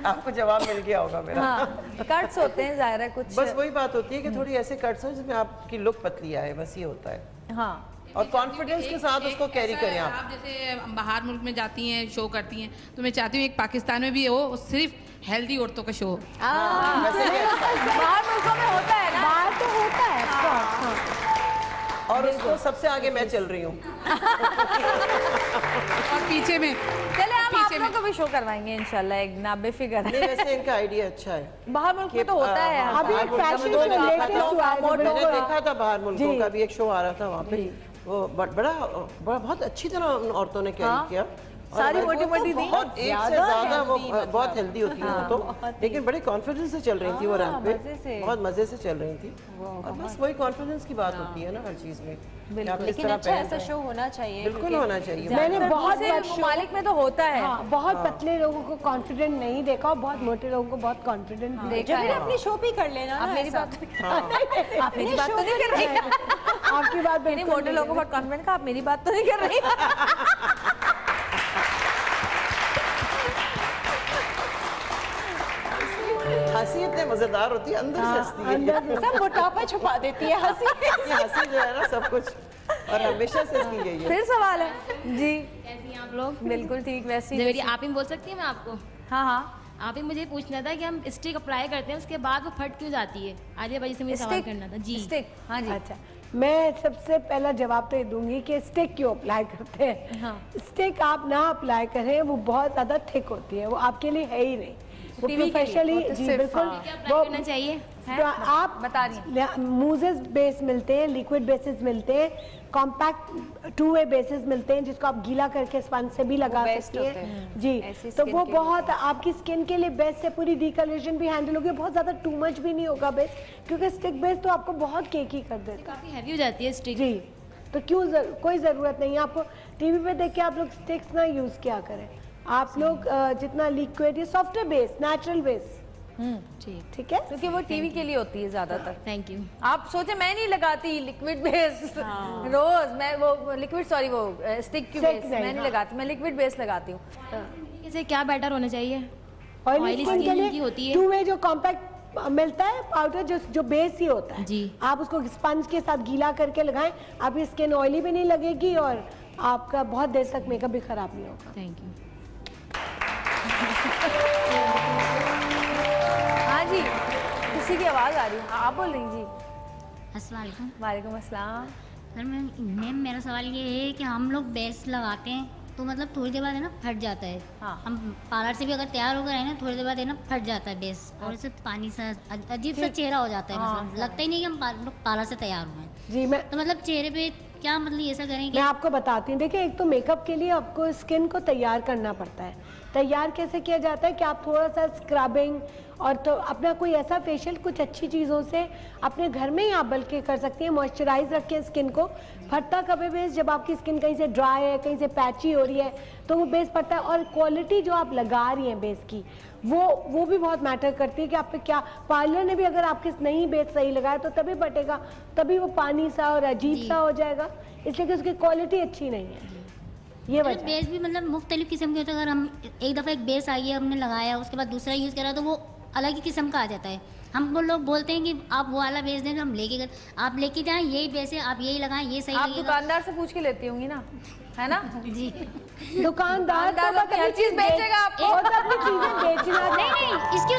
S4: आपको जवाब मिल गया होगा मेरा।
S1: हाँ, कट्स होते हैं ज़ाहिर है कुछ।
S4: बस वही बात होती है कि थोड़ी ऐसे कट्स हो जिसमें आपकी लुक पतली आए, बस ये होता है।
S1: हाँ,
S4: और कॉन्फिडेंस के साथ उसको कैरी करें आप।
S9: जैसे बाहर मुल्क में जाती हैं, शो करती हैं, तो मैं चाहती हूँ एक पाकिस्तान में भी हो, सिर्फ हेल्दी औरतों का शो हो।
S4: वैसे भी अच्छा है।
S1: बाहर मुल्कों में होता है ना,
S6: बाहर तो होता है।
S4: और उसको सबसे आगे मैं चल रही हूँ।
S9: और पीछे में
S1: चले हम आप लोगों को भी शो करवाएंगे इंशाल्लाह, एक ना बेफिक्र
S4: नहीं, वैसे इनका आइडिया अच्छा है।
S1: बाहर मुल्क में तो होता है।
S6: अभी एक फैशन शो लेटेस्ट हुआ है,
S4: मैंने देखा था बाहर मुल्कों का भी एक शो आ रहा था वहाँ पे, वो बड़ा बहुत अच्छी तरह औरतों ने कैरी किया।
S1: सारी मोटी-मोटी थी,
S4: बहुत एक से ज्यादा वो बहुत हेल्दी होती है वो तो, लेकिन बड़े कॉन्फिडेंस से चल रही थी वो रैंप पे, बहुत मजे से चल रही थी। और बस वही कॉन्फिडेंस की बात होती है ना हर चीज में।
S5: लेकिन अच्छा ऐसा शो होना चाहिए,
S4: बिल्कुल होना चाहिए।
S6: मैंने बहुत
S1: ममालिक में तो होता है।
S6: हाँ, बहुत पतले लोगों को कॉन्फिडेंट नहीं देखा और बहुत मोटे लोगों को बहुत कॉन्फिडेंट
S1: देखा है।
S5: अपनी शो भी कर लेना।
S1: आप मेरी बात आप मेरी बात तो नहीं कर रही।
S6: आपकी बात
S1: मैंने मोटे लोगों को बहुत कॉन्फिडेंट कहा, आप मेरी बात तो नहीं कर रही।
S4: हंसी इतने मजेदार होती है, अंदर से हंसती है,
S5: सब मोटापा छुपा देती है हंसी।
S4: ये हंसी जो है ना सब कुछ, और हमेशा से इसकी यही है।
S1: फिर सवाल है जी।
S3: कैसी हैं आप लोग?
S1: बिल्कुल ठीक, वैसी
S3: जवेरी आप ही बोल सकती हैं मैं आपको?
S1: हाँ हाँ,
S3: आप ही मुझे पूछना था कि हम स्टिक अप्लाई करते हैं, उसके बाद वो फट क्यों जाती है? आलिया भाई से मुझे सवाल करना था जी।
S1: स्टिक, हाँ जी।
S6: अच्छा, मैं सबसे पहला जवाब तो ये दूंगी कि स्टिक क्यों अप्लाई करते हैं।
S1: हाँ।
S6: स्टिक आप ना अप्लाई करें, वो बहुत ज्यादा थिक होती है, वो आपके लिए है ही नहीं। वो
S1: टीवी के लिए,
S6: प्रोफेशनली
S1: वो तो
S6: जी
S1: सिर्फ,
S6: बिल्कुल
S1: हाँ।
S3: क्या अप्लाई करना चाहिए?
S6: तो आप
S1: बता रही
S6: मूजेस बेस मिलते हैं, लिक्विड बेसिस मिलते हैं, कॉम्पैक्ट 2-वे बेसिस मिलते हैं जिसको आप गीला करके स्पंज से भी लगा सकती हैं जी। तो वो बहुत आपकी स्किन के लिए बेस्ट है, पूरी डिकलरेशन भी हैंडल होगी, बहुत ज़्यादा टू मच भी नहीं होगा बेस, क्योंकि स्टिक बेस तो आपको बहुत केकी कर देता है।
S3: काफ़ी हैवी हो जाती है स्टिक
S6: जी, तो कोई ज़रूरत नहीं है आपको। टीवी पे देख के आप लोग स्टिक्स ना यूज़ किया करें, आप लोग जितना लिक्विड या सॉफ्टवेयर बेस, नेचुरल बेस, ठीक है,
S1: क्योंकि वो टीवी के लिए होती है ज्यादातर।
S3: Thank you.
S1: आप सोचे मैं नहीं लगाती लिक्विड बेस रोज, मैं वो लिक्विड सॉरी वो स्टिक की बेस मैं नहीं लगाती, मैं लिक्विड बेस लगाती हूँ।
S3: इसे क्या बेटर होना चाहिए?
S6: ऑयली
S3: Oily
S6: स्किन के
S3: skin की
S6: लिए
S3: होती है।
S6: 2-वे जो कॉम्पैक्ट मिलता है पाउडर, जो बेस ही होता है
S3: जी।
S6: आप उसको स्पंज के साथ गीला करके लगाएं, आपकी स्किन ऑयली भी नहीं लगेगी और आपका बहुत देर तक मेकअप भी खराब नहीं होगा।
S3: Thank you.
S1: हाँ जी, किसी की आवाज़ आ रही है, आप बोल रही जी।
S10: अस्सलाम वालेकुम।
S1: वालेकुम अस्सलाम।
S10: सर मैम मेरा सवाल ये है कि हम लोग बेस लगाते हैं तो मतलब थोड़ी देर बाद है ना फट जाता है।
S1: हाँ।
S10: हम पार्लर से भी अगर तैयार होकर आए ना थोड़ी देर बाद है ना फट जाता है बेस, और इससे पानी सा अजीब सा चेहरा हो जाता है। मतलब लगता ही नहीं कि हम पार्लर से तैयार हुए हैं।
S6: जी, मैं
S10: तो मतलब चेहरे पे क्या मतलब ऐसा करें कि
S6: मैं आपको बताती हूँ। देखिए, एक तो मेकअप के लिए आपको स्किन को तैयार करना पड़ता है, तैयार कैसे किया जाता है कि आप थोड़ा सा स्क्रबिंग और तो अपना कोई ऐसा फेशियल कुछ अच्छी चीज़ों से अपने घर में ही आप बल्कि कर सकती हैं। मॉइस्चराइज रखें स्किन को। फटता कभी बेस जब आपकी स्किन कहीं से ड्राई है, कहीं से पैची हो रही है, तो वो बेस पड़ता है। और क्वालिटी जो आप लगा रही हैं बेस की, वो भी बहुत मैटर करती है कि आप पे क्या, पार्लर ने भी अगर आपके नहीं बेस सही लगाया तो तभी बटेगा, तभी वो पानी सा और अजीब सा हो जाएगा, इसलिए कि उसकी क्वालिटी अच्छी नहीं है। ये वजह
S10: बेस भी मतलब मुख्तलिफ किस्म के होते हैं। अगर हम एक दफ़ा एक बेस आई है, हमने लगाया, उसके बाद दूसरा यूज़ करा, तो वो अलग ही किस्म का आ जाता है। हम वो लोग बोलते हैं कि आप वो वाला बेस दें, तो हम लेके आप लेके जाएं, यही बेस है, आप यही लगाएं, ये सही
S1: आप
S10: लगेगा।
S1: दुकानदार से पूछ के लेती होंगी ना, है ना?
S10: जी।
S6: दुकानदार तो
S1: हर चीज बेचेगा आपको।
S6: वो तो अपनी चीजें बेचना
S10: नहीं इसकी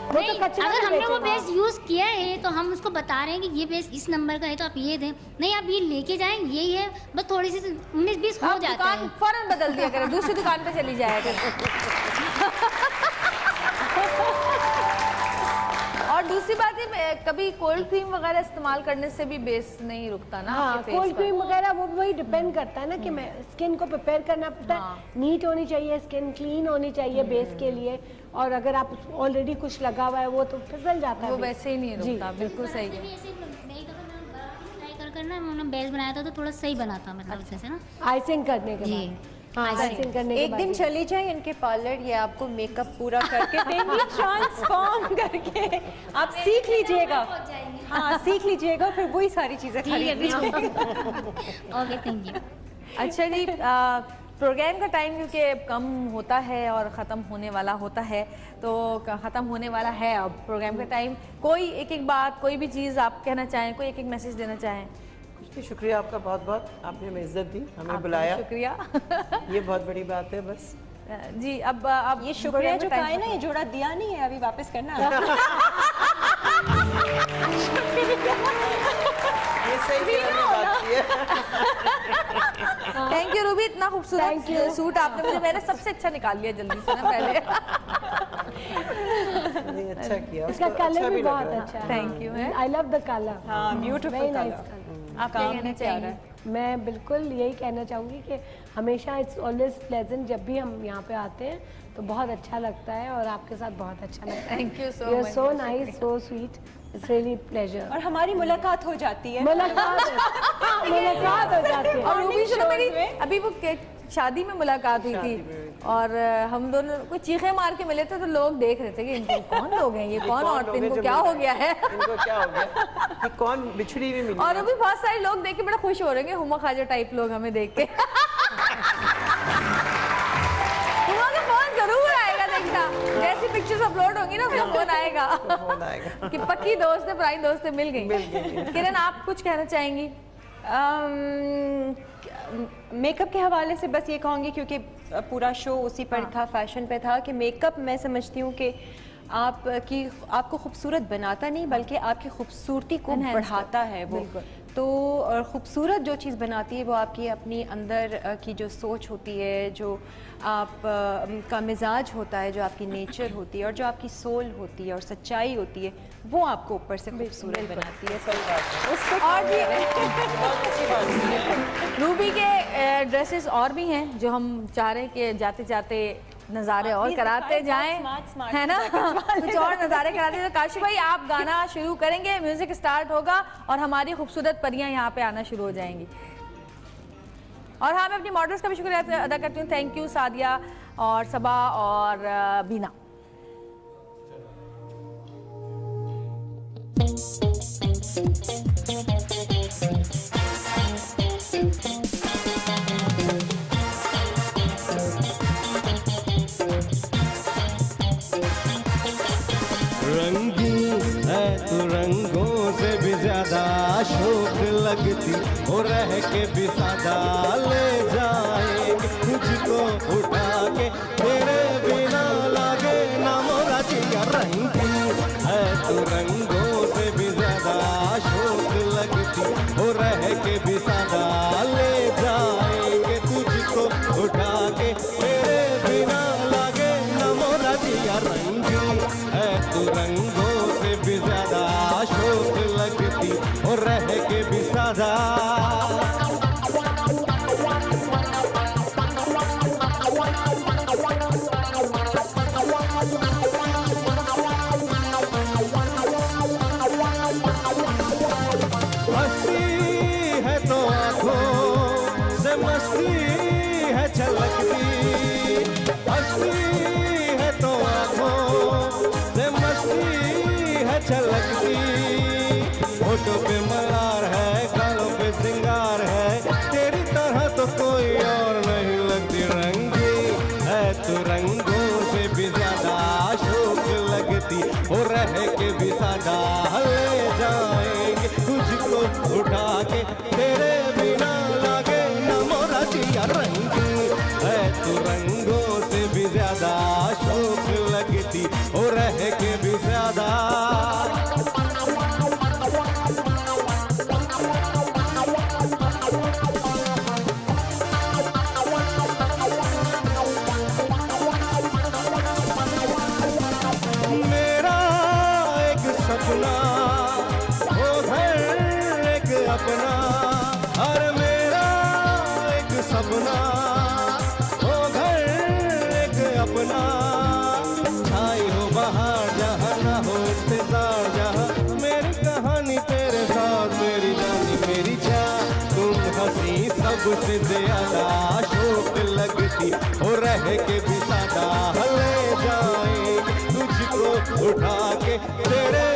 S6: वो तो कचरा
S10: अगर
S6: भी
S10: हमने वो
S6: बेचेगा।
S10: बेस यूज़ किया है तो हम उसको बता रहे हैं कि ये बेस इस नंबर का है, तो आप ये दें। नहीं, आप ये लेके जाएं, यही है, बस थोड़ी सी 19-20 हो
S1: आप
S10: जाता
S1: दुकान
S10: है।
S1: फौरन बदल दिया करें, दूसरी दुकान पे चली जाया करें। और दूसरी बात है, कभी कोल्ड क्रीम वगैरह इस्तेमाल करने से भी बेस नहीं रुकता ना।
S6: हाँ,
S1: आपके फेस
S6: कोल्ड
S1: पर।
S6: क्रीम वगैरह वो वही डिपेंड करता है ना कि मैं स्किन को प्रिपेयर करना पड़ता है। नीट होनी चाहिए स्किन, क्लीन होनी चाहिए बेस के लिए। और अगर आप ऑलरेडी कुछ लगा हुआ है वो तो फिसल जाता है।
S1: वो
S6: base।
S1: वैसे ही नहीं
S6: जी।
S1: रुकता, बिल्कुल सही है।
S10: ट्राई कर ना मैंने बेस बनाया था तो थोड़ा सही बना था, मतलब
S1: अच्छा।
S10: जैसे ना
S6: आइसिंग करने के
S10: जी।
S6: बाद। हाँ, आइसिंग करने के
S5: एक
S6: बाद
S5: दिन
S6: ही।
S5: चली जाए इनके पार्लर, ये आपको मेकअप पूरा करके देंगी, ट्रांसफॉर्म करके। आप सीख लीजिएगा, हाँ सीख लीजिएगा, फिर वही सारी चीज़ें खरीद लीजिएगा।
S10: Okay, thank you.
S1: अच्छा जी, प्रोग्राम का टाइम क्योंकि कम होता है और ख़त्म होने वाला होता है, तो ख़त्म होने वाला है अब प्रोग्राम का टाइम। कोई एक एक बात, कोई भी चीज़ आप कहना चाहें, कोई एक एक मैसेज देना चाहें?
S4: कुछ नहीं, शुक्रिया आपका बहुत बहुत, आपने हमें इज्जत दी, हमें
S1: आपका
S4: बुलाया,
S1: भी शुक्रिया।
S4: ये बहुत बड़ी बात है। बस
S1: जी, अब
S5: ये शुक्रिया जो कहा है ना, ये जोड़ा दिया नहीं है, अभी वापस करना।
S4: ये सही की बात की है।
S1: थैंक यू रूबी, इतना खूबसूरत सूट आपने मुझे, मैंने सबसे अच्छा निकाल लिया जल्दी से ना पहले।
S4: नहीं, अच्छा किया,
S6: इसका
S4: उसको
S6: कलर
S4: अच्छा
S6: भी
S4: भी लग
S6: बहुत
S4: रहा है।
S6: अच्छा है।
S1: Thank you.
S6: I love the colour.
S5: हाँ, ब्यूटीफुल
S6: नाइस
S5: कलर।
S1: आप क्या कहना चाहेंगे?
S6: मैं बिल्कुल यही कहना चाहूँगी कि हमेशा इट्स ऑलवेज प्लेजेंट, जब भी हम यहाँ पे आते हैं तो बहुत अच्छा लगता है और आपके साथ बहुत अच्छा लगता है।
S1: Thank you so
S6: you are
S1: much.
S6: So nice, so sweet, it's really pleasure.
S5: और हमारी मुलाकात हो जाती है।
S6: मुलाकात हो जाती है।
S1: और रूबी से तो मेरी अभी वो शादी में मुलाकात हुई थी, और हम दोनों कुछ चीखें मार के मिले थे, तो लोग देख रहे थे कि इनको कौन लोग हैं, ये कौन औरतें, इनको क्या हो गया है,
S4: इनको क्या हो गया, ये कौन बिछड़ी हुई मिली।
S1: और अभी बहुत सारे लोग देख के बड़ा खुश हो रहे हैं, हुमा खाजा टाइप लोग हमें देख के। हुमा का फोन जरूर आएगा, देखना जैसी पिक्चर्स अपलोड होंगी ना, उसका फोन आएगा कि पक्की दोस्त है, पुरानी दोस्त है, मिल गई। किरण, आप कुछ कहना चाहेंगी?
S5: मेकअप के हवाले से बस ये कहूँगी, क्योंकि पूरा शो उसी पर था, फैशन पे था, कि मेकअप मैं समझती हूँ कि आपको खूबसूरत बनाता नहीं, बल्कि आपकी खूबसूरती को बढ़ाता है वो। तो खूबसूरत जो चीज़ बनाती है वो आपकी अपनी अंदर की जो सोच होती है, जो आप का मिजाज होता है, जो आपकी नेचर होती है, और जो आपकी सोल होती है और सच्चाई होती है, वो आपको ऊपर से खूबसूरत बनाती है। उसको
S1: और भी रूबी के ड्रेसेस और भी हैं जो हम चाह रहे हैं कि जाते जाते नज़ारे और कराते जाएं, है ना? कुछ और नज़ारे कराते हैं। तो काशी भाई, आप गाना शुरू करेंगे, म्यूजिक स्टार्ट होगा और हमारी खूबसूरत परियां यहाँ पे आना शुरू हो जाएंगी। और हाँ, मैं अपनी मॉडल्स का भी शुक्रिया अदा करती हूँ। थैंक यू सादिया और सबा और बीना।
S7: रंगीन है तो रंगों से भी ज्यादा शौक लगती, हो रह के भी सादा ले जाएंगे तुझको उठा के, तेरे बिना लागे ना मोरा जिया। रंगीन है तो रंगों से भी ज्यादा शौक लगती, हो रह के भी सादा ले जाएंगे तुझको उठा के, तेरे बिना लागे ना मोरा जिया। रंगीन है तो रंगों से भी ज्यादा शौक लगती, और रह के भी सादा। हो रह के भी सादा ले जाएंगे तुझको उठा के तेरे बिना लागे न मोरा जिया रंगी है तू रंगों से भी ज्यादा शौक लगती हो रह के भी ज्यादा सपना वो घर एक अपना हर मेरा एक सपना वो घर एक अपना छाई हो बाहर जहाँ ना हो इंतजार जहाँ मेरी कहानी तेरे साथ मेरी जानी मेरी जान तुम हंसी सबसे ज्यादा शौक लगती हो रह के भी सादा ले जाए तुझको उठा के तेरे